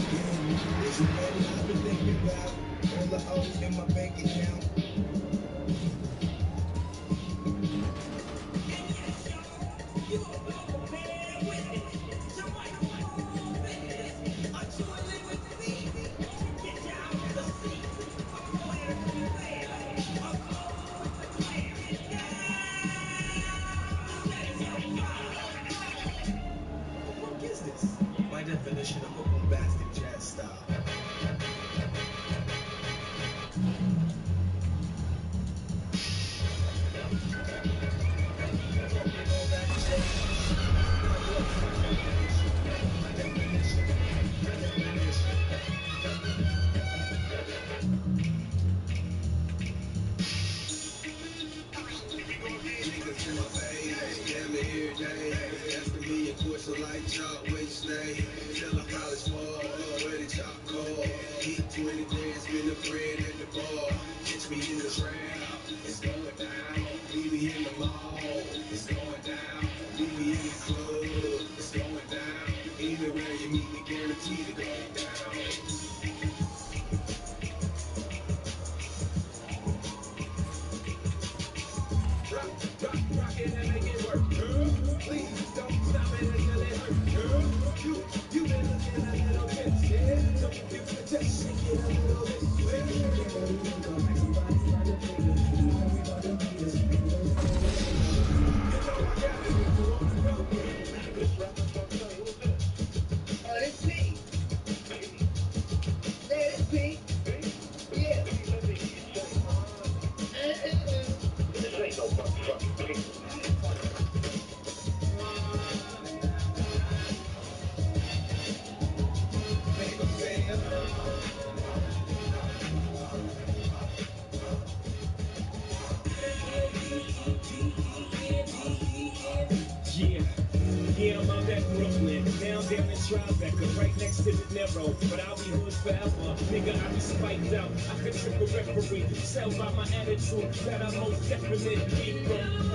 you ready? I've been thinking about all the O's in my bank account. My definition of a bombastic jazz style. Like chalk, wait, stay till I polish more. Already top call. Eat 20 days, been a friend at the bar. Catch me in the trap, it's going down. Leave me in the mall, it's going down. Leave me in the club, it's going down. Anywhere you meet me, guaranteed to go down. Rock it and make it work, girl. Please don't stop it until it hurts, girl. You been looking a little bit scared, so you can just shake it a little bit. It's me. It's me. Yeah. This ain't no motherfucking thing. Yeah, I'm out at Brooklyn, down there in Tribeca, right next to the Narrow, but I'll be hood forever. Nigga, I be spiked out, I could trick a referee, tell by my attitude that I'm most definitely from.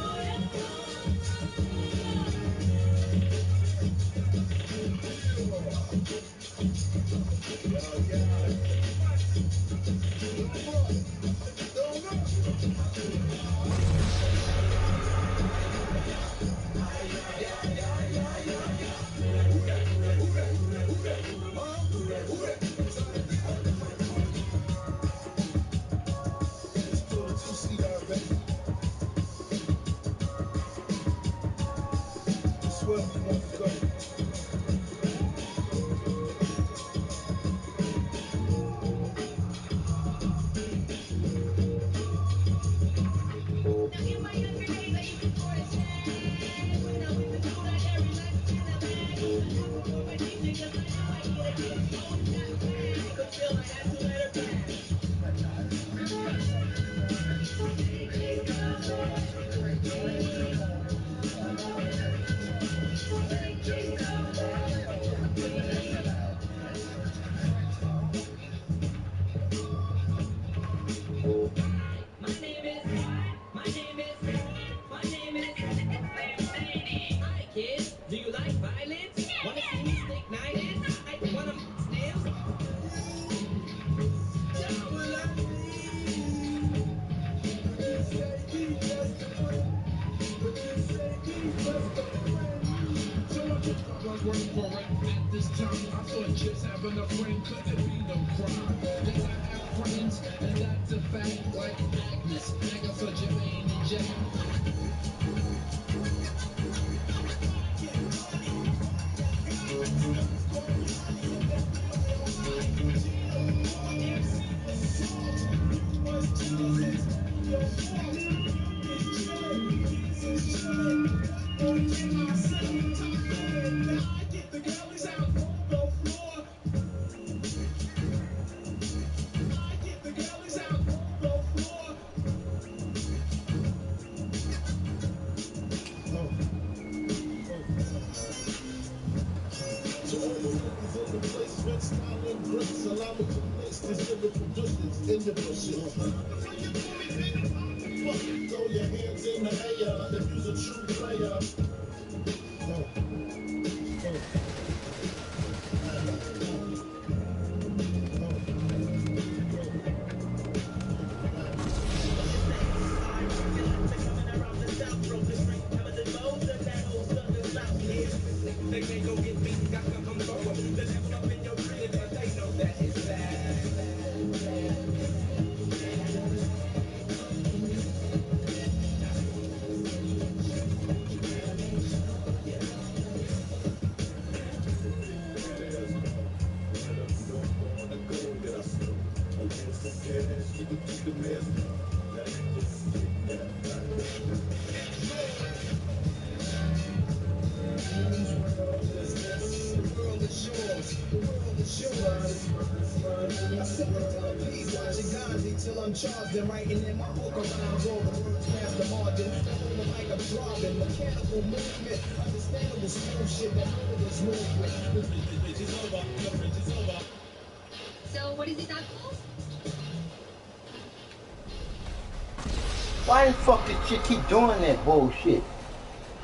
Why the fuck this shit keep doing that bullshit?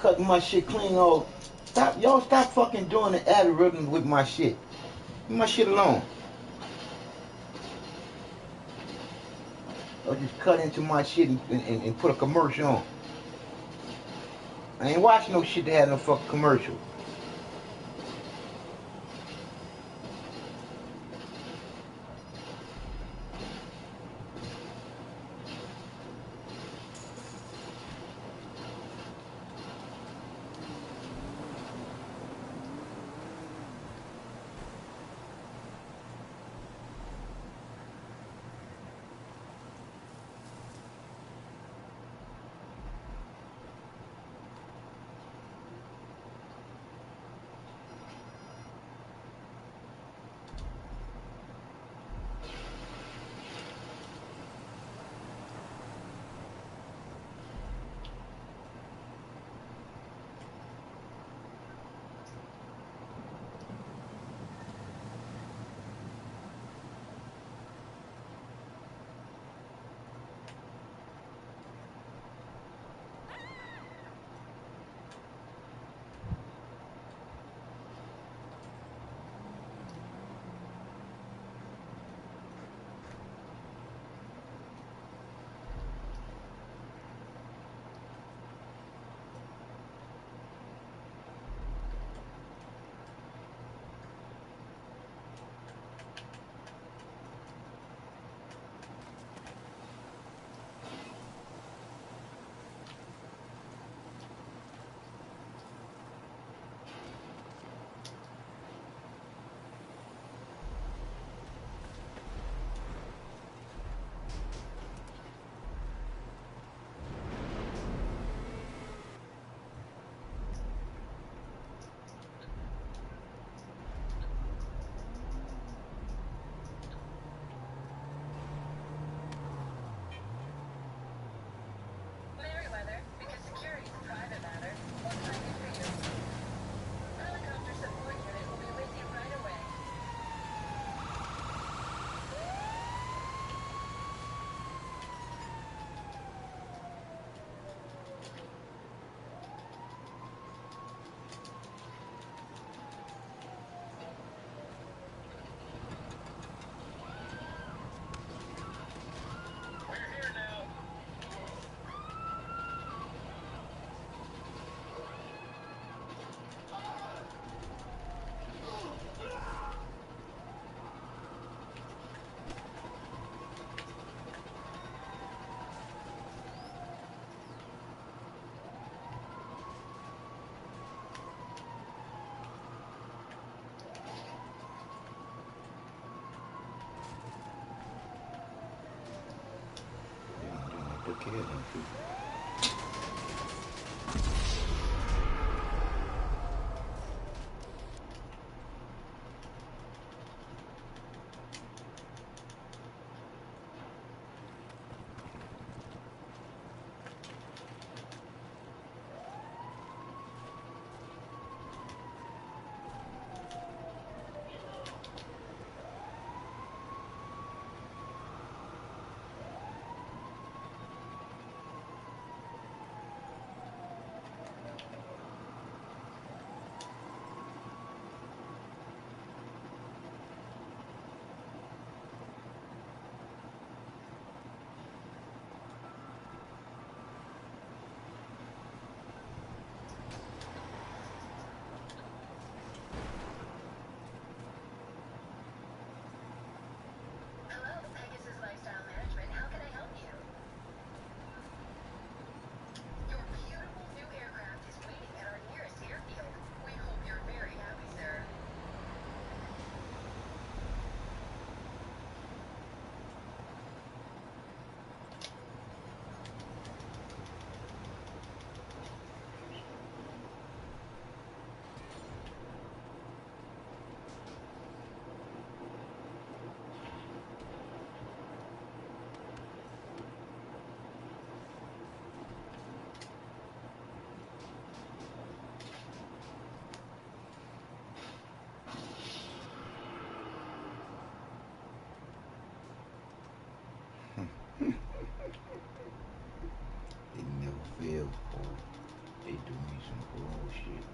Cutting my shit clean off. Stop, y'all stop fucking doing the algorithm with my shit. Leave my shit alone. Or just cut into my shit and put a commercial on. I ain't watching no shit that had no fucking commercial. care of them people. They never fail, or they do me some bullshit.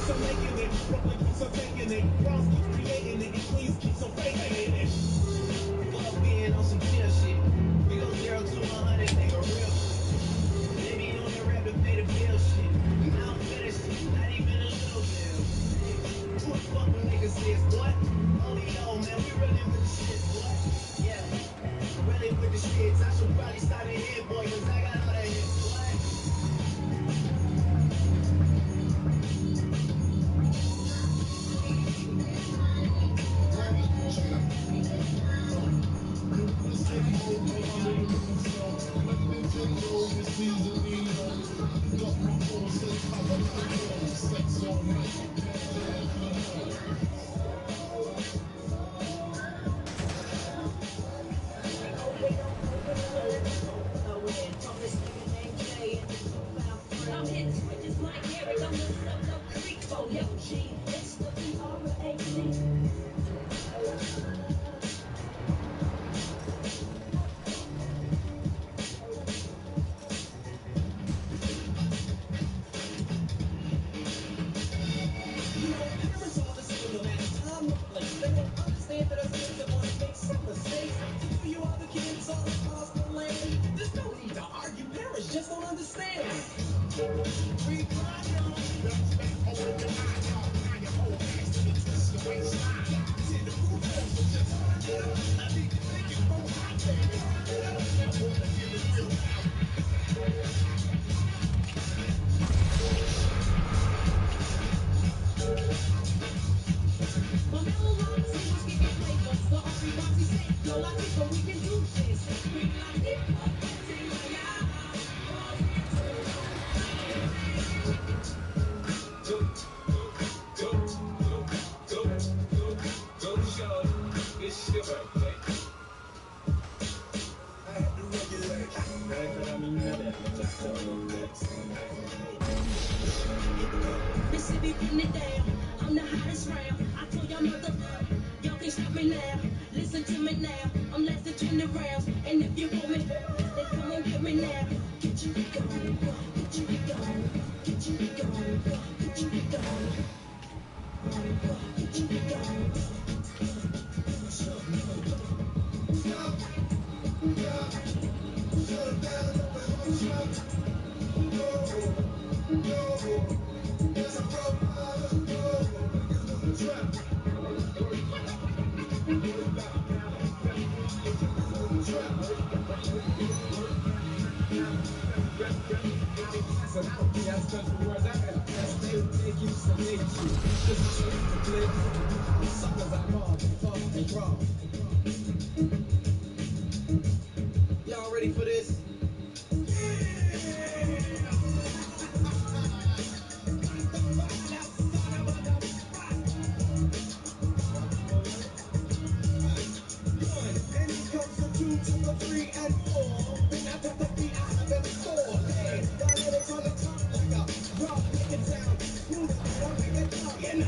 So making it, Brooklyn keeps on taking it. with the shits. I should probably start a hit, boy, cause I got all the hits. I'm hitting switches like Eric. I'm the solo creep. Oh, yo, G. It's the trUtH. Just don't understand. My mellow line singles give you flavor. So everybody say, yo, la tipa, we can do this. We la tipa, sing la ya. It's your birthday. I had to regulate. Mississippi putting it down. I'm the hottest round. I told y'all mother, y'all can't stop me now. Listen to me now. I'm less than 20 rounds. And if you want me, then come on get me now. Get you going, get you going, get you going, get you going, get you going. Y'all ready for this? And it comes to 2 to the 3 and 4. Then after the beat, I have them 4. Hey, y'all know they call it top like a rock, make it sound smooth, don't make it talk, yeah, nah.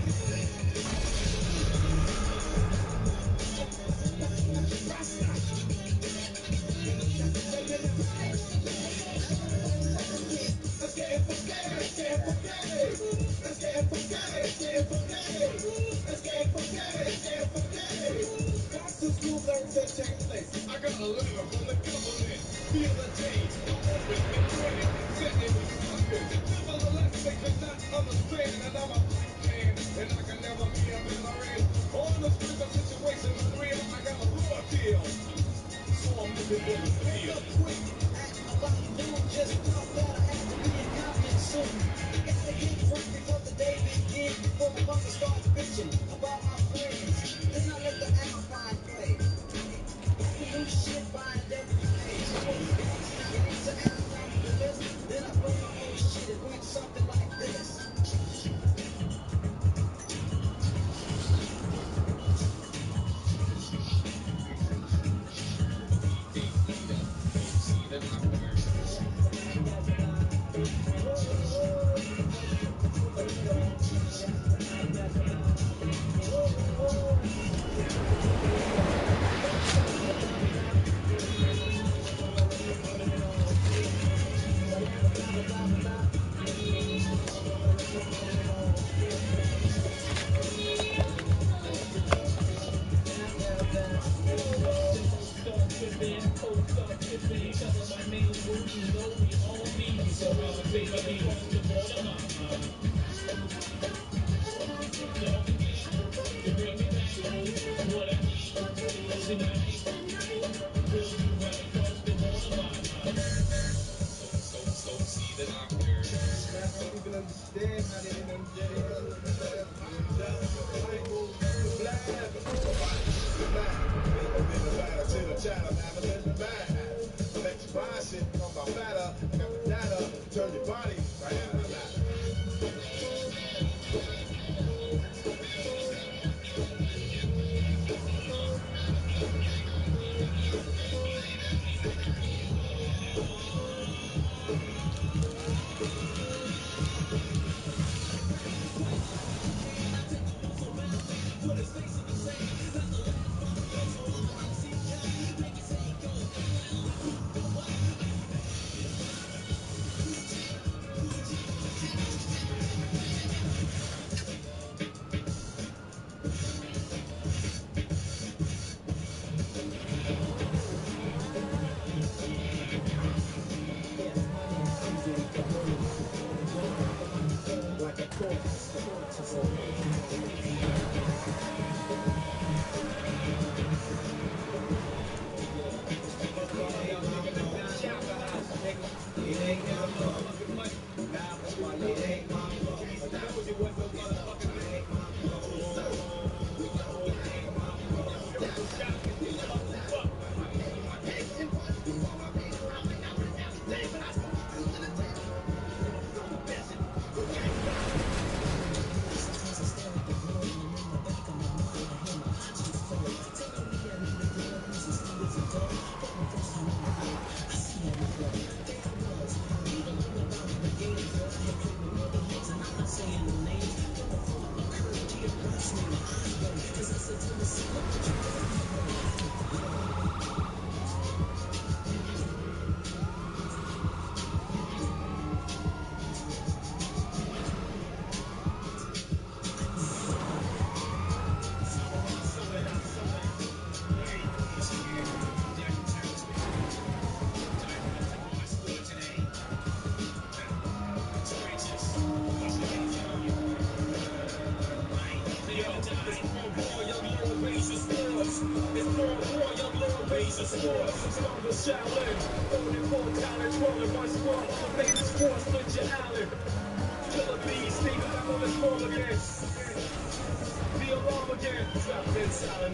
Let's get it funky, let's get it funky, let's get it funky, let's get it funky, let's get it funky, let's get it funky. Got to school learn to take place. I got a letter from the government. Feel the change, open and join it. Send it with something. Nevertheless, they cannot understand that I'm a black man, and I can never be a misery. On the street, the situation is real. I got a raw deal, so I'm moving with the steel. Quick, act about doing just thought that I had to be in confidence soon. Gotta get work before the day begins, before my mother starts bitching about my friends. Then I let the Alpine play. New shit buying every day. Get into Alpine for this, then I put my own shit. It went something like this.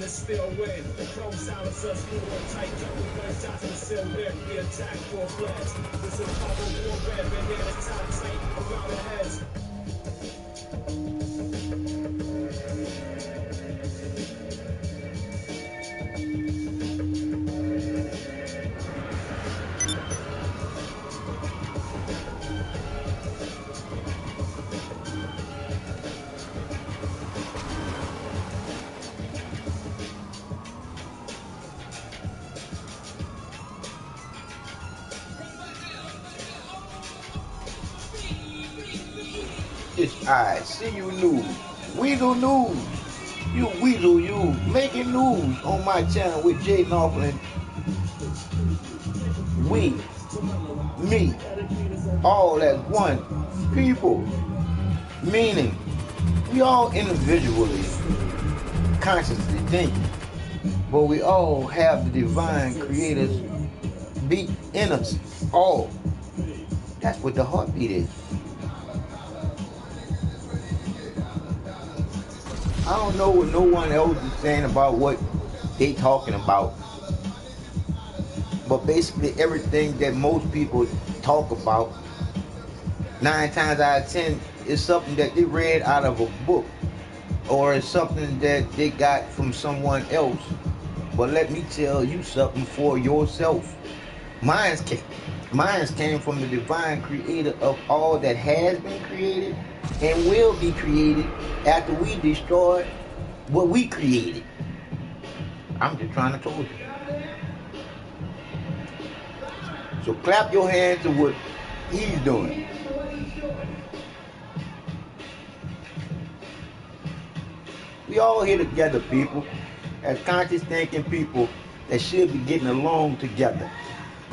Still win. The chrome silencers, flew on tight, jumping gunshots and still there. We attack full flags. This is Pablo Warfare, been here to top tight around the heads. It's I see you news, Weasel News. You Weasel, you making news on my channel with Jay Northland. We, me, all as one people. Meaning, we all individually, consciously thinking, but we all have the divine creator's beat in us all. That's what the heartbeat is. I don't know what no one else is saying about what they talking about. But basically everything that most people talk about, 9 times out of 10, is something that they read out of a book. Or it's something that they got from someone else. But let me tell you something for yourself. Mine came from the divine creator of all that has been created and will be created after we destroy what we created. I'm just trying to tell you. So clap your hands to what he's doing. We all here together, people, as conscious thinking people that should be getting along together.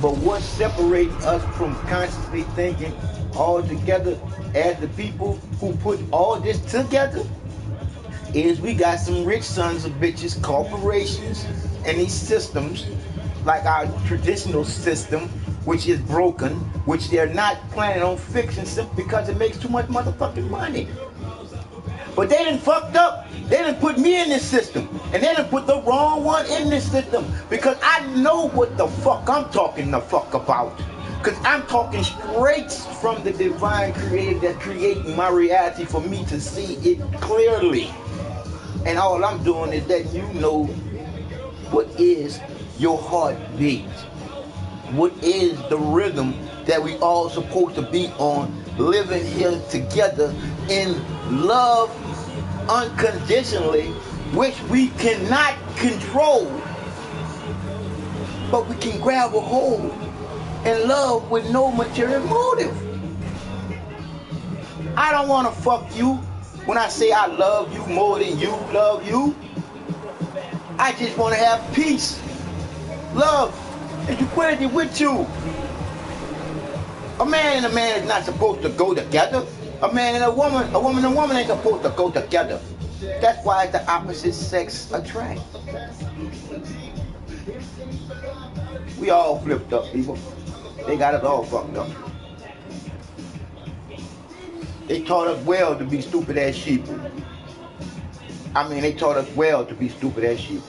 But what's separating us from consciously thinking all together as the people who put all this together is we got some rich sons of bitches, corporations, and these systems, like our traditional system, which is broken, which they're not planning on fixing simply because it makes too much motherfucking money. But they done fucked up. They done put me in this system. And then to put the wrong one in the system. Because I know what the fuck I'm talking the fuck about. Because I'm talking straight from the divine creator that created my reality for me to see it clearly. And all I'm doing is letting you know what is your heartbeat. What is the rhythm that we all supposed to be on, living here together in love unconditionally, which we cannot control, but we can grab a hold and love with no material motive. I don't want to fuck you when I say I love you more than you love you. I just want to have peace, love, and equality with you. A man and a man is not supposed to go together. A man and a woman and a woman ain't supposed to go together. That's why the opposite sex attract. We all flipped up, people. They got us all fucked up. They taught us well to be stupid as sheep. I mean, they taught us well to be stupid as sheep.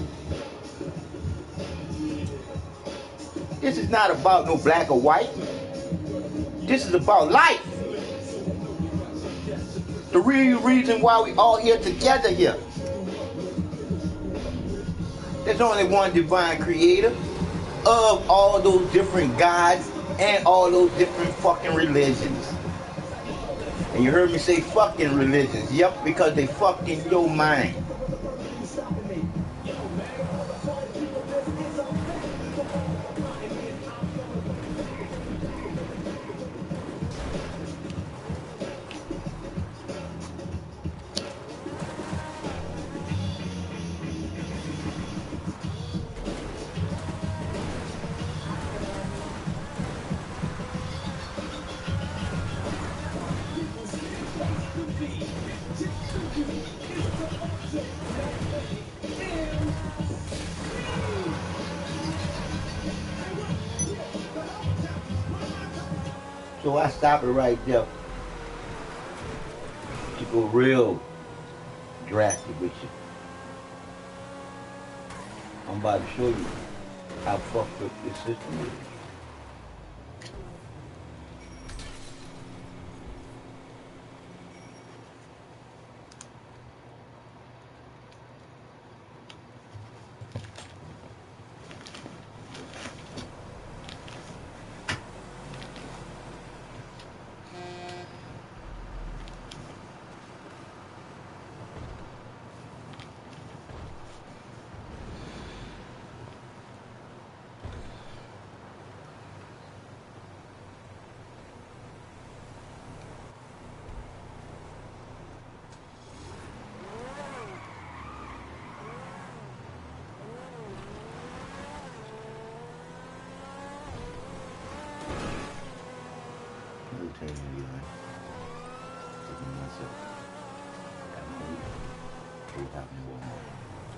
This is not about no black or white. This is about life. The real reason why we all here together here. There's only one divine creator of all those different gods and all those different fucking religions. And you heard me say fucking religions. Yep, because they fucking your mind. So I stop it right there to go real drastic with you. I'm about to show you how fucked up this system is.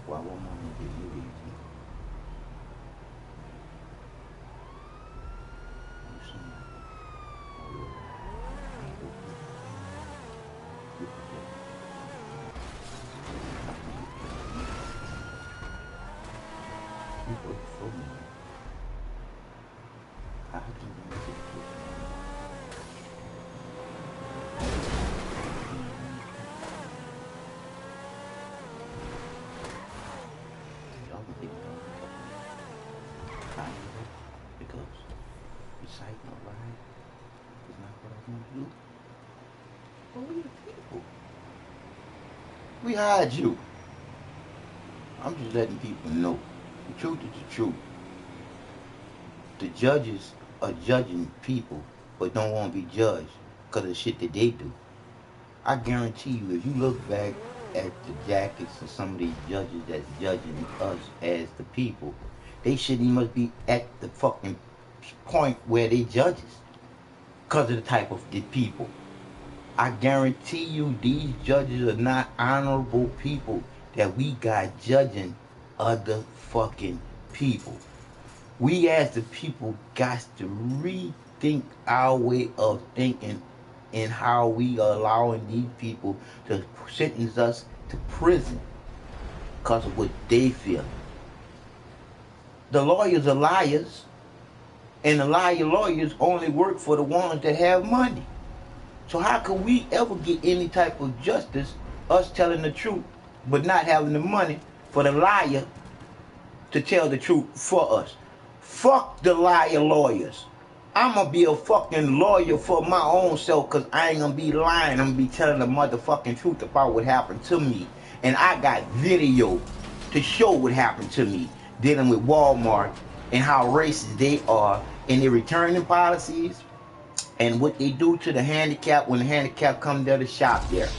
Why won't mama get you these? We hired you. I'm just letting people know. The truth is the truth. The judges are judging people, but don't want to be judged because of the shit that they do. I guarantee you, if you look back at the jackets of some of these judges that's judging us as the people, they shouldn't must be at the fucking point where they judges because of the type of the people. I guarantee you these judges are not honorable people that we got judging other fucking people. We as the people got to rethink our way of thinking and how we are allowing these people to sentence us to prison. because of what they feel. The lawyers are liars, and the lawyers only work for the ones that have money. So how could we ever get any type of justice, us telling the truth, but not having the money for the liar to tell the truth for us? Fuck the liar lawyers. I'm gonna be a fucking lawyer for my own self, because I ain't gonna be lying. I'm gonna be telling the motherfucking truth about what happened to me. And I got video to show what happened to me dealing with Walmart and how racist they are in their returning policies and what they do to the handicap when the handicap come there to shop there.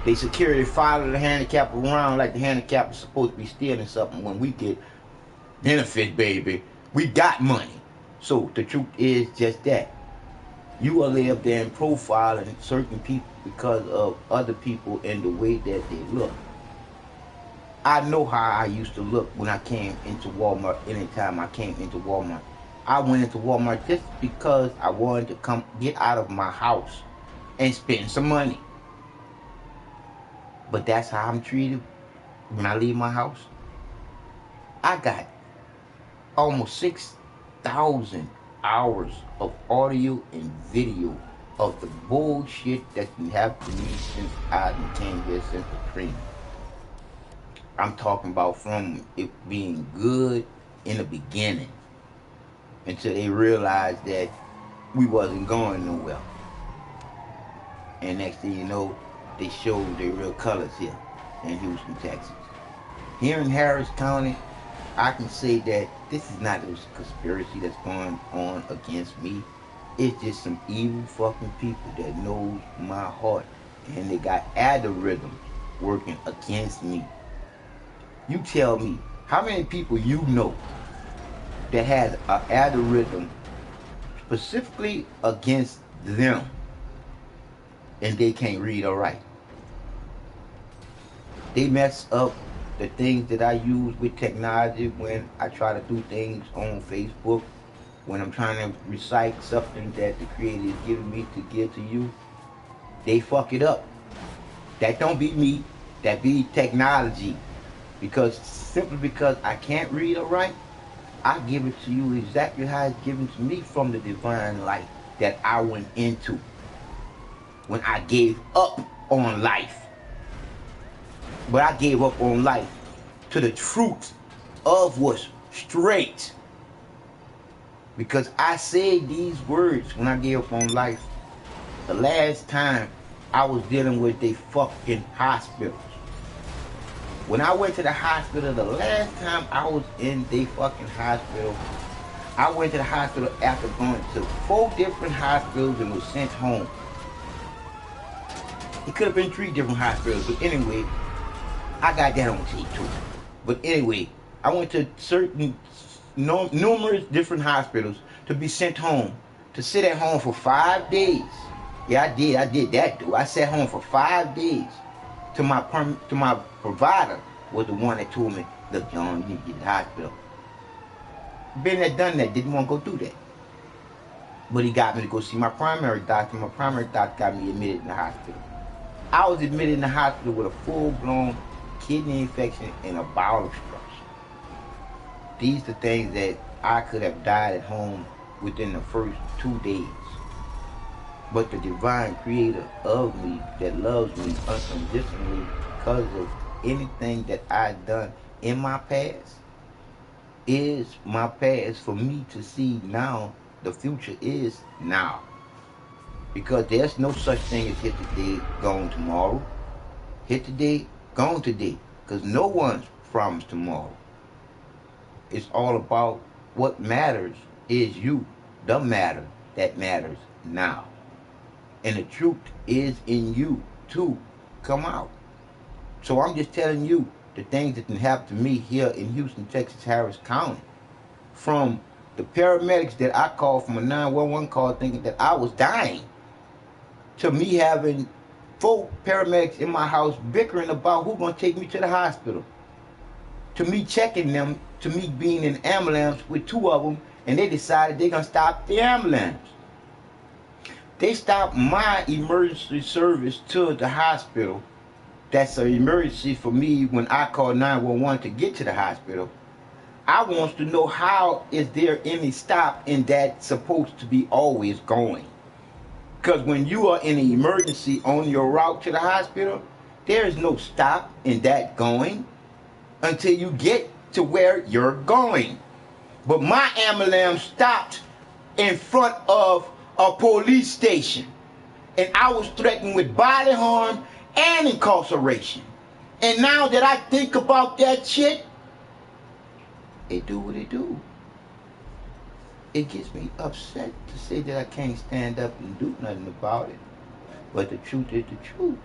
They security follow the handicap around like the handicap is supposed to be stealing something when we get benefit, baby. We got money. So the truth is just that. You are up there and profiling certain people because of other people and the way that they look. I know how I used to look when I came into Walmart. Anytime I came into Walmart, I went into Walmart just because I wanted to come get out of my house and spend some money. But that's how I'm treated when I leave my house. I got almost 6,000 hours of audio and video of the bullshit that's been happening to me since I came here since the cream. I'm talking about from it being good in the beginning until they realized that we wasn't going nowhere. And next thing you know, they showed their real colors here in Houston, Texas. Here in Harris County, I can say that this is not a conspiracy that's going on against me. It's just some evil fucking people that knows my heart, and they got algorithms working against me. You tell me, how many people you know that has an algorithm specifically against them and they can't read or write? They mess up the things that I use with technology when I try to do things on Facebook, when I'm trying to recite something that the creator is giving me to give to you. They fuck it up. That don't be me, that be technology. Simply because I can't read or write, I give it to you exactly how it's given to me from the divine light that I went into when I gave up on life. But I gave up on life to the truth of what's straight. Because I said these words when I gave up on life. The last time I was dealing with the fucking hospitals. When I went to the hospital, the last time I was in the fucking hospital, I went to the hospital after going to 4 different hospitals and was sent home. It could have been 3 different hospitals, but anyway, I got that on tape too. But anyway, I went to numerous different hospitals to be sent home, to sit at home for 5 days. Yeah, I did that too. I sat home for 5 days. To my provider was the one that told me, look, John, you need to get to the hospital. Been there, done that, didn't want to go do that. But he got me to go see my primary doctor. My primary doctor got me admitted in the hospital. I was admitted in the hospital with a full-blown kidney infection and a bowel obstruction. These are things that I could have died at home within the first 2 days. But the divine creator of me that loves me unconditionally because of anything that I've done in my past is my past for me to see now. The future is now. Because there's no such thing as hit today, gone tomorrow. Hit today, gone today. Because no one's promised tomorrow. It's all about what matters is you, the matter that matters now. And the truth is in you to come out. So I'm just telling you the things that can happen to me here in Houston, Texas, Harris County. From the paramedics that I called from a 911 call thinking that I was dying, to me having 4 paramedics in my house bickering about who's going to take me to the hospital. To me checking them, to me being in an ambulance with 2 of them, and they decided they're going to stop the ambulance. They stopped my emergency service to the hospital that's an emergency for me when I call 911 to get to the hospital. I want to know how is there any stop in that supposed to be always going. Because when you are in an emergency on your route to the hospital, there is no stop in that going until you get to where you're going. But my ambulance stopped in front of a police station, and I was threatened with bodily harm and incarceration. And now that I think about that shit, it do what it do. It gets me upset to say that I can't stand up and do nothing about it. But the truth is the truth.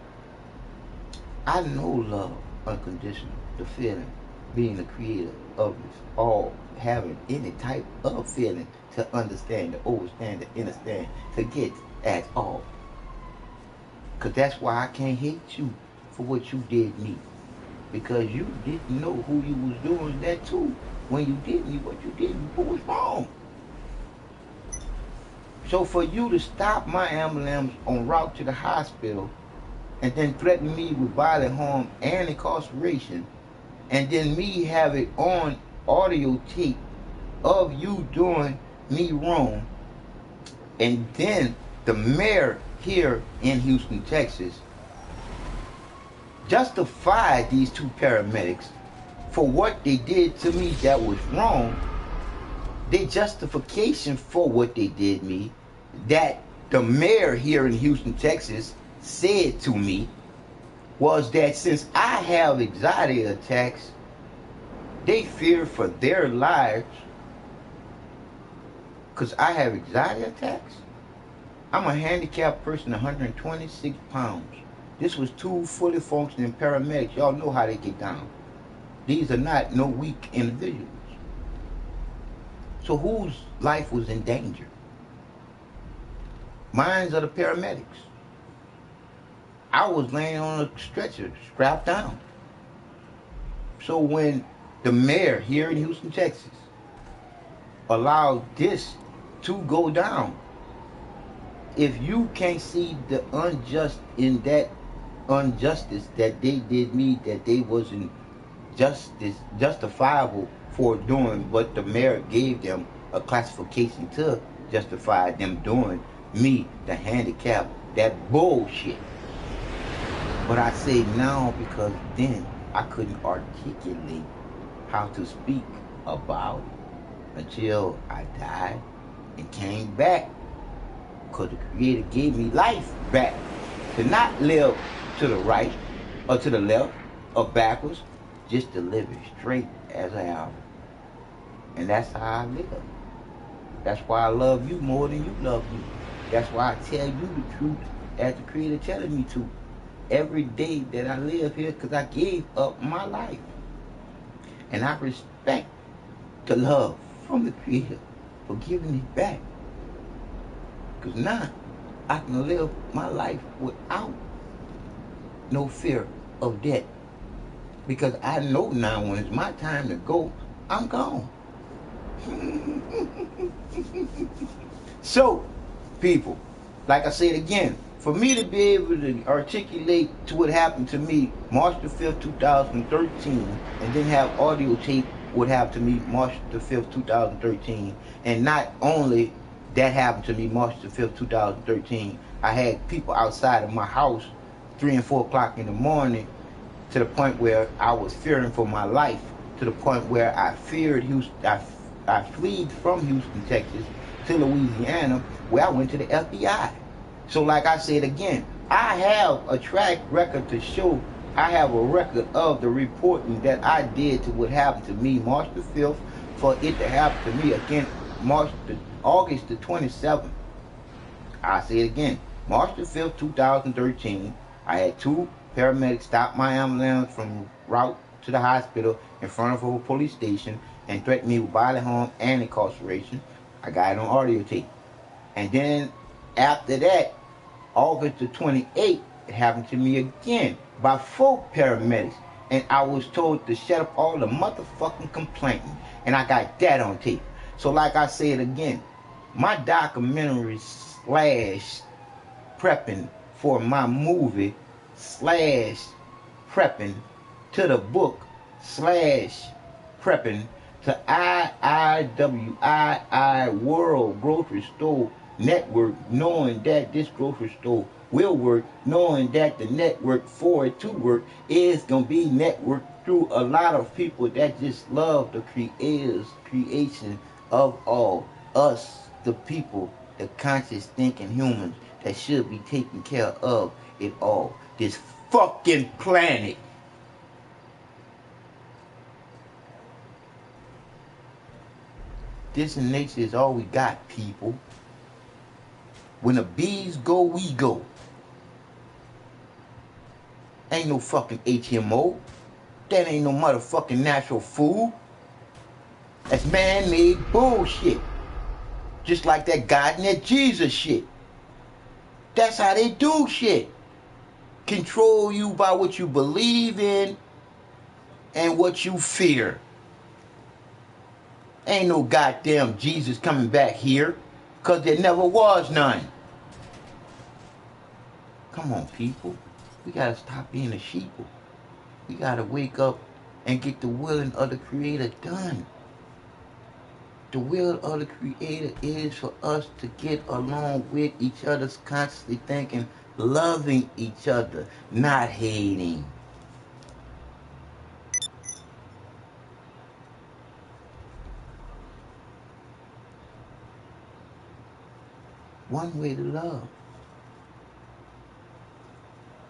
I know love unconditional, the feeling, being the creator of this all, having any type of feeling to understand, to overstand, to understand, to get at all. Because that's why I can't hate you for what you did me. Because you didn't know who you was doing that to. When you did me, what you did, what was wrong. So for you to stop my ambulance en route to the hospital and then threaten me with bodily harm and incarceration, and then me have it on audio tape of you doing me wrong, and then the mayor here in Houston, Texas, justify these two paramedics for what they did to me that was wrong. Their justification for what they did me, that the mayor here in Houston, Texas said to me, was that since I have anxiety attacks, they fear for their lives because I have anxiety attacks. I'm a handicapped person, 126 pounds. This was two fully functioning paramedics. Y'all know how they get down. These are not no weak individuals. So whose life was in danger? Mine's are the paramedics. I was laying on a stretcher, strapped down. So when the mayor here in Houston, Texas, allowed this to go down, if you can't see the unjust in that injustice that they did me, that they wasn't justifiable for doing what the mayor gave them a classification to justify them doing me, the handicap, that bullshit. But I say now because then I couldn't articulate how to speak about it until I died and came back, because the Creator gave me life back to not live to the right or to the left or backwards, just to live it straight as I am. And that's how I live. That's why I love you more than you love me. That's why I tell you the truth as the Creator telling me to every day that I live here, because I gave up my life. And I respect the love from the Creator for giving it back. Because now I can live my life without no fear of death. Because I know now when it's my time to go, I'm gone. So, people, like I said again, for me to be able to articulate to what happened to me March the 5th, 2013, and then have audio tape what happened to me March the 5th, 2013, and not only that happened to me March the 5th, 2013, I had people outside of my house 3 and 4 o'clock in the morning, to the point where I was fearing for my life, to the point where I feared Houston. I fled from Houston, Texas to Louisiana, where I went to the FBI. So like I said again, I have a track record to show. I have a record of the reporting that I did to what happened to me March the 5th, for it to happen to me again August the 27th. I say it again, March the 5th, 2013, I had two paramedics stop my ambulance from route to the hospital in front of a police station and threatened me with bodily harm and incarceration. I got it on audio tape. And then after that, August the 28th, it happened to me again by 4 paramedics. And I was told to shut up all the motherfucking complaining. And I got that on tape. So like I said again, my documentary / prepping for my movie / prepping to the book / prepping to IIWII World Grocery Store Network, knowing that this grocery store will work, knowing that the network for it to work is going to be networked through a lot of people that just love the creation of all us, the people, the conscious thinking humans that should be taking care of it all. This fucking planet. This in nature is all we got, people. When the bees go, we go. Ain't no fucking HMO. That ain't no motherfucking natural food. That's man-made bullshit. Just like that God and that Jesus shit. That's how they do shit. Control you by what you believe in and what you fear. Ain't no goddamn Jesus coming back here, because there never was none. Come on, people. We gotta stop being a sheeple. We gotta wake up and get the willing of the Creator done. The will of the Creator is for us to get along with each other, constantly thinking, loving each other, not hating. One way to love,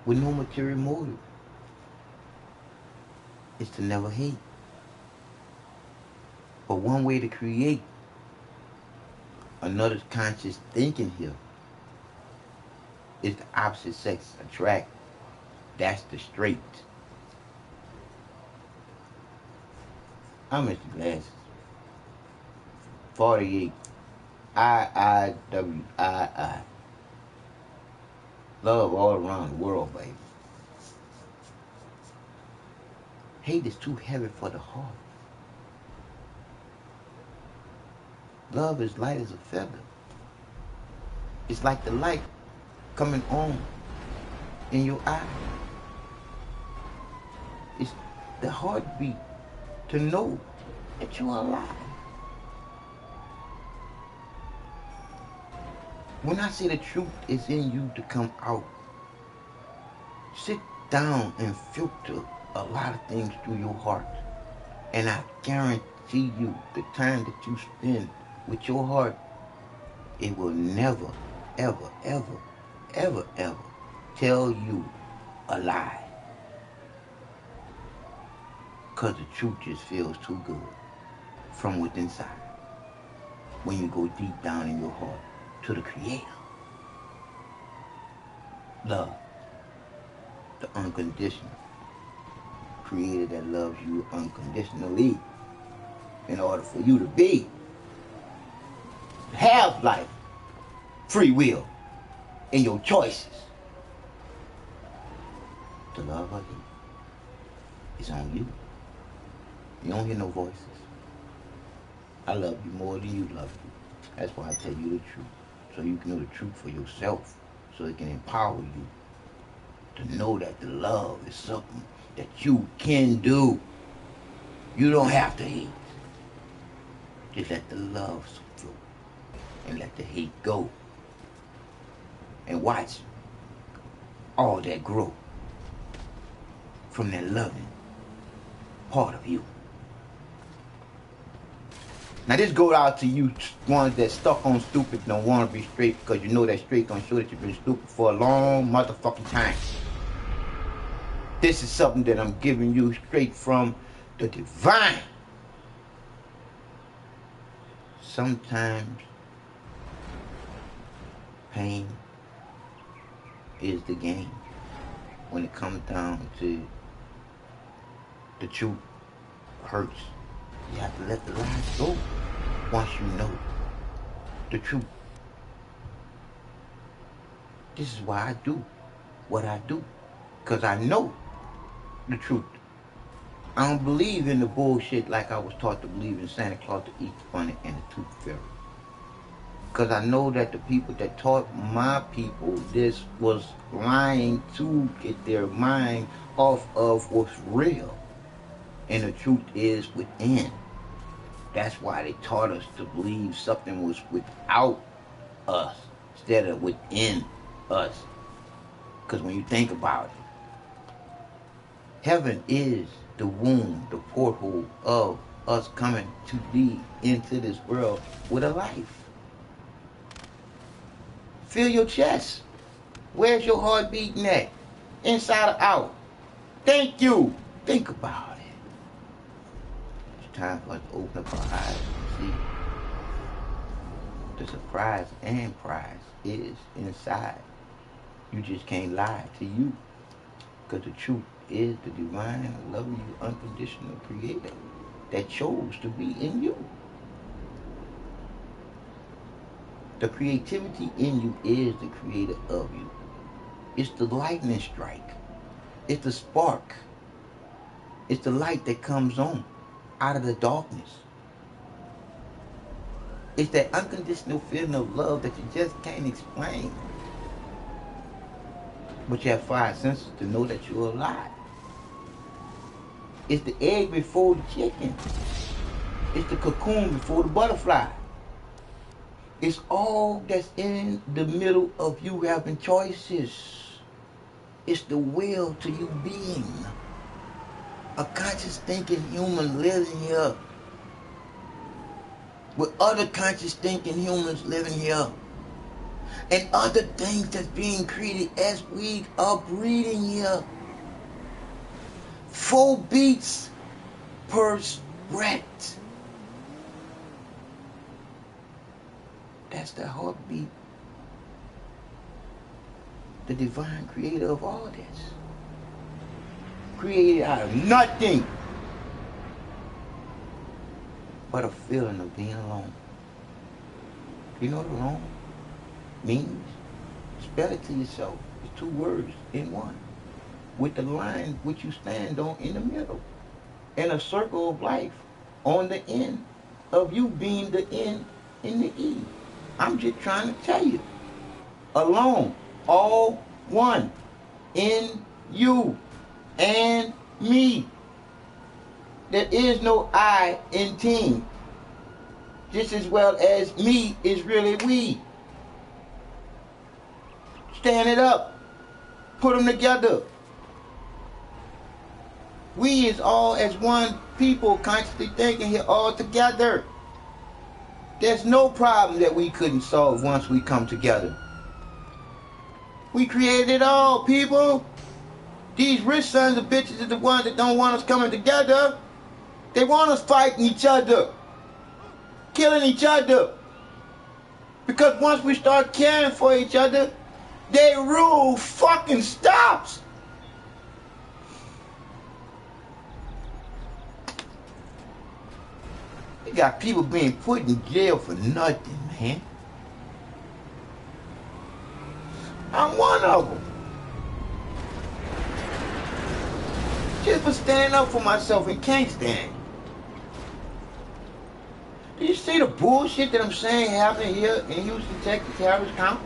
with no material motive, is to never hate. But one way to create another conscious thinking here is the opposite sex attract. That's the straight. I'm Mr. Glasses. 48 IIWII. Love all around the world, baby. Hate is too heavy for the heart. Love is light as a feather. It's like the light coming on in your eye. It's the heartbeat to know that you are alive. When I say the truth is in you to come out, sit down and filter a lot of things through your heart. And I guarantee you, the time that you spend with your heart, it will never, ever, ever, ever, ever tell you a lie. Because the truth just feels too good from within inside. When you go deep down in your heart to the Creator. Love, the unconditional Creator that loves you unconditionally in order for you to have life, free will in your choices. To love or hate is on you. You don't hear no voices. I love you more than you love you. That's why I tell you the truth. So you can know the truth for yourself. So it can empower you to know that the love is something that you can do. You don't have to hate. Just let the love flow. And let the hate go. And watch all that grow from that loving part of you. Now this goes out to you ones that stuck on stupid and don't want to be straight, because you know that straight gonna show that you've been stupid for a long motherfucking time. This is something that I'm giving you straight from the divine. Sometimes pain is the game. When it comes down to the truth hurts. You have to let the lies go once you know the truth. This is why I do what I do, because I know the truth. I don't believe in the bullshit like I was taught to believe in Santa Claus, the Easter Bunny, and the Tooth Fairy. Because I know that the people that taught my people this was lying to get their mind off of what's real. And the truth is within. That's why they taught us to believe something was without us instead of within us. Because when you think about it, heaven is the womb, the porthole of us coming to be into this world with a life. Feel your chest. Where's your heart beating at? Inside or out? Thank you. Think about it. It's time for us to open up our eyes and see. The surprise and prize is inside. You just can't lie to you. Because the truth is the divine, loving you, unconditional creator that chose to be in you. The creativity in you is the creator of you. It's the lightning strike. It's the spark. It's the light that comes on out of the darkness. It's that unconditional feeling of love that you just can't explain. But you have 5 senses to know that you're alive. It's the egg before the chicken. It's the cocoon before the butterfly. It's all that's in the middle of you having choices. It's the will to you being. A conscious thinking human living here. With other conscious thinking humans living here. And other things that's being created as we are breathing here. 4 beats per breath. That's the heartbeat. The divine creator of all this. Created out of nothing but a feeling of being alone. You know what alone means? Spell it to yourself. It's 2 words in one. With the line which you stand on in the middle. And a circle of life on the end of you being the N in the E. I'm just trying to tell you. Alone. All one. In you. And me. There is no I in team. Just as well as me is really we. Stand it up. Put them together. We is all as one people consciously thinking here all together. There's no problem that we couldn't solve once we come together. We created it all, people. These rich sons of bitches are the ones that don't want us coming together. They want us fighting each other. Killing each other. Because once we start caring for each other, their rule fucking stops. You got people being put in jail for nothing, man. I'm one of them. Just for standing up for myself and can't stand. Do you see the bullshit that I'm saying happening here in Houston, Texas, Harris County?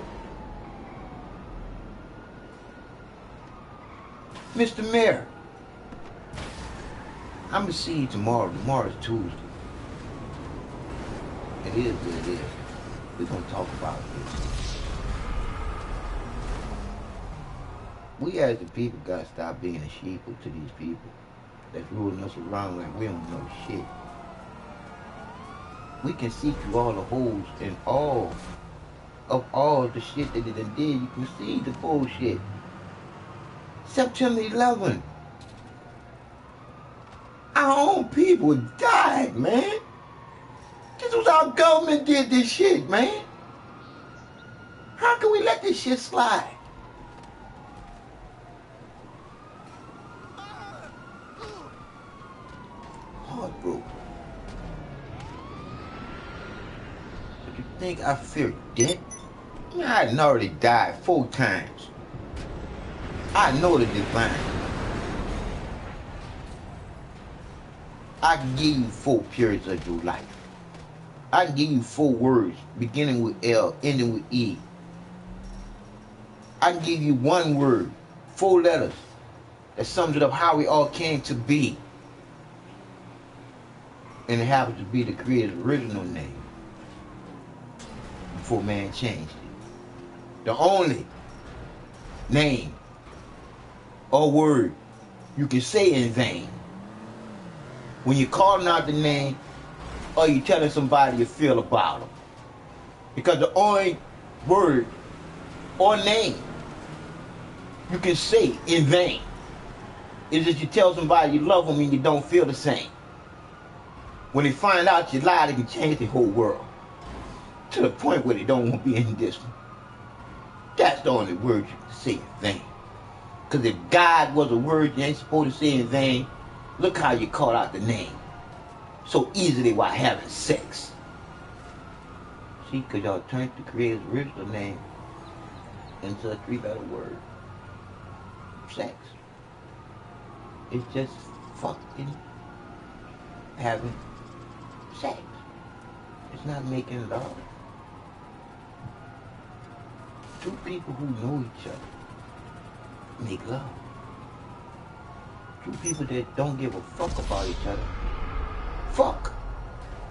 Mr. Mayor, I'm gonna see you tomorrow. Tomorrow's Tuesday. It is what it is. We're gonna talk about this. We as the people gotta stop being a sheeple to these people that's ruling us around like we don't know shit. We can see through all the holes and all the shit that they done did. You can see the bullshit. September 11th. Our own people died, man. This was our government did this shit, man. How can we let this shit slide? Heartbroken. But you think I fear death? I had already died 4 times. I know the divine. I can give you 4 periods of your life. I can give you 4 words beginning with L, ending with E. I can give you 1 word, 4 letters that sums it up how we all came to be. And it happens to be the Creator's original name before man changed it. The only name or word you can say in vain when you're calling out the name or you're telling somebody you feel about them. Because the only word or name you can say in vain is that you tell somebody you love them and you don't feel the same. When they find out you lied, they can change the whole world to the point where they don't want to be any distant. That's the only word you can say in vain. Because if God was a word you ain't supposed to say in vain, look how you call out the name so easily while having sex. See, because y'all turned the Creator's original name into a 3-letter word. Sex. It's just fucking having sex. It's not making love. 2 people who know each other make love. 2 people that don't give a fuck about each other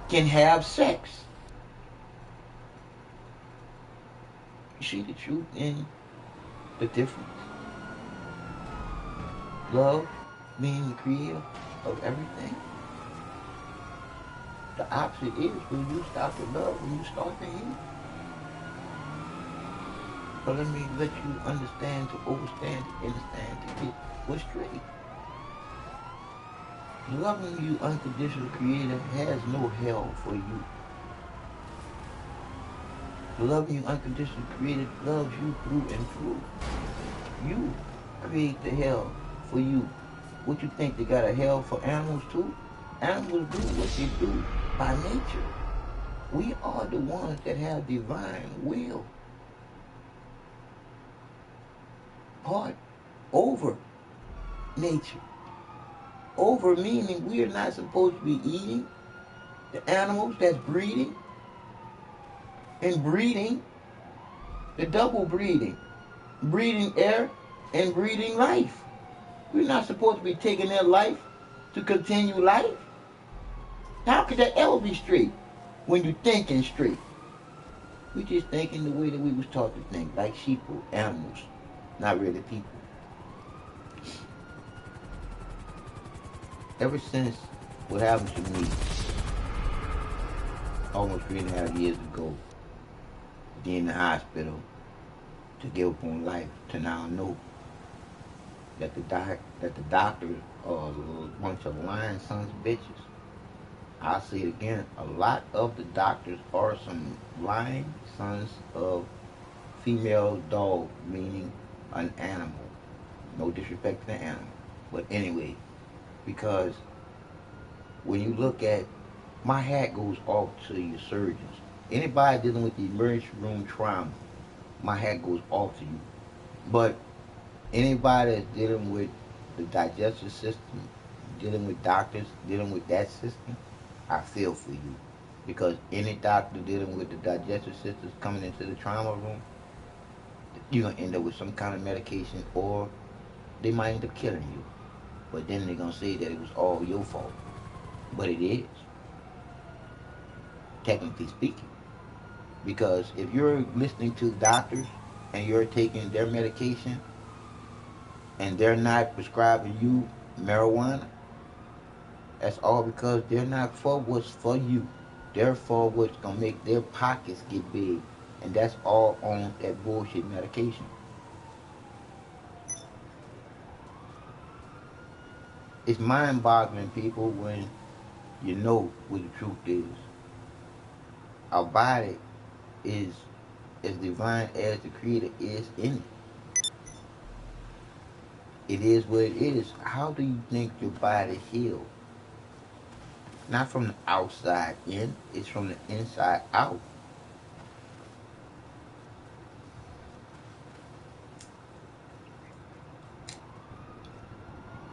can have sex. You see the truth in the difference? Love being the creator of everything. The opposite is when you start to love, when you start to hate. But let me let you understand, to overstand, to understand, to get what's straight. Loving you, unconditional creator, has no hell for you. The loving you, unconditional creator, loves you through and through. You create the hell for you. What you think, they got a hell for animals too? Animals do what they do by nature. We are the ones that have divine will. Part over nature. Over meaning we are not supposed to be eating the animals that's breeding and breeding, the double breeding, breeding air and breeding life. We're not supposed to be taking their life to continue life. How could that ever be straight when you're thinking straight? We just thinking the way that we was taught to think, like sheep, animals, not really people. Ever since what happened to me almost 3.5 years ago, being in the hospital to give up on life, to now know that the doctors are a bunch of lying sons of bitches. I'll say it again, a lot of the doctors are some lying sons of female dog, meaning an animal. No disrespect to the animal. But anyway, because when you look at, my hat goes off to your surgeons. Anybody dealing with the emergency room trauma, my hat goes off to you. But anybody that's dealing with the digestive system, dealing with doctors, dealing with that system, I feel for you. Because any doctor dealing with the digestive system coming into the trauma room, you're going to end up with some kind of medication, or they might end up killing you. But then they're going to say that it was all your fault. But it is, technically speaking. Because if you're listening to doctors and you're taking their medication and they're not prescribing you marijuana, that's all because they're not for what's for you. They're for what's going to make their pockets get big. And that's all on that bullshit medication. It's mind-boggling, people, when you know what the truth is. Our body is as divine as the Creator is in it. It is what it is. How do you think your body heals? Not from the outside in, it's from the inside out.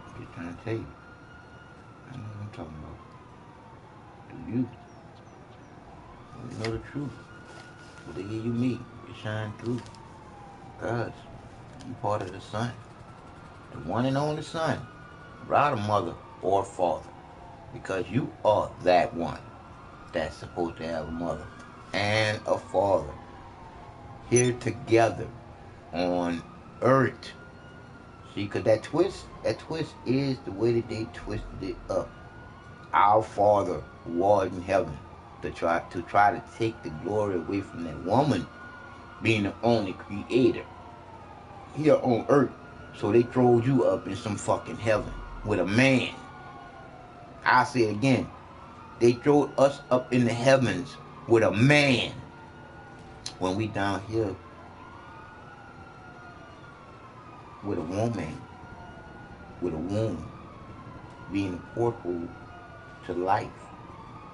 I'm just trying to tell you. I know what I'm talking about. Do you? know the truth. What they give you me, you shine through. Cause you part of the sun. The one and only son. Without a mother or father. Because you are that one that's supposed to have a mother and a father. Here together on earth. See, cause that twist is the way that they twisted it up. Our Father who art in heaven, to try to take the glory away from that woman being the only creator here on earth. So they throw you up in some fucking heaven with a man. I say it again. They throw us up in the heavens with a man. When we down here with a woman, with a womb, being a portal to life.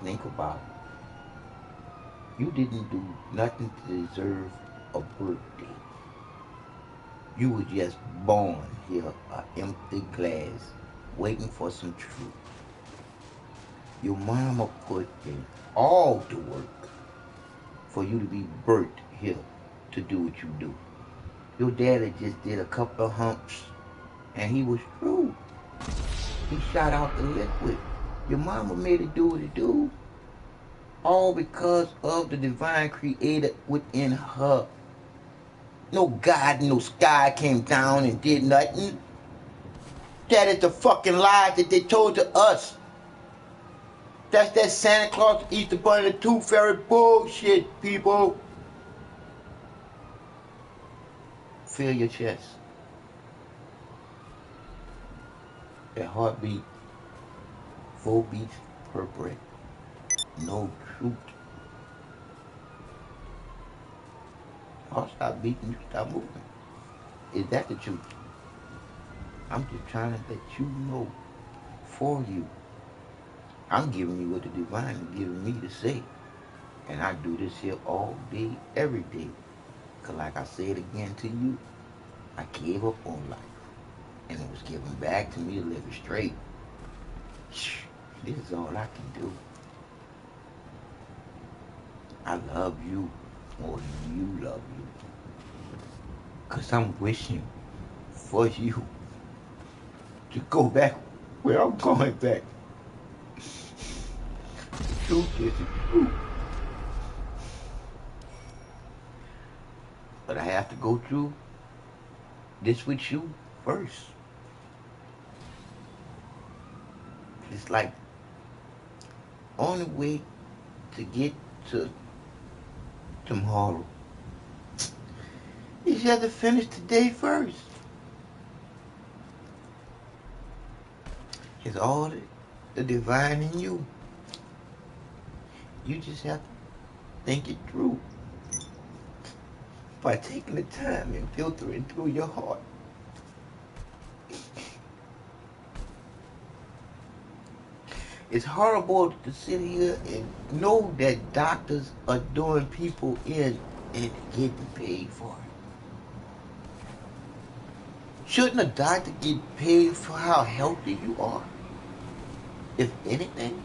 Think about it. You didn't do nothing to deserve a birthday. You were just born here, an empty glass, waiting for some truth. Your mama put in all the work for you to be birthed here to do what you do. Your daddy just did a couple of humps and he was through. He shot out the liquid. Your mama made it do what it do. All because of the divine creator within her. No God, no sky came down and did nothing. That is the fucking lie that they told to us. That's that Santa Claus, Easter Bunny, the Tooth Fairy bullshit, people. Feel your chest. That heartbeat, 4 beats per breath. No truth. I'll stop beating, you stop moving. Is that the truth? I'm just trying to let you know for you. I'm giving you what the divine is giving me to say. And I do this here all day, every day. Because like I said again to you, I gave up on life. And it was given back to me to live it straight. This is all I can do. I love you more than you love you. Because I'm wishing for you to go back where I'm going back. Truth is the truth. But I have to go through this with you first. It's like only way to get to tomorrow is you have to finish today first. It's all the divine in you. You just have to think it through by taking the time and filtering through your heart. It's horrible to sit here and know that doctors are doing people in and getting paid for it. Shouldn't a doctor get paid for how healthy you are? If anything?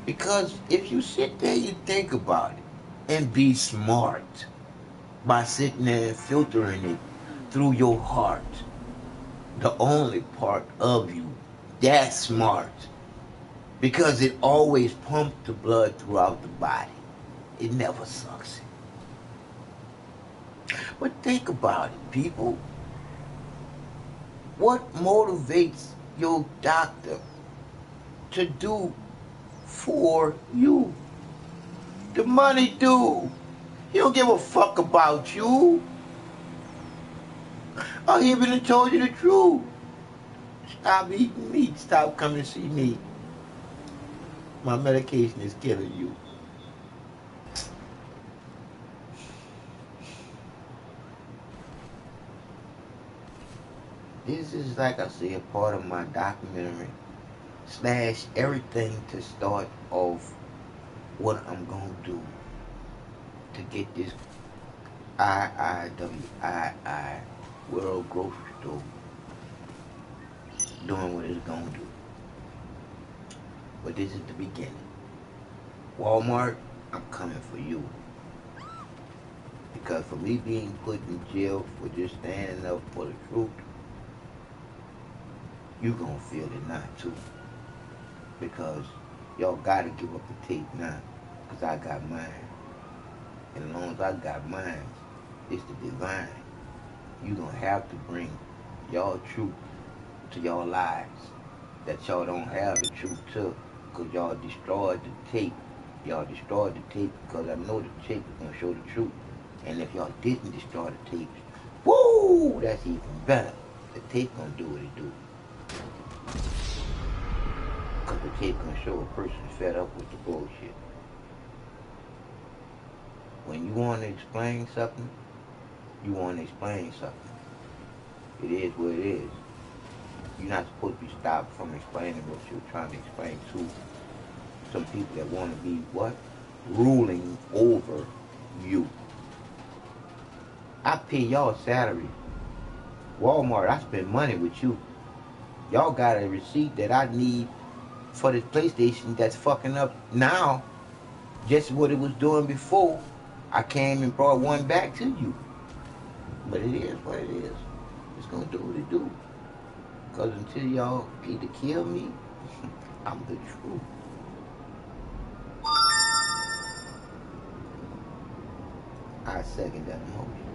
Because if you sit there, you think about it and be smart by sitting there and filtering it through your heart, the only part of you that's smart, because it always pumps the blood throughout the body. It never sucks it. But think about it, people. What motivates your doctor to do for you? The money do. He don't give a fuck about you. I even told you the truth. Stop eating meat. Stop coming to see me. My medication is killing you. This is, like I said, part of my documentary / everything to start off what I'm gonna do to get this III World Grocery Store doing what it's gonna do. But this is the beginning. Walmart, I'm coming for you. Because for me being put in jail for just standing up for the truth, you gonna feel it now too. Because y'all gotta give up the tape now. Because I got mine. And as long as I got mine, it's the divine. You gonna have to bring y'all truth to y'all lives that y'all don't have the truth to, because y'all destroyed the tape. Y'all destroyed the tape because I know the tape is gonna show the truth. And if y'all didn't destroy the tape, woo, that's even better. The tape gonna do what it do. Because the tape gonna show a person fed up with the bullshit. When you want to explain something, you want to explain something. It is what it is. You're not supposed to be stopped from explaining what you're trying to explain to some people that want to be what? Ruling over you. I pay y'all salary. Walmart, I spend money with you. Y'all got a receipt that I need for this PlayStation that's fucking up now. Just what it was doing before. I came and brought one back to you. But it is what it is. It's gonna do what it do. Because until y'all either kill me, I'm the truth. I second that emotion.